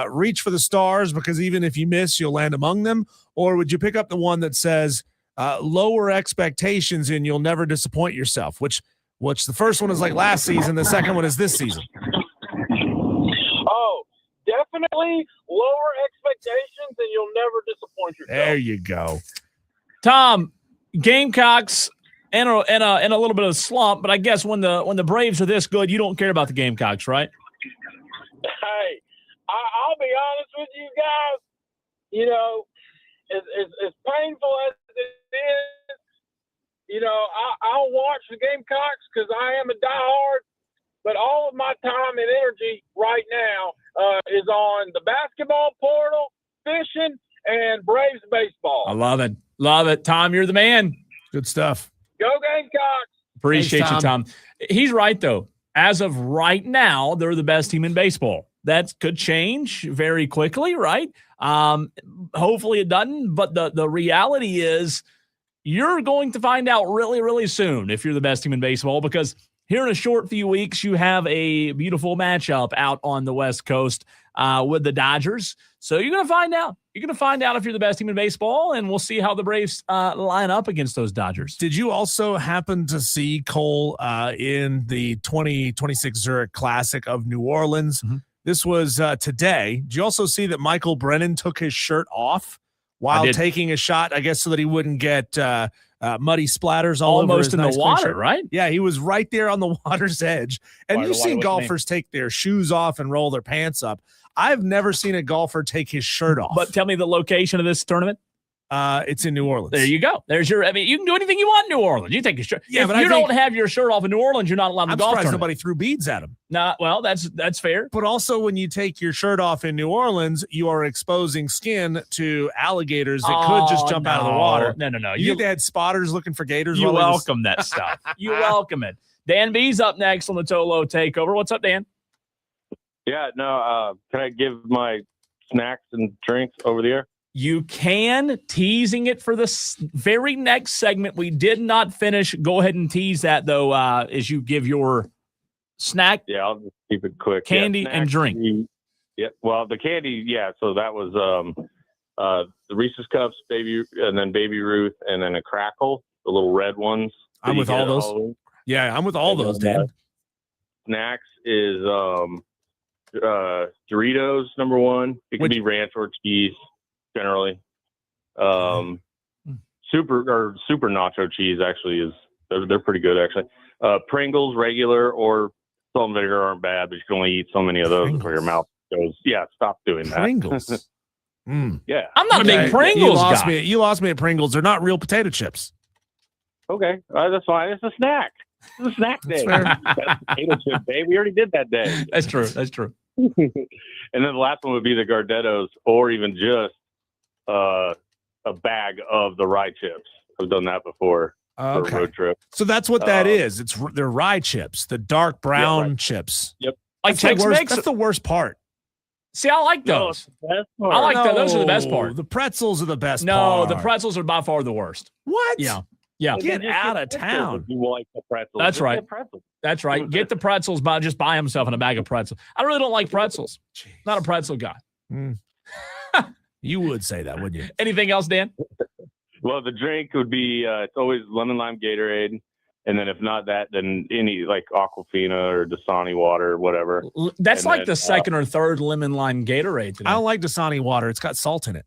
reach for the stars because even if you miss, you'll land among them, or would you pick up the one that says lower expectations and you'll never disappoint yourself? Which the first one is like last season, the second one is this season. Oh, definitely lower expectations and you'll never disappoint yourself. There you go. Tom, Gamecocks in a little bit of a slump, but I guess when the Braves are this good, you don't care about the Gamecocks, right? Hey, I'll be honest with you guys. as painful as it is, you know, I'll watch the Gamecocks because I am a diehard. But all of my time and energy right now is on the basketball portal, fishing, and Braves baseball. I love it. Love it. Tom, you're the man. Good stuff. Go Gamecocks. Appreciate Thanks, you, Tom. He's right, though. As of right now, they're the best team in baseball. That could change very quickly, right? Hopefully it doesn't. But the reality is you're going to find out really, really soon if you're the best team in baseball, because here in a short few weeks, you have a beautiful matchup out on the West Coast with the Dodgers. So you're going to find out. You're going to find out if you're the best team in baseball, and we'll see how the Braves line up against those Dodgers. Did you also happen to see, Cole, in the 2026 Zurich Classic of New Orleans? Mm-hmm. This was today. Did you also see that Michael Brennan took his shirt off while taking a shot, I guess so that he wouldn't get muddy splatters all over his in nice the water, shirt? right? Yeah, he was right there on the water's edge. And you've seen golfers take their shoes off and roll their pants up. I've never seen a golfer take his shirt off. But tell me the location of this tournament. It's in New Orleans. There you go. I mean, you can do anything you want in New Orleans. You take your shirt. Yeah, if but you don't have your shirt off in New Orleans, you're not allowed in the I'm golf surprised tournament. nobody threw beads at him. Nah, well, that's fair. But also, when you take your shirt off in New Orleans, you are exposing skin to alligators that could just jump out of the water. No. You think they had spotters looking for gators? You while they was- welcome that stuff. You welcome it. Dan B's up next on the Tolo Takeover. What's up, Dan? Yeah, no, can I give my snacks and drinks over the air? You can. Teasing it for the very next segment. We did not finish. Go ahead and tease that, though, as you give your snack. Yeah, I'll just keep it quick. Candy Yeah, and drink. Yeah, well, the candy, yeah, so that was the Reese's Cups, and then Baby Ruth, and then a Crackle, the little red ones. I'm with all those. Yeah, I'm with all those, Dan. Snacks is Doritos, number one. It could be ranch or cheese, generally. Super nacho cheese actually they're pretty good actually. Pringles, regular or salt and vinegar aren't bad, but you can only eat so many of those before your mouth goes. Yeah, stop doing that. Pringles. Yeah, I'm not a big Pringles guy. You lost me at Pringles. They're not real potato chips. Okay, that's fine. It's a snack. It's a snack day. That's potato chip day. We already did that day. That's true. And then the last one would be the Gardettos, or even just a bag of the rye chips. I've done that before for a road trip. So that's what that is. They're rye chips, the dark brown chips. Yep. Like Tex Mex. That's the worst part. See, I like those. I like those. Those are the best part. The pretzels are the best No, part. the pretzels are by far the worst. What? Yeah. Get out of town. You like the pretzels. That's Just right. get pretzels. That's right. Get the pretzels, just buy himself in a bag of pretzels. I really don't like pretzels. Not a pretzel guy. You would say that, wouldn't you? Anything else, Dan? Well, the drink would be it's always lemon lime Gatorade, and then if not that, then any like Aquafina or Dasani water or whatever. That's And like then, the second or third lemon lime Gatorade. I don't like Dasani water. It's got salt in it.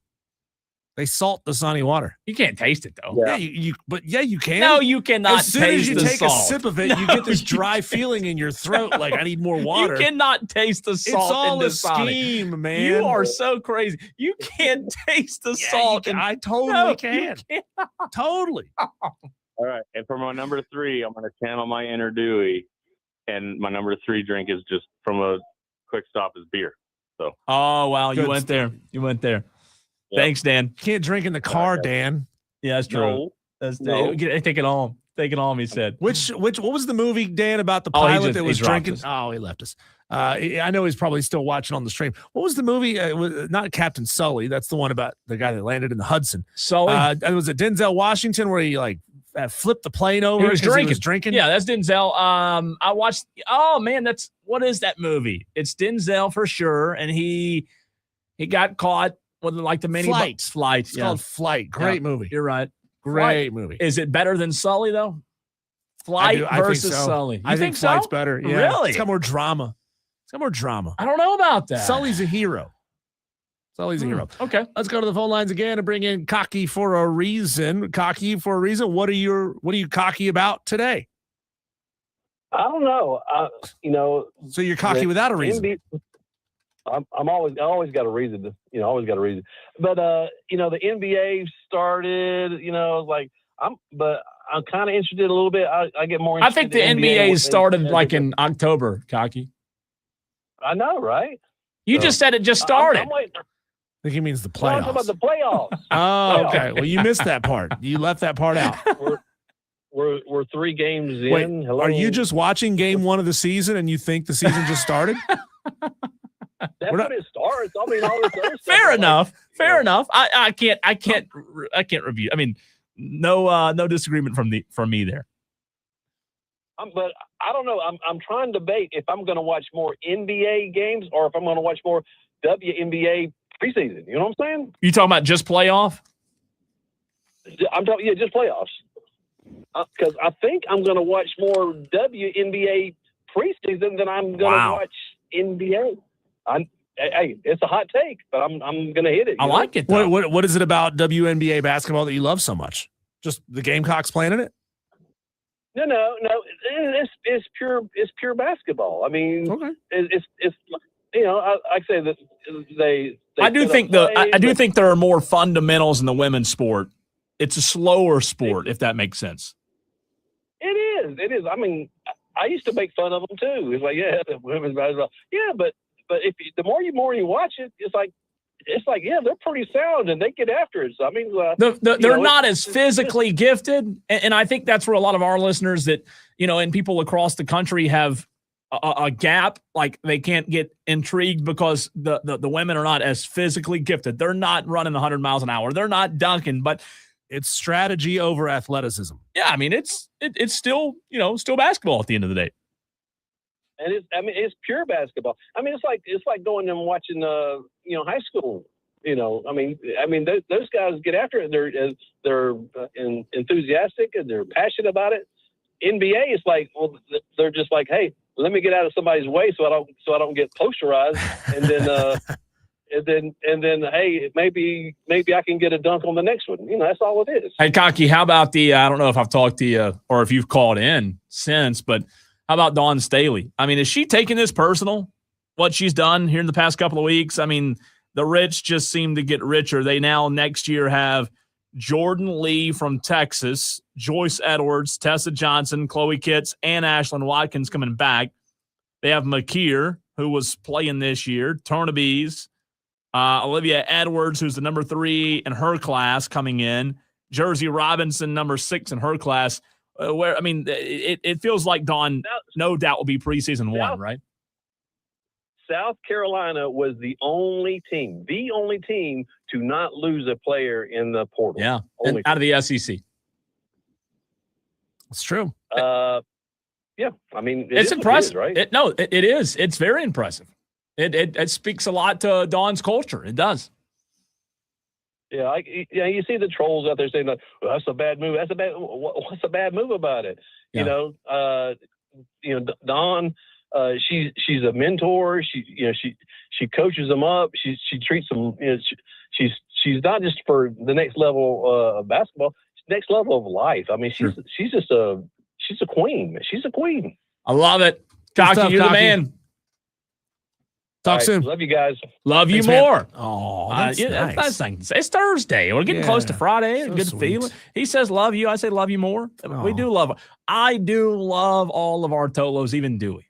They salt Dasani water. You can't taste it though. Yeah, you can. No, you cannot. As soon as you take salt. a sip of it, you get this dry feeling in your throat. Like I need more water. You cannot taste the salt. It's all in a Dasani. scheme, man. You are so crazy. You can't taste the salt. I totally can. Totally. All right, and for my number 3, I'm going to channel my inner Dewey, and my number 3 drink is just from a quick stop is beer. So. Oh wow, you Good went there. You went there. Yep. Thanks, Dan. Can't drink in the car, Dan. Yeah, that's true. No. That's No. Take it home. Take it home. He said. What was the movie, Dan, about the Oh, he pilot just- that he was dropped drinking? us. Oh, he left us. I know he's probably still watching on the stream. What was the movie? Not Captain Sully. That's the one about the guy that landed in the Hudson. Sully. And was it Denzel Washington where he like flipped the plane over? He was 'cause drinking. Yeah, that's Denzel. I watched. Oh man, what is that movie? It's Denzel for sure, and he got caught with like the mini Flight. It's called Flight. Great movie. You're right. Great movie. Is it better than Sully though? Flight I think versus so. Sully. You I think so? Flight's better. Yeah. Really? It's got more drama. I don't know about that. Sully's a hero. Sully's a hero. Okay. Let's go to the phone lines again and bring in Cocky for a reason. Cocky for a reason. What are you cocky about today? I don't know. So you're cocky without a reason. I always got a reason to, always got a reason. But the NBA started, I'm kind of interested a little bit. I get more I interested. think the in NBA started as like in October, Cocky. I know, right? You just said it just started. I'm waiting. I think he means the No, I'm playoffs. talking about the playoffs. Oh, okay. Well, you missed that part. You left that part out. We're 3 games in. Wait, Hello? are you just watching game 1 of the season and you think the season just started? That's when it starts. I mean, all this other stuff. Fair enough. Fair enough. I can't review. I mean, no disagreement from me there. But I don't know. I'm trying to debate if I'm going to watch more NBA games or if I'm going to watch more WNBA preseason. You know what I'm saying? You talking about just playoff? I'm talking, just playoffs. Because I think I'm going to watch more WNBA preseason than I'm going to watch NBA. Hey, it's a hot take, but I'm going to hit it. I like it. What is it about WNBA basketball that you love so much? Just the Gamecocks playing in it? No. It's pure basketball. I mean, it's I say that they I do think there are more fundamentals in the women's sport. It's a slower sport, if that makes sense. It is. I mean, I used to make fun of them too. It's like, the women's basketball. Yeah, but if the more you watch it, it's like they're pretty sound and they get after it. So I mean, they're not as physically gifted, and I think that's where a lot of our listeners that and people across the country have a gap. Like they can't get intrigued because the women are not as physically gifted. They're not running 100 miles an hour. They're not dunking, but it's strategy over athleticism. Yeah, I mean it's still still basketball at the end of the day. And it's pure basketball. I mean, it's like going and watching high school. I mean those guys get after it. They're enthusiastic and they're passionate about it. NBA is like, well, they're just like, hey, let me get out of somebody's way so I don't get posterized, and then and then hey, maybe I can get a dunk on the next one. That's all it is. Hey, Cocky, how about I don't know if I've talked to you or if you've called in since, but how about Dawn Staley? I mean, is she taking this personal, what she's done here in the past couple of weeks? I mean, the rich just seem to get richer. They now next year have Jordan Lee from Texas, Joyce Edwards, Tessa Johnson, Chloe Kitts, and Ashlyn Watkins coming back. They have McKeer, who was playing this year, Tornabees, Olivia Edwards, who's the number 3 in her class coming in, Jersey Robinson, number 6 in her class. Where I mean, it feels like Dawn, no doubt, will be preseason 1, right? South Carolina was the only team to not lose a player in the portal. Yeah, and out of the SEC. It's true. Yeah, I mean, it's impressive, right? It is. It's very impressive. It speaks a lot to Dawn's culture. It does. Yeah, you see the trolls out there saying, well, that's a bad move. What's a bad move about it? Yeah. Dawn, she's a mentor. She coaches them up. She treats them. She's not just for the next level of basketball. Next level of life. I mean, she's a queen. She's a queen. I love it, Cocky. You're the man. Talk soon. Love you guys. Love you more. Oh, that's nice. It's Thursday. We're getting close to Friday. So Good sweet. feeling. He says love you. I say love you more. We do love. I do love all of our Tolos, even Dewey.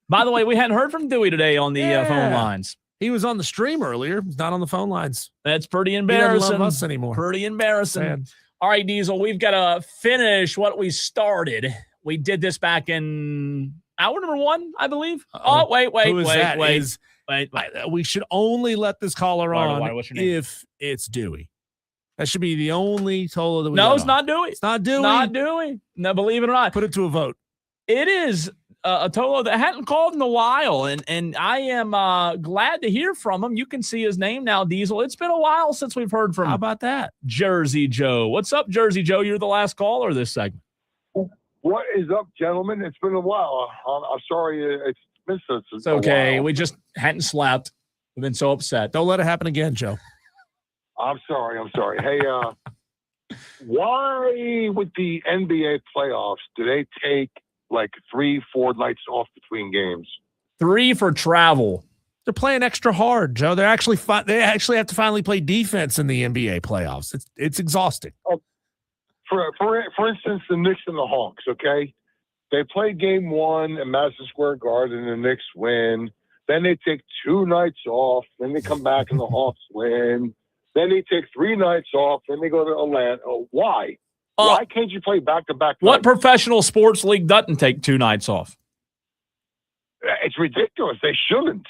By the way, we hadn't heard from Dewey today on the phone lines. He was on the stream earlier. He's not on the phone lines. That's pretty embarrassing. He doesn't love us anymore. Pretty embarrassing. Sad. All right, Diesel, we've got to finish what we started. We did this back in hour number 1, I believe. Oh, wait. We should only let this caller on what's your name? if it's Dewey. That should be the only Tolo that we No, let it's on. not Dewey. It's not Dewey. Not Dewey. No, believe it or not. Put it to a vote. It is a Tolo that hadn't called in a while, and I am glad to hear from him. You can see his name now, Diesel. It's been a while since we've heard from How about that? Jersey Joe. What's up, Jersey Joe? You're the last caller this segment. What is up, gentlemen? It's been a while. I'm sorry it's missed us. It's okay. We just hadn't slept. We've been so upset. Don't let it happen again, Joe. I'm sorry. Hey, why with the NBA playoffs do they take like 3-4 nights off between games? 3 for travel. They're playing extra hard, Joe. They actually have to finally play defense in the NBA playoffs. It's exhausting. For instance, the Knicks and the Hawks, okay? They play game one at Madison Square Garden, and the Knicks win. Then they take 2 nights off. Then they come back and the Hawks win. Then they take 3 nights off. Then they go to Atlanta. Why? Why can't you play back-to-back What nights? professional sports league doesn't take 2 nights off? It's ridiculous. They shouldn't.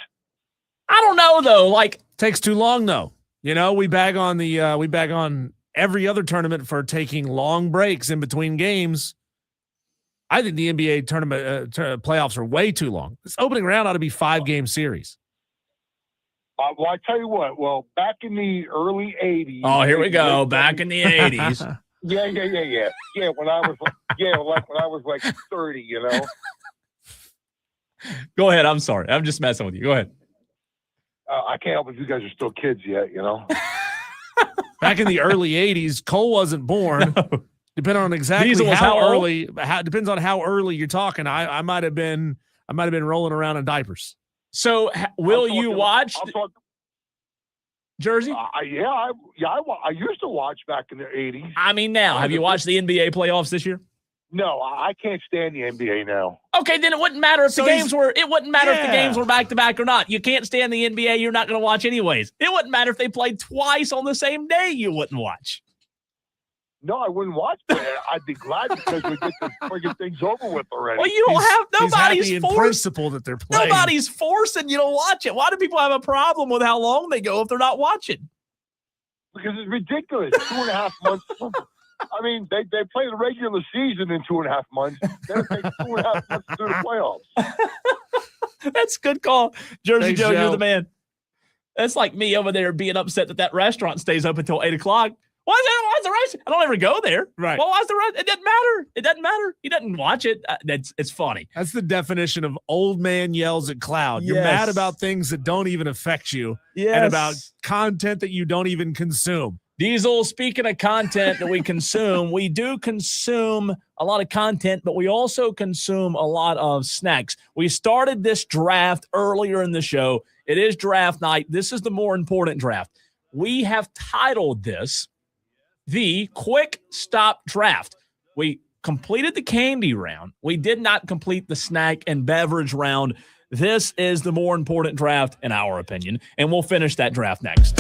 I don't know, though. Like, takes too long, though. You know, we bag on every other tournament for taking long breaks in between games. I think the NBA tournament playoffs are way too long. This opening round ought to be 5-game series. Well, I tell you what. Well, back in the early '80s. Oh, here we go. Back in the '80s. Yeah. Yeah, when I was like 30, you know. Go ahead. I'm sorry. I'm just messing with you. Go ahead. I can't help if you guys are still kids yet, you know. Back in the early '80s, Cole wasn't born. No. Depending on exactly how early, depends on how early you're talking. I might have been rolling around in diapers. So will you watch Jersey? I used to watch back in the '80s. I mean, now have you watched the NBA playoffs this year? No, I can't stand the NBA now. Okay, then it wouldn't matter if the games were. It wouldn't matter if the games were back to back or not. You can't stand the NBA. You're not going to watch anyways. It wouldn't matter if they played twice on the same day. You wouldn't watch. No, I wouldn't watch it. I'd be glad because we get the friggin' things over with already. Well, you don't have nobody's in principle that they're playing. Nobody's forcing you to watch it. Why do people have a problem with how long they go if they're not watching? Because it's ridiculous. 2.5 months. I mean, they play the regular season in 2.5 months. Then it takes 2.5 months to do the playoffs. That's a good call. Jersey Thanks, Joe, Joe. you're the man. That's like me over there being upset that restaurant stays up until 8 o'clock. Why's the restaurant? I don't ever go there. Right. Well, why's the restaurant? It doesn't matter. It doesn't matter. He doesn't watch it. It's funny. That's the definition of old man yells at cloud. You're Yes. mad about things that don't even affect you and about content that you don't even consume. Diesel, speaking of content that we consume, we do consume a lot of content, but we also consume a lot of snacks. We started this draft earlier in the show. It is draft night. This is the more important draft. We have titled this the Quick Stop Draft. We completed the candy round. We did not complete the snack and beverage round. This is the more important draft, in our opinion, and we'll finish that draft next.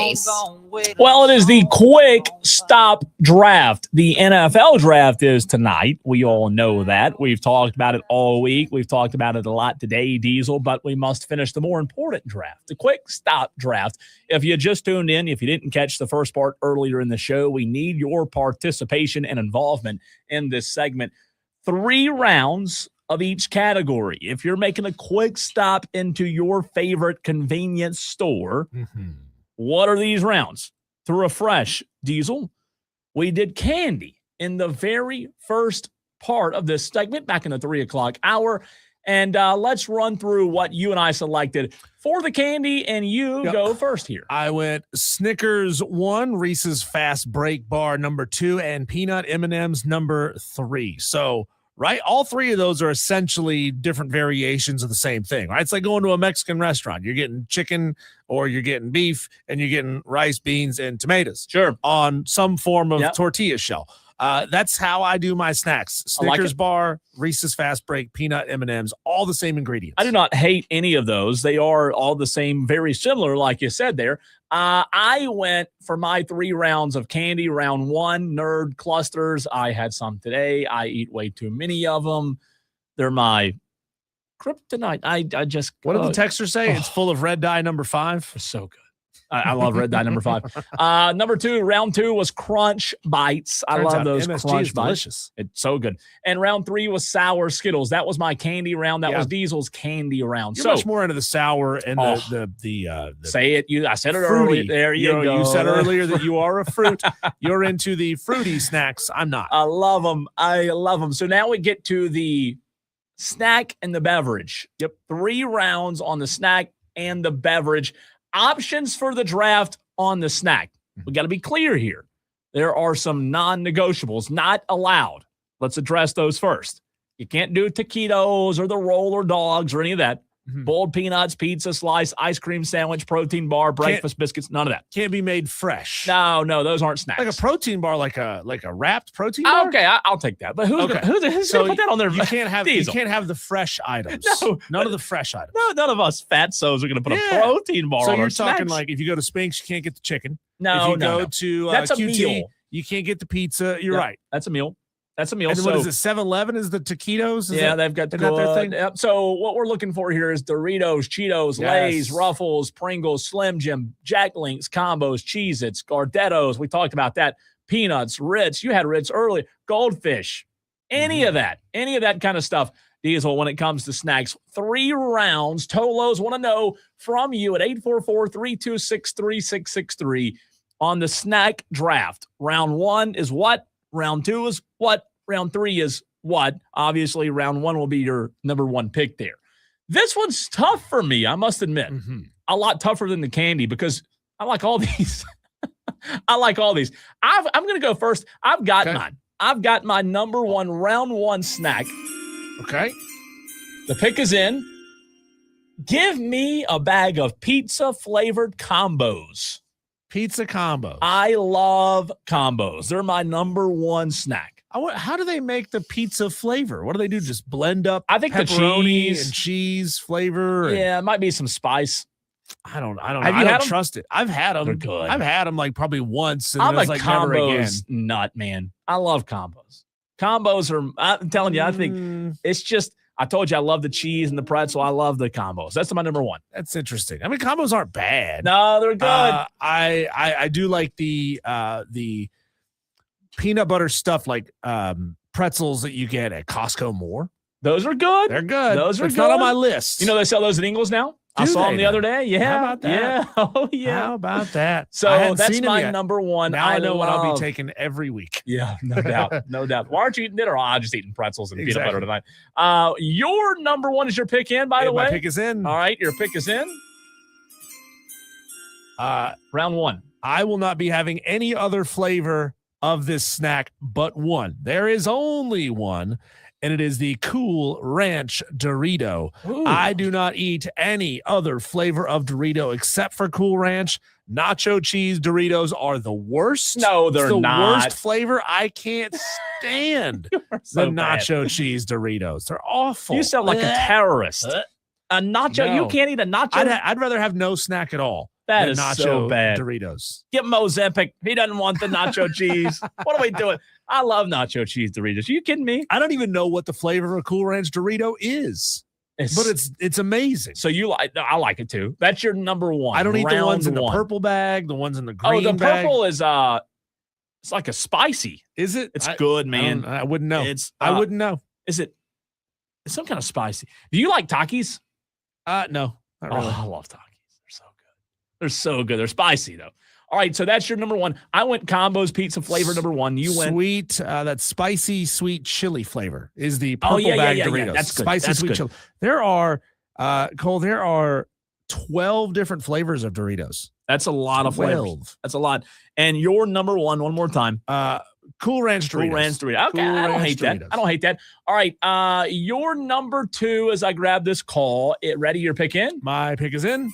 face. Well, it is the quick stop draft. The NFL draft is tonight. We all know that. We've talked about it all week. We've talked about it a lot today, Diesel, but we must finish the more important draft, the quick stop draft. If you just tuned in, if you didn't catch the first part earlier in the show, we need your participation and involvement in this segment. 3 rounds of each category. If you're making a quick stop into your favorite convenience store, what are these rounds? To refresh, Diesel, we did candy in the very first part of this segment back in the 3 o'clock hour. And let's run through what you and I selected for the candy, and you go first here. I went Snickers 1, Reese's Fast Break Bar number 2, and Peanut M&M's number 3. So, right, all 3 of those are essentially different variations of the same thing, right? It's like going to a Mexican restaurant. You're getting chicken or you're getting beef, and you're getting rice, beans, and tomatoes. Sure. On some form of tortilla shell. That's how I do my snacks. Snickers bar, Reese's Fast Break, Peanut M&M's, all the same ingredients. I do not hate any of those. They are all the same, very similar, like you said there. I went for my 3 rounds of candy. Round 1, Nerd Clusters. I had some today. I eat way too many of them. They're my kryptonite. I just... What did the texter say? It's full of red dye number 5. They're so good. I love red dye number 5. Number 2, round 2 was Crunch Bites. I love those MSG Crunch is Bites. delicious. It's so good. And round 3 was Sour Skittles. That was my candy round. That was Diesel's candy round. You're much more into the sour and the say it. I said it fruity. earlier. There you go. You said earlier that you are a fruit. You're into the fruity snacks. I'm not. I love them. I love them. So now we get to the snack and the beverage. 3 rounds on the snack and the beverage. Options for the draft on the snack. We got to be clear here. There are some non-negotiables not allowed. Let's address those first. You can't do taquitos or the roller dogs or any of that. Boiled peanuts, pizza slice, ice cream sandwich, protein bar, breakfast biscuits, none of that. Can't be made fresh. No, those aren't snacks. Like a protein bar, like a wrapped protein bar. Okay, I'll take that. But who's gonna put that on their You can't have Diesel? You can't have the fresh items. No. None of the fresh items. No, none of us fatsos are going to put a protein bar so on you're our talking snacks. like if you go to Spinks, you can't get the chicken. No, if you no, go to that's a QT, meal. You can't get the pizza. You're right. That's a meal. That's a meal. And then what is it? 7-Eleven is the taquitos? They've got their thing. Yep. So what we're looking for here is Doritos, Cheetos, Lay's, Ruffles, Pringles, Slim Jim, Jack Links, combos, Cheez-Its, Gardettos. We talked about that. Peanuts, Ritz. You had Ritz earlier. Goldfish. Any of that kind of stuff. Diesel, when it comes to snacks, 3 rounds. Tolos want to know from you at 844-326-3663 on the snack draft. Round 1 is what? Round 2 is what? Round 3 is what? Obviously, round 1 will be your number 1 pick there. This one's tough for me, I must admit. A lot tougher than the candy because I like all these. I like all these. I'm going to go first. I've got mine. I've got my number 1 round 1 snack. Okay. The pick is in. Give me a bag of pizza-flavored combos. Pizza combos. I love combos. They're my number 1 snack. How do they make the pizza flavor? What do they do? Just blend up I think the pepperoni cheese and cheese flavor? Yeah, it might be some spice. I don't Have know. you I had don't them? trust it. I've had them. They're good. I've had them like probably once. And I'm it was a like never again. combos nut, man. I love combos. Combos are, I'm telling you, I think it's just, I told you I love the cheese and the pretzel. I love the combos. That's my number 1. That's interesting. I mean, combos aren't bad. No, they're good. I do like the peanut butter stuff, like pretzels that you get at Costco more. Those are good. They're good. Those are it's good. not on my list. You know they sell those at Ingles now? I saw them the other day. Yeah. How about that? Yeah. Oh, yeah. How about that? I So hadn't that's seen 'em my yet. number 1. Now I know what I'll love. be taking every week. Yeah, no doubt. No doubt. Why aren't you eating dinner? I'm just eating pretzels and peanut butter Exactly. tonight. Your number 1 is your pick in, by the way. My pick is in. All right, your pick is in. Round 1. I will not be having any other flavor of this snack but one. There is only one, and it is the Cool Ranch Dorito. Ooh. I do not eat any other flavor of Dorito except for Cool Ranch. Nacho cheese Doritos are the worst. No, they're it's the not. worst flavor. I can't stand so the bad. nacho cheese Doritos. They're awful. You sound like a terrorist. A nacho. No. You can't eat a nacho. I'd rather have no snack at all That the is nacho so bad. Doritos. Get Ozempic. He doesn't want the nacho cheese. What are we doing? I love nacho cheese Doritos. Are you kidding me? I don't even know what the flavor of a Cool Ranch Dorito is. But it's amazing. So I like it too. That's your number one. I don't eat the ones in the Round one. purple bag, the ones in the green Oh, the bag. purple is it's like a spicy. Is it? It's good, man. I wouldn't know. I wouldn't know. Is it? It's some kind of spicy. Do you like Takis? No. Not really. Oh, I love Takis. They're so good. They're so good. They're spicy though. All right, so that's your number one. I went combos pizza flavor number one. You went sweet. That spicy sweet chili flavor is the purple bag Doritos. Yeah. That's good. Spicy That's sweet good. chili. There are Cole. There are 12 different flavors of Doritos. That's a lot of flavors. That's a lot. And your number one more time. Cool Ranch Doritos. Cool Ranch Doritos. Okay, Cool I don't Ranch hate Doritos. that. I don't hate that. All right, your number two as I grab this call. Ready, your pick in? My pick is in.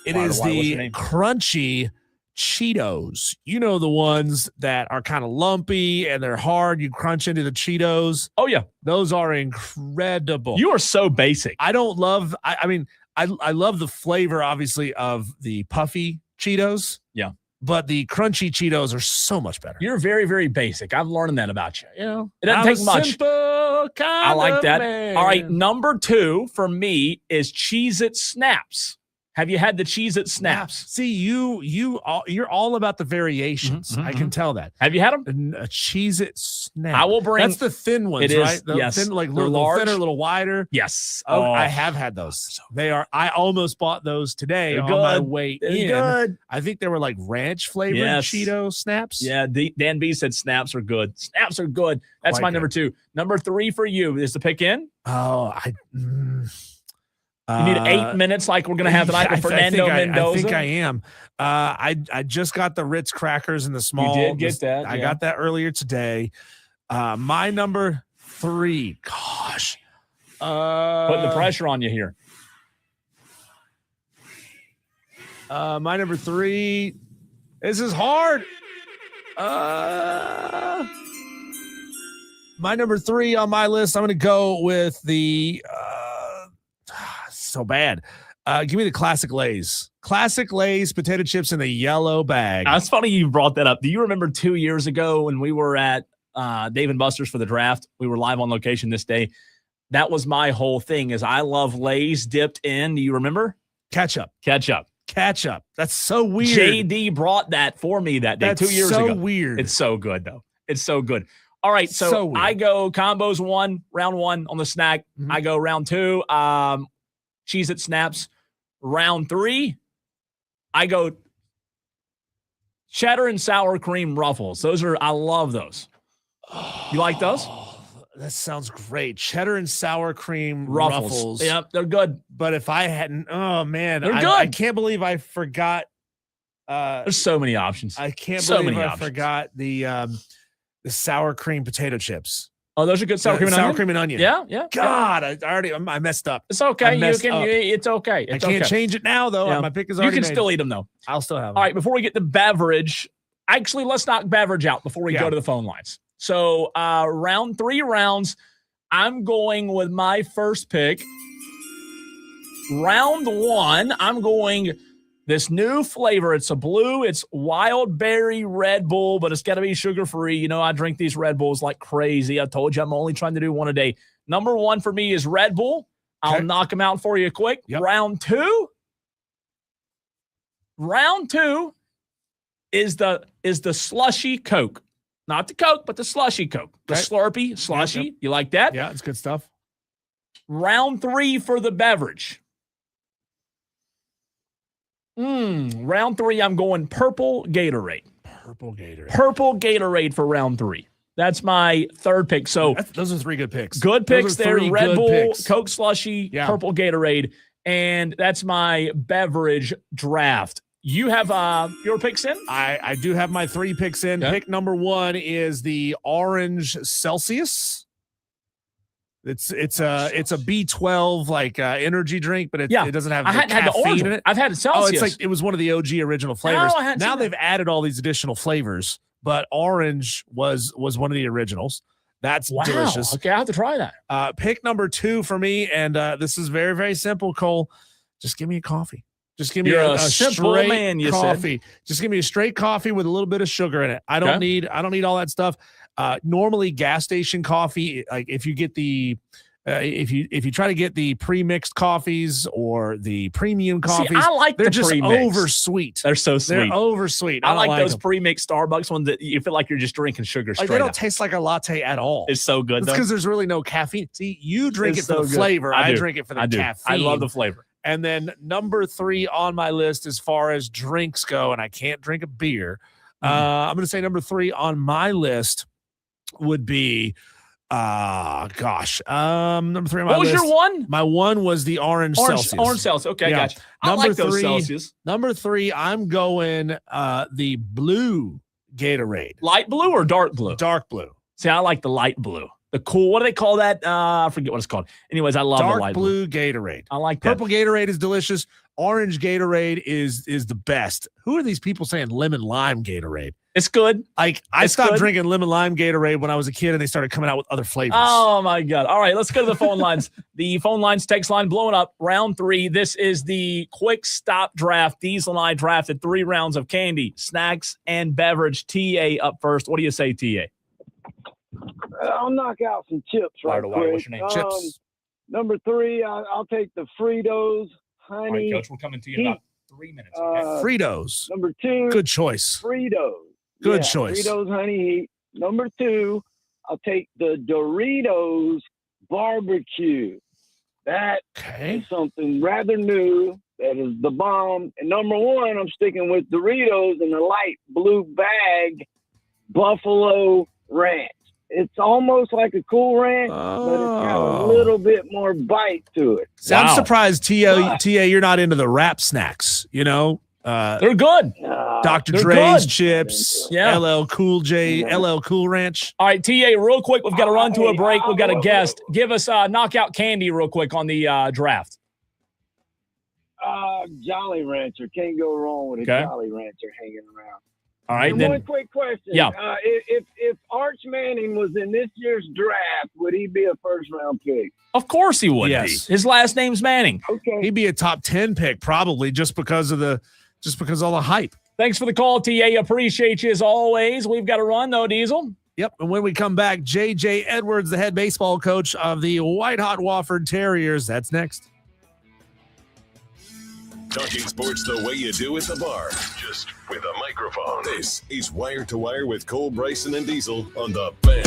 It Why- is why- what's the your name? crunchy Cheetos. You know, the ones that are kind of lumpy and they're hard. You crunch into the Cheetos. Oh, yeah. Those are incredible. You are so basic. I don't love, I mean, I love the flavor, obviously, of the puffy Cheetos. Yeah. But the crunchy Cheetos are so much better. You're very, very basic. I'm learning that about you. You know, it I'm doesn't a take much. simple kind I like of that. man. All right, number two for me is Cheez-It Snaps. Have you had the Cheez-It Snaps? See, you're all about the variations. I can tell that. Have you had them? A Cheez-It Snap. I will bring. That's the thin ones, It is, right? The yes. thin, like They're little large. thinner, a little wider. Yes. Oh, I have had those. They are. I almost bought those today They're on my good. way They're in. good. I think they were like ranch flavored Yes. Cheeto Snaps. Yeah, Dan B said snaps are good. Snaps are good. That's Quite my good. number two. Number three for you is the pick in. Oh, You need 8 minutes like we're going to have tonight with Fernando Mendoza. I think I am. I just got the Ritz crackers in the small. did get that, I yeah. got that earlier today. My number three. Gosh. Putting the pressure on you here. My number three. This is hard. My number three on my list, I'm going to go with the so bad. Give me the classic Lay's. Classic Lay's potato chips in the yellow bag. It's funny you brought that up. Do you remember 2 years ago when we were at Dave and Buster's for the draft? We were live on location this day. That was my whole thing is I love Lay's dipped in. Do you remember? Ketchup. That's so weird. JD brought that for me that day That's 2 years so ago. weird. It's so good, though. It's so good. All right, so weird. I go combos round one on the snack. Mm-hmm. I go round two, Cheez-It Snaps. Round three, I go cheddar and sour cream Ruffles. I love those. You like those? That sounds great. Cheddar and sour cream Ruffles. Ruffles. Yep, they're good. But if I hadn't, oh man, They're good. I can't believe I forgot. There's so many options. I can't So believe many I options. forgot the sour cream potato chips. Oh, those are good sour cream and onion? cream and onion. Yeah. God, I messed up. It's okay. I messed up. It's okay. I can't change it now though. Yeah. My pick is You already can made. still eat them though. I'll still have them. All right, before we get to beverage, actually, let's knock beverage out before we go to the phone lines. So, round three rounds, I'm going with my first pick. Round one, I'm going this new flavor. It's a blue. It's wild berry Red Bull, but it's got to be sugar-free. You know, I drink these Red Bulls like crazy. I told you I'm only trying to do one a day. Number one for me is Red Bull. I'll knock them out for you quick. Yep. Round two is the slushy Coke. Not the Coke, but the slushy Coke. The Okay. Slurpee slushy. Yep. You like that? Yeah, it's good stuff. Round three for the beverage. Round three, I'm going purple Gatorade. Purple Gatorade. Purple Gatorade for round three. That's my third pick. So Those are three good picks. good Those picks are there. three Red good Bull, picks. Coke slushy, Yeah. purple Gatorade. And that's my beverage draft. You have your picks in? I do have my three picks in. Okay. Pick number one is the orange Celsius. It's a B12 like energy drink, but it doesn't have I hadn't had the caffeine orange in one. it. I've had Celsius. Oh, it's like it was one of the OG original flavors. I hadn't Now seen they've added all these additional flavors, but orange was one of the originals. That's wow. delicious. Okay, I have to try that. Pick number two for me, and this is very, very simple, Cole. Just give me a coffee. Just give me You're a simple straight man, you coffee. said. Just give me a straight coffee with a little bit of sugar in it. I don't need all that stuff. Normally gas station coffee, like if you get the if you try to get the pre-mixed coffees or the premium coffees, See, I like they're the just pre-mixed. over sweet. They're so sweet. They're over sweet. I like those them. pre-mixed Starbucks ones that you feel like you're just drinking sugar straight Like they don't up. taste like a latte at all. It's so good. It's because there's really no caffeine. See, you drink It's it for so the good. flavor. I I do. drink it for the I do. caffeine. I love the flavor. And then number 3 on my list as far as drinks go, and I can't drink a beer. I'm going to say number 3 on my list would be, number 3 on my list. What was your one? My one was the orange Celsius. Orange Celsius. Okay, Yeah. gotcha. I like those 3, Celsius. Number 3, I'm going the blue Gatorade. Light blue or dark blue? Dark blue. See, I like the light blue. The cool, what do they call that? I forget what it's called. Anyways, I love the Dark light blue Gatorade. I like that. Purple Gatorade is delicious. Orange Gatorade is the best. Who are these people saying lemon lime Gatorade? It's good. Like I It's stopped good. drinking lemon lime Gatorade when I was a kid, and they started coming out with other flavors. Oh my God. All right, let's go to the phone lines. The phone lines, text line blowing up. Round 3. This is the quick stop draft. Diesel and I drafted 3 rounds of candy, snacks, and beverage. TA up first. What do you say, TA? I'll knock out some chips right quick. What's your name? Chips. Number 3, I'll take the Fritos, honey. All right, Coach, we're coming to you in about 3 minutes. Okay? Fritos. Number 2, Good choice. Fritos. Good choice. Fritos, honey heat. Number 2, I'll take the Doritos barbecue. That is something rather new. That is the bomb. And number 1, I'm sticking with Doritos in the light blue bag, Buffalo Ranch. It's almost like a Cool Ranch, but it's got a little bit more bite to it. So I'm surprised, TA, you're not into the wrap snacks. You know, they're good. Dr. They're Dre's good. chips, Yeah. LL Cool J, LL Cool Ranch. All right, TA, real quick. We've got to run to a break. We've got a guest. Give us knockout candy real quick on the draft. Jolly Rancher. Can't go wrong with a Okay. Jolly Rancher hanging around. All right, And then. one quick question. Yeah. If Arch Manning was in this year's draft, would he be a first-round pick? Of course he would Yes. be. His last name's Manning. Okay. He'd be a top 10 pick probably just because of all the hype. Thanks for the call, TA. Appreciate you as always. We've got to run, though, Diesel. Yep. And when we come back, J.J. Edwards, the head baseball coach of the White Hot Wofford Terriers. That's next. Talking sports the way you do at the bar, just with a microphone. This is Wire to Wire with Cole, Bryson, and Diesel on the Fan.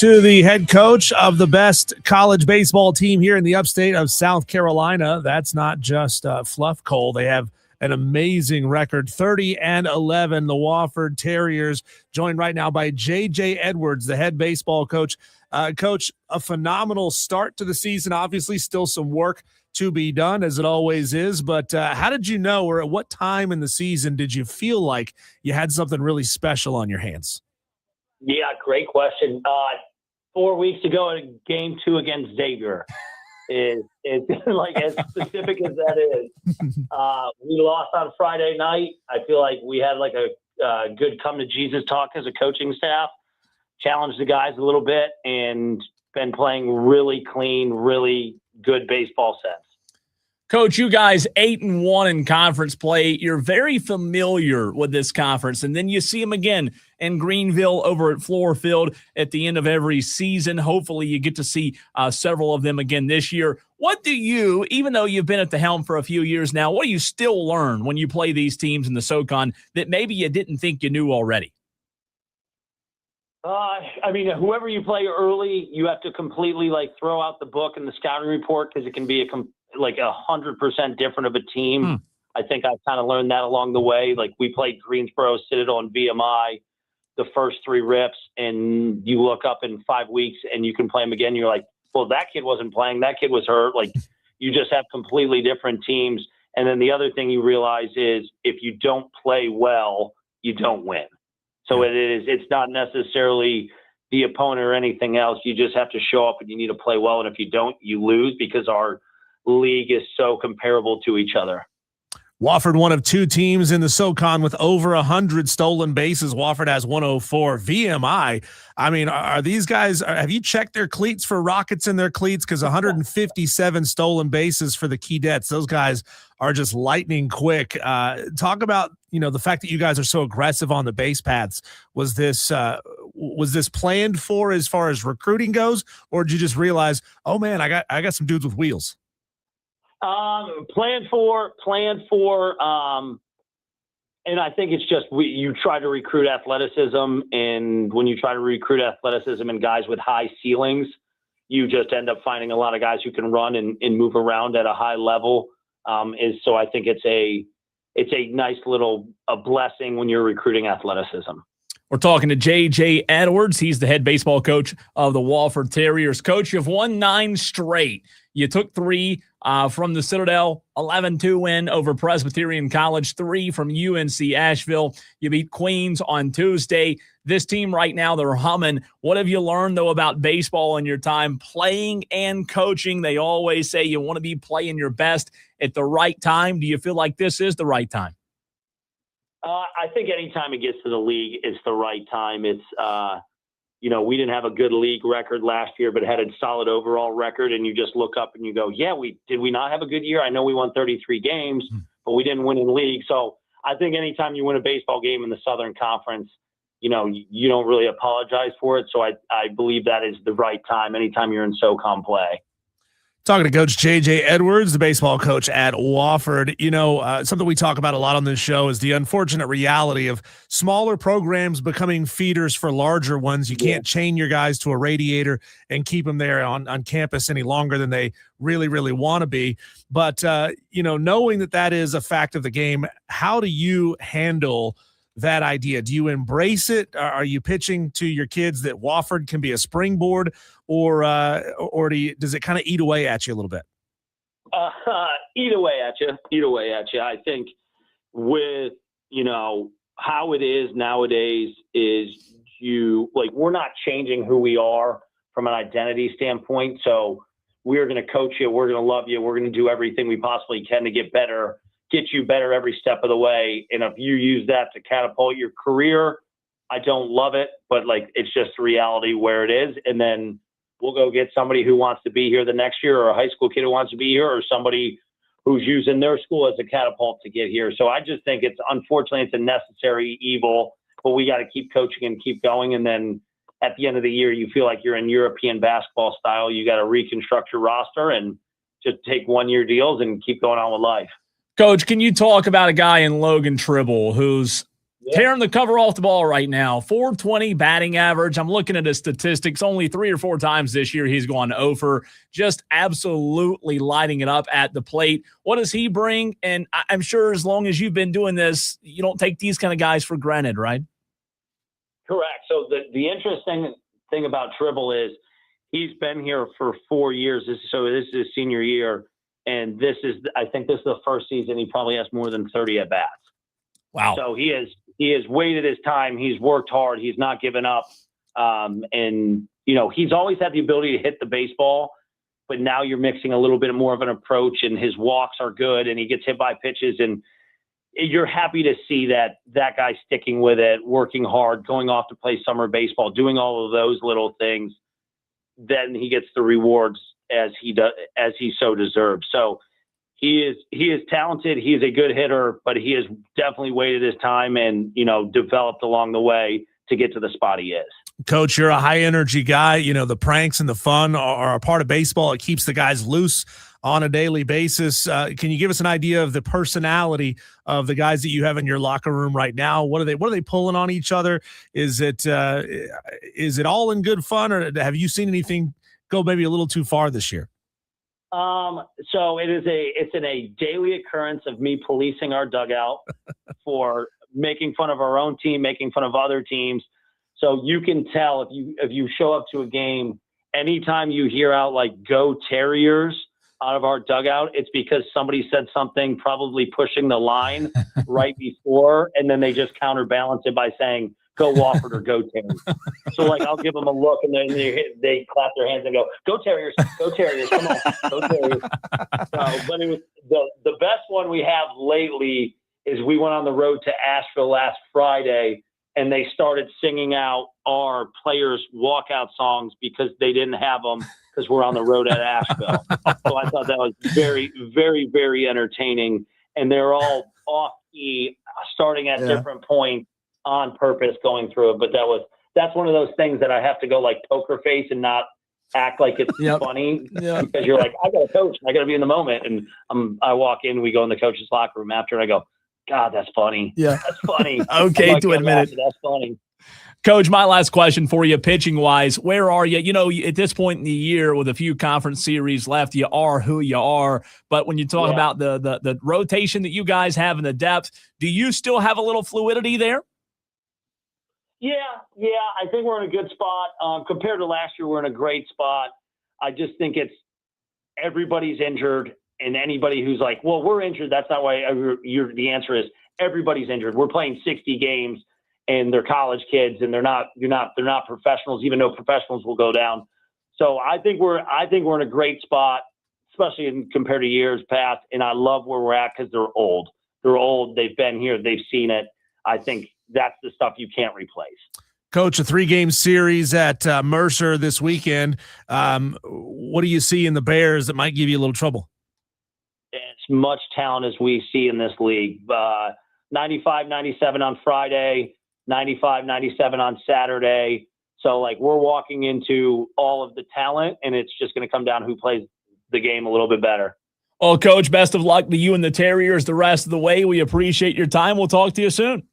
to the head coach of the best college baseball team here in the upstate of South Carolina. That's not just fluff, Cole. They have an amazing record, 30-11, the Wofford Terriers, joined right now by J.J. Edwards, the head baseball coach. Coach, a phenomenal start to the season. Obviously, still some work to be done, as it always is. But how did you know, or at what time in the season did you feel like you had something really special on your hands? Yeah, great question. 4 weeks ago, in Game 2 against Xavier, is like as specific as that is. We lost on Friday night. I feel like we had like a good come to Jesus talk as a coaching staff, challenged the guys a little bit, and been playing really clean, really good baseball since. Coach, you guys 8-1 in conference play. You're very familiar with this conference, and then you see them again in Greenville over at Floor Field at the end of every season. Hopefully you get to see several of them again this year. What do you, even though you've been at the helm for a few years now, what do you still learn when you play these teams in the SoCon that maybe you didn't think you knew already? I mean, whoever you play early, you have to completely throw out the book and the scouting report, because it can be 100% different of a team. I think I've kind of learned that along the way. Like, we played Greensboro, Citadel, and VMI the first 3 rips, and you look up in 5 weeks and you can play them again. You're like, well, that kid wasn't playing. That kid was hurt. Like, you just have completely different teams. And then the other thing you realize is if you don't play well, you don't win. So it's not necessarily the opponent or anything else. You just have to show up and you need to play well. And if you don't, you lose, because our league is so comparable to each other. Wofford, one of 2 teams in the SoCon with over 100 stolen bases. Wofford has 104. VMI, I mean, are these guys, have you checked their cleats for rockets in their cleats? Because 157 stolen bases for the Keydets. Those guys are just lightning quick. Talk about, the fact that you guys are so aggressive on the base paths. Was this planned for as far as recruiting goes, or did you just realize, oh man, I got some dudes with wheels? Planned for, and I think it's just you try to recruit athleticism, and when you try to recruit athleticism and guys with high ceilings, you just end up finding a lot of guys who can run and move around at a high level. So I think it's a nice little blessing when you're recruiting athleticism. We're talking to J.J. Edwards. He's the head baseball coach of the Wofford Terriers. Coach, you've won 9 straight. You took 3 from the Citadel, 11-2 win over Presbyterian College, 3 from UNC Asheville. You beat Queens on Tuesday. This team right now, they're humming. What have you learned, though, about baseball in your time playing and coaching? They always say you want to be playing your best at the right time. Do you feel like this is the right time? I think anytime it gets to the league, it's the right time. It's, we didn't have a good league record last year, but had a solid overall record. And you just look up and you go, yeah, did we not have a good year? I know we won 33 games, but we didn't win in league. So I think anytime you win a baseball game in the Southern Conference, you don't really apologize for it. So I believe that is the right time anytime you're in SoCon play. Talking to Coach J.J. Edwards, the baseball coach at Wofford. Something we talk about a lot on this show is the unfortunate reality of smaller programs becoming feeders for larger ones. You can't chain your guys to a radiator and keep them there on campus any longer than they really, really want to be. But, knowing that is a fact of the game, how do you handle that idea? Do you embrace it? Are you pitching to your kids that Wofford can be a springboard, or does it kind of eat away at you a little bit? Eat away at you. I think with, how it is nowadays is we're not changing who we are from an identity standpoint. So we're going to coach you. We're going to love you. We're going to do everything we possibly can to get you better every step of the way. And if you use that to catapult your career, I don't love it, but it's just reality where it is. And then we'll go get somebody who wants to be here the next year, or a high school kid who wants to be here, or somebody who's using their school as a catapult to get here. So I just think unfortunately, it's a necessary evil, but we got to keep coaching and keep going. And then at the end of the year, you feel like you're in European basketball style. You got to reconstruct your roster and just take 1-year deals and keep going on with life. Coach, can you talk about a guy in Logan Tribble who's tearing the cover off the ball right now. 420 batting average. I'm looking at his statistics. Only 3 or 4 times this year he's gone over. Just absolutely lighting it up at the plate. What does he bring? And I'm sure as long as you've been doing this, you don't take these kind of guys for granted, right? Correct. So the interesting thing about Tribble is he's been here for 4 years. This is his senior year. And I think this is the first season he probably has more than 30 at-bats. Wow. So he has waited his time. He's worked hard. He's not given up. And, he's always had the ability to hit the baseball, but now you're mixing a little bit more of an approach, and his walks are good, and he gets hit by pitches. And you're happy to see that guy sticking with it, working hard, going off to play summer baseball, doing all of those little things. Then he gets the rewards as he so deserves. So he is talented. He is a good hitter, but he has definitely waited his time and, developed along the way to get to the spot he is. Coach, you're a high energy guy. The pranks and the fun are a part of baseball. It keeps the guys loose on a daily basis. Can you give us an idea of the personality of the guys that you have in your locker room right now? What are they pulling on each other? Is it all in good fun, or have you seen anything go maybe a little too far this year? So it's a daily occurrence of me policing our dugout for making fun of our own team, making fun of other teams. So you can tell if you show up to a game, anytime you hear out like "Go Terriers" out of our dugout, it's because somebody said something probably pushing the line right before, and then they just counterbalance it by saying "Go Wofford" or "Go Terriers." So I'll give them a look, and then they clap their hands and go, "Go Terriers, go Terriers, come on, go Terriers." But it was the best one we have lately is we went on the road to Asheville last Friday, and they started singing out our players' walkout songs because they didn't have them because we're on the road at Asheville. So I thought that was very, very, very entertaining. And they're all off-key, starting at different points on purpose going through it. But that's one of those things that I have to go like poker face and not act like it's funny because you're like, I got to coach. I got to be in the moment. And I walk in, we go in the coach's locker room after, and I go, God, that's funny. Yeah. That's funny. Okay, to admit it. That's funny. Coach, my last question for you, pitching-wise, where are you? At this point in the year with a few conference series left, you are who you are. But when you talk about the rotation that you guys have and the depth, do you still have a little fluidity there? Yeah. I think we're in a good spot. Compared to last year, we're in a great spot. I just think it's everybody's injured. And anybody who's like, well, we're injured, that's not why the answer is everybody's injured. We're playing 60 games and they're college kids and they're not professionals, even though professionals will go down. So I think we're in a great spot, especially compared to years past. And I love where we're at because they're old. They're old. They've been here. They've seen it. I think that's the stuff you can't replace. Coach, a 3-game series at Mercer this weekend. What do you see in the Bears that might give you a little trouble? As much talent as we see in this league. 95-97 on Friday, 95-97 on Saturday. So, we're walking into all of the talent, and it's just going to come down who plays the game a little bit better. Well, Coach, best of luck to you and the Terriers the rest of the way. We appreciate your time. We'll talk to you soon.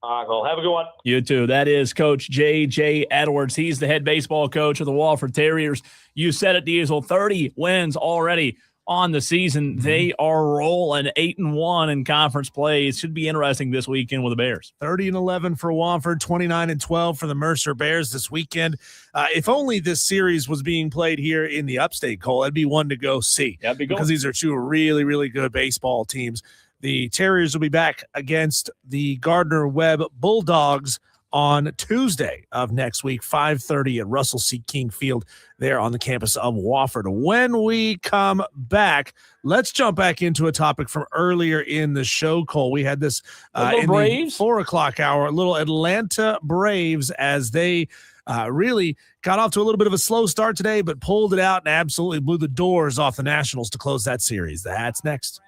All right, well, have a good one. You too. That is Coach J.J. Edwards. He's the head baseball coach of the Wofford Terriers. You said it, Diesel, 30 wins already on the season. They are rolling 8-1 in conference play. It should be interesting this weekend with the Bears. 30-11 for Wofford, 29-12 for the Mercer Bears this weekend. If only this series was being played here in the upstate, Cole, that'd be one to go see. That'd be cool. Because these are two really, really good baseball teams. The Terriers will be back against the Gardner-Webb Bulldogs on Tuesday of next week, 5:30 at Russell C. King Field there on the campus of Wofford. When we come back, let's jump back into a topic from earlier in the show, Cole. We had this in the 4 o'clock hour, little Atlanta Braves as they really got off to a little bit of a slow start today, but pulled it out and absolutely blew the doors off the Nationals to close that series. That's next.